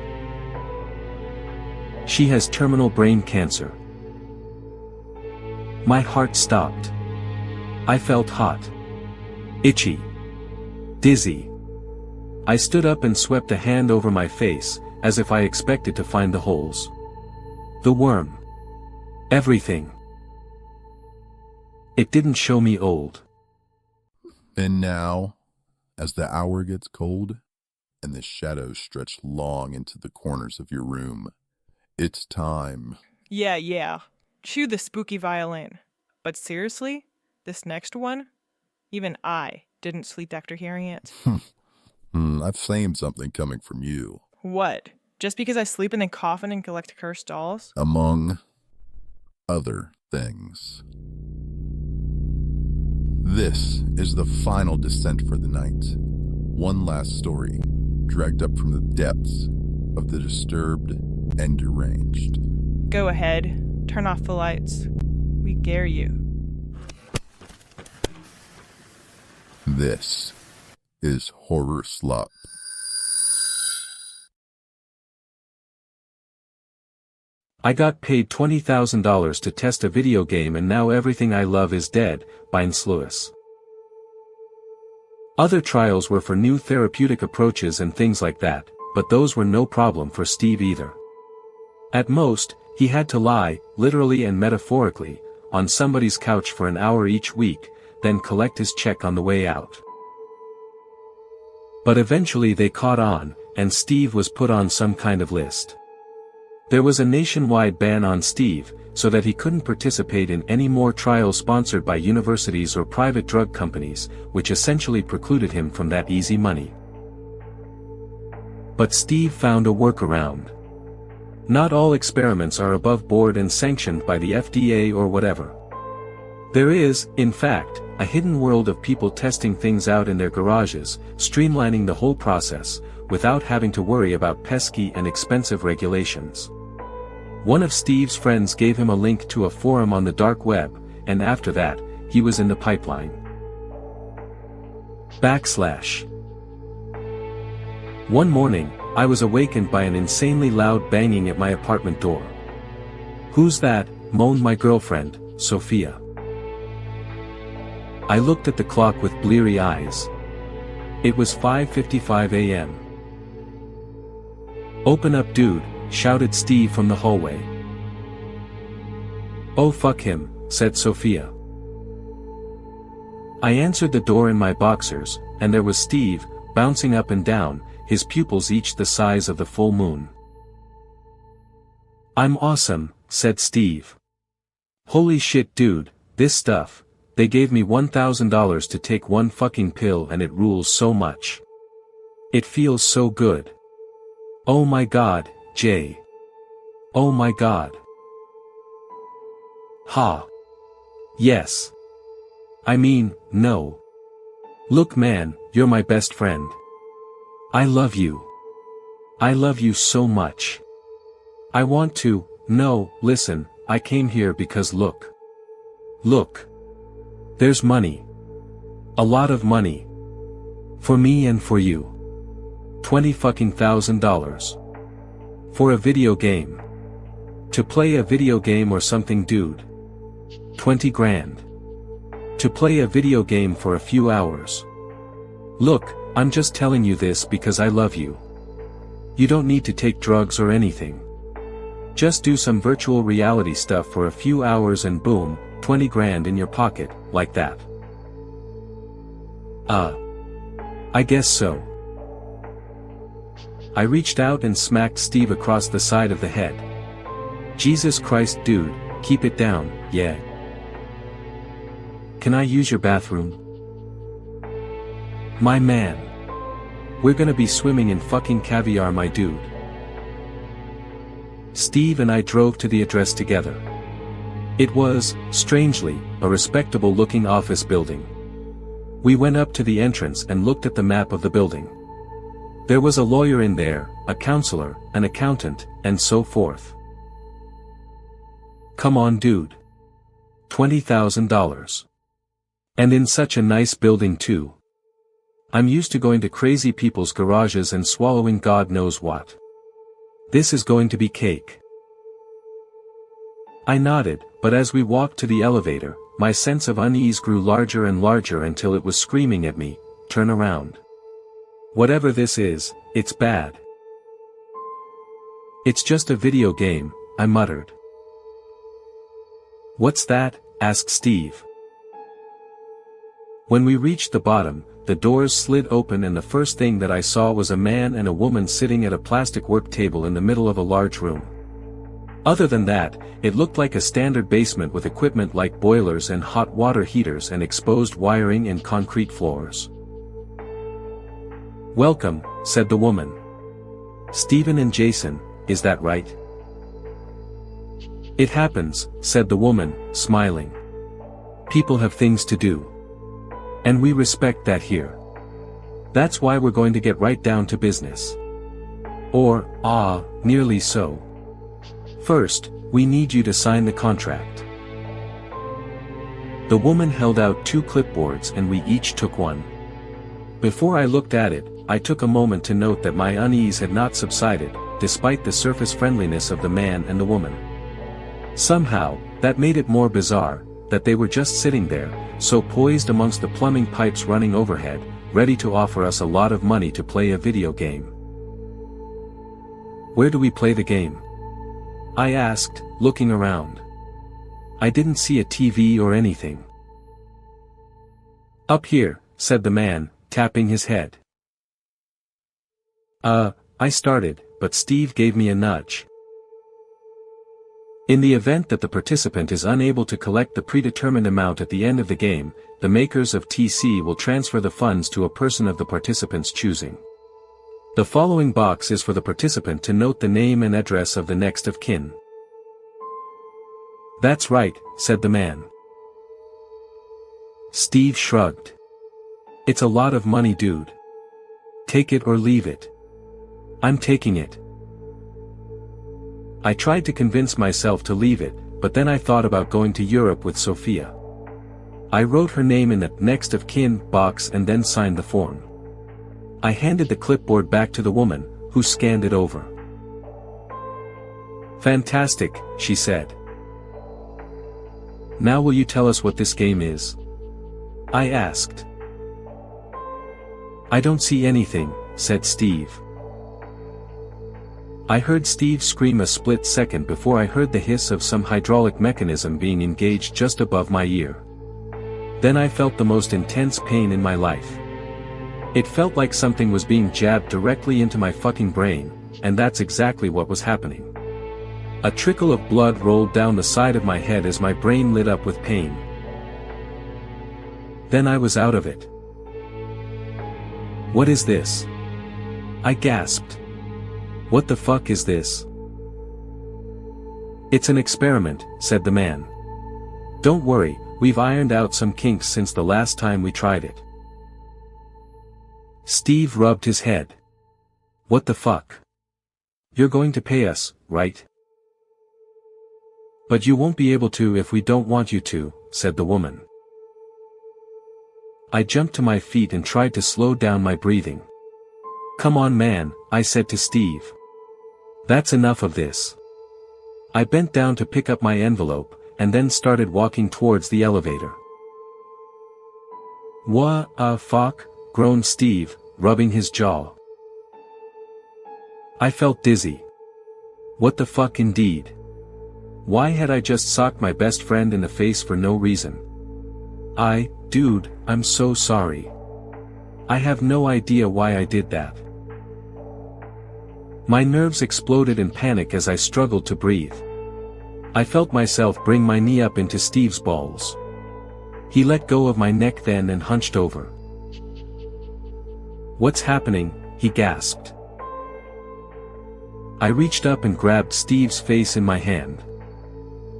Speaker 3: She has terminal brain cancer. My heart stopped. I felt hot. Itchy. Dizzy. I stood up and swept a hand over my face, as if I expected to find the holes. The worm. Everything. It didn't show me old.
Speaker 1: And now, as the hour gets cold, and the shadows stretch long into the corners of your room, it's time.
Speaker 2: Yeah. Chew the spooky violin. But seriously, this next one? Even I didn't sleep after hearing it.
Speaker 1: I've claimed something coming from you.
Speaker 2: What? Just because I sleep in a coffin and collect cursed dolls?
Speaker 1: Among other things. This is the final descent for the night. One last story, dragged up from the depths of the disturbed and deranged.
Speaker 2: Go ahead. Turn off the lights. We dare you.
Speaker 1: This is HorrorSlop.
Speaker 3: I got paid $20,000 to test a video game and now everything I love is dead, by Lewis. Other trials were for new therapeutic approaches and things like that, but those were no problem for Steve either. At most, he had to lie, literally and metaphorically, on somebody's couch for an hour each week, then collect his check on the way out. But eventually they caught on, and Steve was put on some kind of list. There was a nationwide ban on Steve, so that he couldn't participate in any more trials sponsored by universities or private drug companies, which essentially precluded him from that easy money. But Steve found a workaround. Not all experiments are above board and sanctioned by the FDA or whatever. There is, in fact, a hidden world of people testing things out in their garages, streamlining the whole process, without having to worry about pesky and expensive regulations. One of Steve's friends gave him a link to a forum on the dark web, and after that, he was in the pipeline. One morning, I was awakened by an insanely loud banging at my apartment door. "Who's that?" moaned my girlfriend, Sophia. I looked at the clock with bleary eyes. It was 5:55 a.m. "Open up, dude," shouted Steve from the hallway. "Oh fuck him," said Sophia. I answered the door in my boxers, and there was Steve, bouncing up and down, his pupils each the size of the full moon. "I'm awesome," said Steve. "Holy shit dude, this stuff, they gave me $1,000 to take one fucking pill and it rules so much. It feels so good. Oh my god, Jay. Oh my god." Ha. Yes. I mean, no. Look man, you're my best friend. I love you. I love you so much. I want to, no, listen, I came here because look. Look. There's money. A lot of money. For me and for you. $20,000. For a video game. To play a video game or something dude. 20 grand. To play a video game for a few hours. Look, I'm just telling you this because I love you. You don't need to take drugs or anything. Just do some virtual reality stuff for a few hours and boom, 20 grand in your pocket, like that. I guess so. I reached out and smacked Steve across the side of the head. Jesus Christ dude, keep it down, yeah. Can I use your bathroom? My man. We're gonna be swimming in fucking caviar my dude. Steve and I drove to the address together. It was, strangely, a respectable-looking office building. We went up to the entrance and looked at the map of the building. There was a lawyer in there, a counselor, an accountant, and so forth. Come on dude. $20,000. And in such a nice building too. I'm used to going to crazy people's garages and swallowing God knows what. This is going to be cake. I nodded, but as we walked to the elevator, my sense of unease grew larger and larger until it was screaming at me, "Turn around. Whatever this is, it's bad." "It's just a video game," I muttered. "What's that?" asked Steve. When we reached the bottom, the doors slid open and the first thing that I saw was a man and a woman sitting at a plastic work table in the middle of a large room. Other than that, it looked like a standard basement with equipment like boilers and hot water heaters and exposed wiring and concrete floors. "Welcome," said the woman. "Stephen and Jason, is that right?" "It happens," said the woman, smiling. "People have things to do. And we respect that here. That's why we're going to get right down to business. Or, nearly so. First, we need you to sign the contract." The woman held out 2 clipboards and we each took one. Before I looked at it, I took a moment to note that my unease had not subsided, despite the surface friendliness of the man and the woman. Somehow, that made it more bizarre, that they were just sitting there, so poised amongst the plumbing pipes running overhead, ready to offer us a lot of money to play a video game. "Where do we play the game?" I asked, looking around. I didn't see a TV or anything. "Up here," said the man, tapping his head. I started, but Steve gave me a nudge. In the event that the participant is unable to collect the predetermined amount at the end of the game, the makers of TC will transfer the funds to a person of the participant's choosing. The following box is for the participant to note the name and address of the next of kin. "That's right," said the man. Steve shrugged. "It's a lot of money, dude. Take it or leave it." "I'm taking it." I tried to convince myself to leave it, but then I thought about going to Europe with Sophia. I wrote her name in the next of kin box and then signed the form. I handed the clipboard back to the woman, who scanned it over. "Fantastic," she said. "Now will you tell us what this game is?" I asked. "I don't see anything," said Steve. I heard Steve scream a split second before I heard the hiss of some hydraulic mechanism being engaged just above my ear. Then I felt the most intense pain in my life. It felt like something was being jabbed directly into my fucking brain, and that's exactly what was happening. A trickle of blood rolled down the side of my head as my brain lit up with pain. Then I was out of it. "What is this?" I gasped. "What the fuck is this?" "It's an experiment," said the man. "Don't worry, we've ironed out some kinks since the last time we tried it." Steve rubbed his head. "What the fuck? You're going to pay us, right?" "But you won't be able to if we don't want you to," said the woman. I jumped to my feet and tried to slow down my breathing. "Come on, man," I said to Steve. "That's enough of this." I bent down to pick up my envelope, and then started walking towards the elevator. "What a fuck?" groaned Steve, rubbing his jaw. I felt dizzy. What the fuck indeed? Why had I just socked my best friend in the face for no reason? Dude, I'm so sorry. I have no idea why I did that. My nerves exploded in panic as I struggled to breathe. I felt myself bring my knee up into Steve's balls. He let go of my neck then and hunched over. "What's happening?" he gasped. I reached up and grabbed Steve's face in my hand.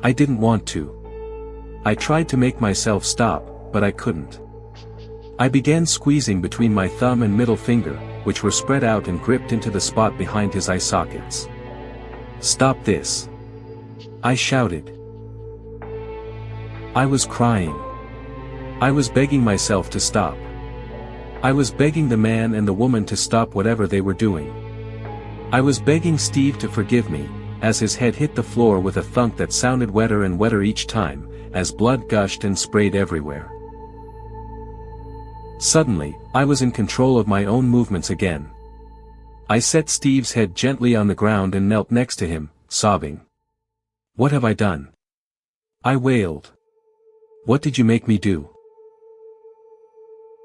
Speaker 3: I didn't want to. I tried to make myself stop, but I couldn't. I began squeezing between my thumb and middle finger, which were spread out and gripped into the spot behind his eye sockets. "Stop this!" I shouted. I was crying. I was begging myself to stop. I was begging the man and the woman to stop whatever they were doing. I was begging Steve to forgive me, as his head hit the floor with a thunk that sounded wetter and wetter each time, as blood gushed and sprayed everywhere. Suddenly, I was in control of my own movements again. I set Steve's head gently on the ground and knelt next to him, sobbing. "What have I done?" I wailed. "What did you make me do?"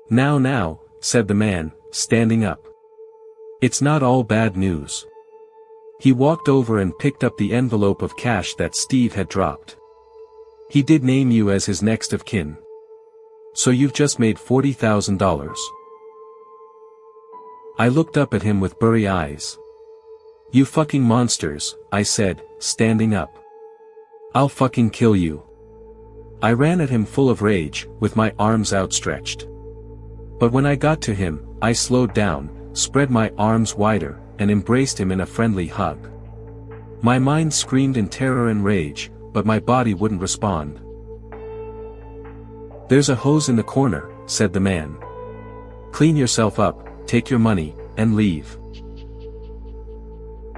Speaker 3: Now, said the man, standing up. "It's not all bad news." He walked over and picked up the envelope of cash that Steve had dropped. "He did name you as his next of kin. So you've just made $40,000. I looked up at him with blurry eyes. "You fucking monsters," I said, standing up. "I'll fucking kill you." I ran at him full of rage, with my arms outstretched. But when I got to him, I slowed down, spread my arms wider, and embraced him in a friendly hug. My mind screamed in terror and rage, but my body wouldn't respond. "There's a hose in the corner," said the man. "Clean yourself up, take your money, and leave."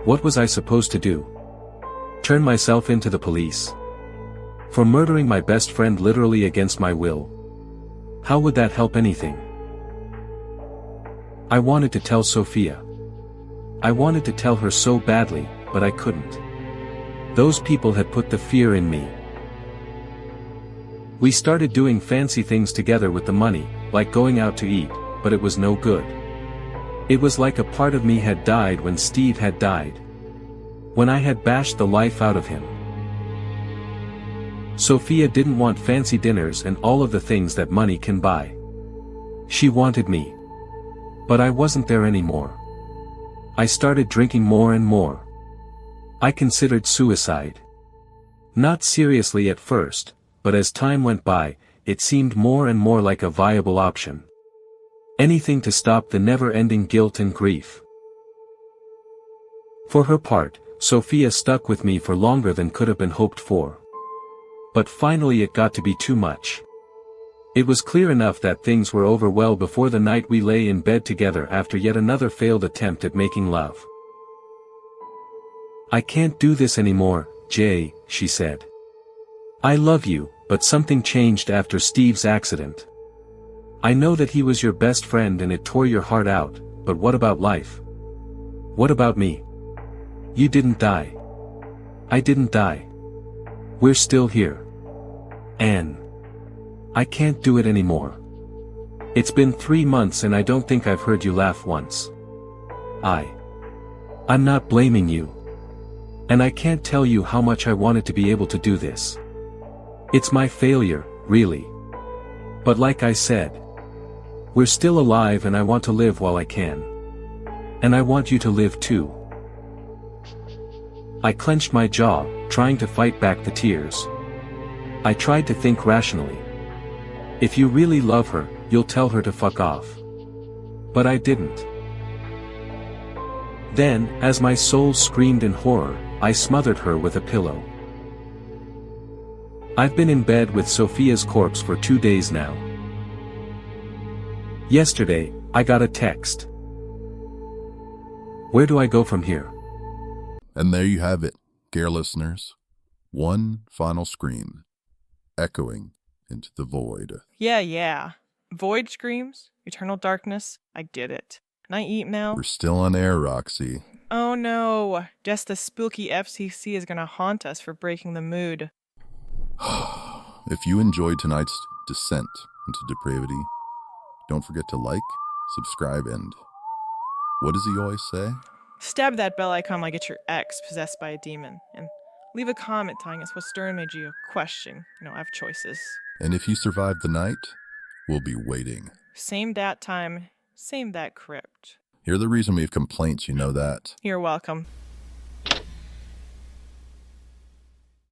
Speaker 3: What was I supposed to do? Turn myself into the police? For murdering my best friend literally against my will? How would that help anything? I wanted to tell Sophia. I wanted to tell her so badly, but I couldn't. Those people had put the fear in me. We started doing fancy things together with the money, like going out to eat, but it was no good. It was like a part of me had died when Steve had died. When I had bashed the life out of him. Sophia didn't want fancy dinners and all of the things that money can buy. She wanted me. But I wasn't there anymore. I started drinking more and more. I considered suicide. Not seriously at first, but as time went by, it seemed more and more like a viable option. Anything to stop the never-ending guilt and grief. For her part, Sophia stuck with me for longer than could have been hoped for. But finally it got to be too much. It was clear enough that things were over well before the night we lay in bed together after yet another failed attempt at making love. "I can't do this anymore, Jay," she said. "I love you, but something changed after Steve's accident. I know that he was your best friend and it tore your heart out, but what about life? What about me? You didn't die. I didn't die. We're still here. Anne. I can't do it anymore. It's been 3 months and I don't think I've heard you laugh once. I'm not blaming you. And I can't tell you how much I wanted to be able to do this. It's my failure, really. But like I said, we're still alive and I want to live while I can. And I want you to live too." I clenched my jaw, trying to fight back the tears. I tried to think rationally. If you really love her, you'll tell her to fuck off. But I didn't. Then, as my soul screamed in horror, I smothered her with a pillow. I've been in bed with Sophia's corpse for 2 days now. Yesterday, I got a text. Where do I go from here?
Speaker 1: And there you have it, dear listeners. One final scream, echoing into the void.
Speaker 2: Yeah. Void screams, eternal darkness, I did it. Can I eat now?
Speaker 1: We're still on air, Roxy.
Speaker 2: Oh no, just the spooky FCC is gonna haunt us for breaking the mood.
Speaker 1: If you enjoyed tonight's descent into depravity, don't forget to like, subscribe, and what does he always say?
Speaker 2: Stab that bell icon like it's your ex possessed by a demon, and leave a comment telling us what story made you question. I have choices.
Speaker 1: And if you survive the night, we'll be waiting.
Speaker 2: Same dat time, same that crypt.
Speaker 1: You're the reason we have complaints, you know that.
Speaker 2: You're welcome.